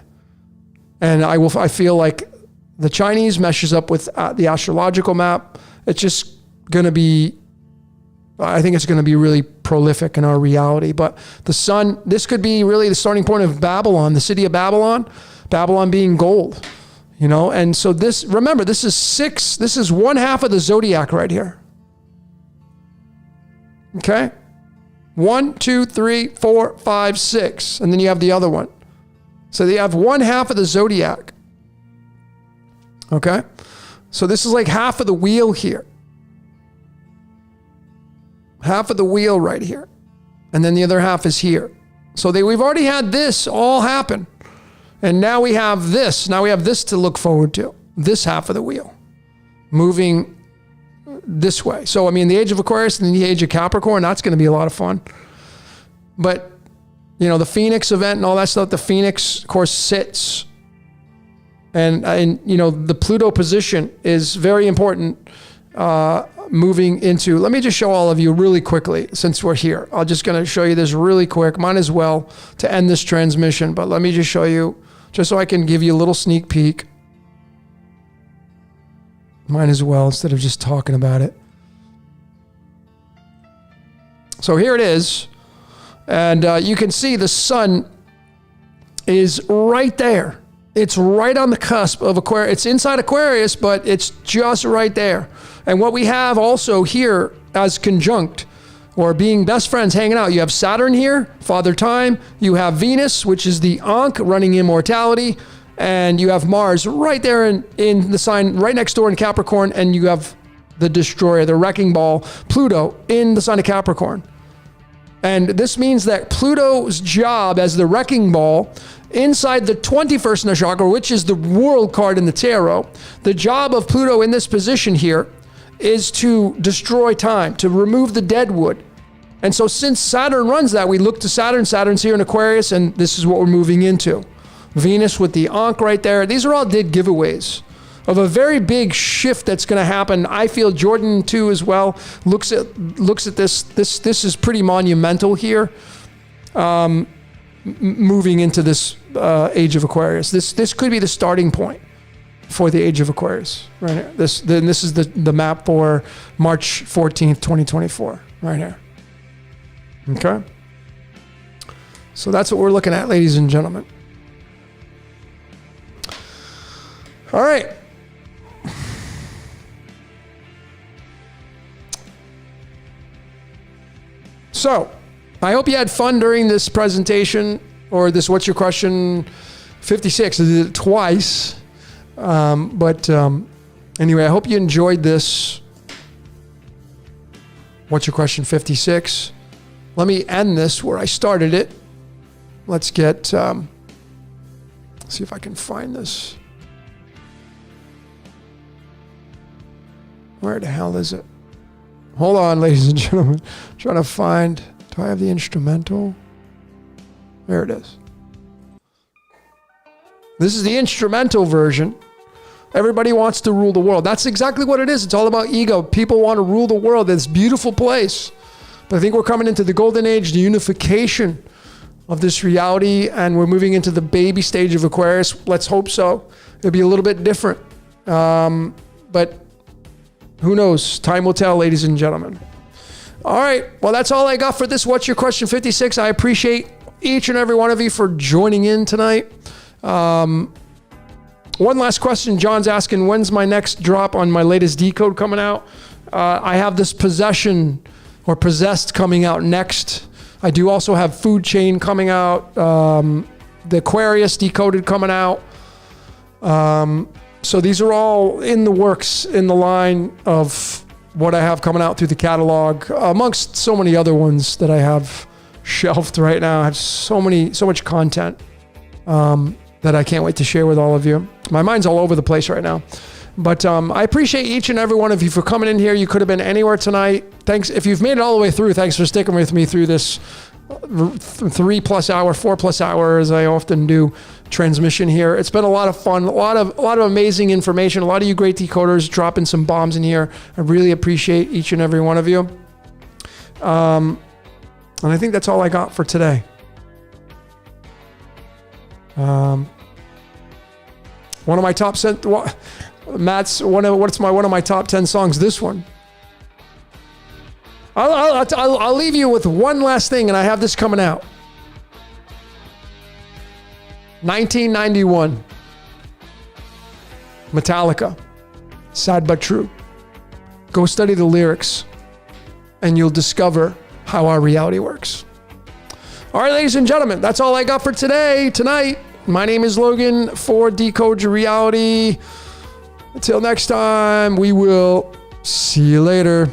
And I feel like the Chinese meshes up with the astrological map. It's just gonna be, I think it's going to be really prolific in our reality. But the sun, this could be really the starting point of Babylon, the city of Babylon being gold, And so remember, this is one half of the zodiac right here. Okay? 1, 2, 3, 4, 5, 6. And then you have the other one. So they have one half of the zodiac. Okay? So this is like half of the wheel here. Half of the wheel right here. And then the other half is here. So we've already had this all happen. And now we have this. Now we have this to look forward to. This half of the wheel. Moving this way. So, I mean, the age of Aquarius and the age of Capricorn, that's going to be a lot of fun. But, you know, the Phoenix event and all that stuff, the Phoenix, of course, sits. And you know, the Pluto position is very important moving into, let me just show all of you really quickly since we're here. I'm just going to show you this really quick. Might as well to end this transmission, but let me just show you, just so I can give you a little sneak peek. Might as well, instead of just talking about it. So here it is. And you can see the sun is right there. It's right on the cusp of Aquarius. It's inside Aquarius, but it's just right there. And what we have also here as conjunct, or being best friends hanging out, you have Saturn here, Father Time. You have Venus, which is the Ankh running immortality. And you have Mars right there in the sign, right next door in Capricorn. And you have the destroyer, the wrecking ball, Pluto in the sign of Capricorn. And this means that Pluto's job as the wrecking ball inside the 21st Nakshatra, which is the world card in the tarot, the job of Pluto in this position here is to destroy time, to remove the dead wood. And so since Saturn runs that, we look to Saturn. Saturn's here in Aquarius, and this is what we're moving into. Venus with the Ankh right there. These are all dead giveaways of a very big shift that's going to happen. I feel Jordan too as well looks at this. This is pretty monumental here. Moving into this age of Aquarius. This could be the starting point for the age of Aquarius right here. This is the map for March 14th, 2024 right here. Okay? So that's what we're looking at, ladies and gentlemen. All right. So, I hope you had fun during this presentation, or this What's Your Question 56. I did it twice. Anyway, I hope you enjoyed this What's Your Question 56. Let me end this where I started it. Let's get, see if I can find this. Where the hell is it? Hold on, ladies and gentlemen. I'm trying to find, do I have the instrumental? There it is. This is the instrumental version. Everybody wants to rule the world. That's exactly what it is. It's all about ego. People want to rule the world. This beautiful place. But I think we're coming into the golden age, the unification of this reality, and we're moving into the baby stage of Aquarius. Let's hope so. It'll be a little bit different. But who knows? Time will tell, ladies and gentlemen. All right. Well, that's all I got for this What's Your Question 56. I appreciate each and every one of you for joining in tonight. One last question. John's asking, when's my next drop on my latest decode coming out? I have this Possession or Possessed coming out next. I do also have Food Chain coming out. The Aquarius Decoded coming out. So these are all in the works, in the line of what I have coming out through the catalog, amongst so many other ones that I have shelved right now. I have so much content that I can't wait to share with all of you. My mind's all over the place right now. But I appreciate each and every one of you for coming in here. You could have been anywhere tonight. Thanks. If you've made it all the way through, thanks for sticking with me through this 3+ hour, 4+ hour, as I often do, transmission here. It's been a lot of fun, a lot of amazing information, a lot of you great decoders dropping some bombs in here. I really appreciate each and every one of you. And I think that's all I got for today. One of my top Matt's one of my top 10 songs. This one. I'll leave you with one last thing, and I have this coming out. 1991. Metallica. Sad but true. Go study the lyrics, and you'll discover how our reality works. All right, ladies and gentlemen, that's all I got for tonight. My name is Logan for Decode Your Reality. Until next time, we will see you later.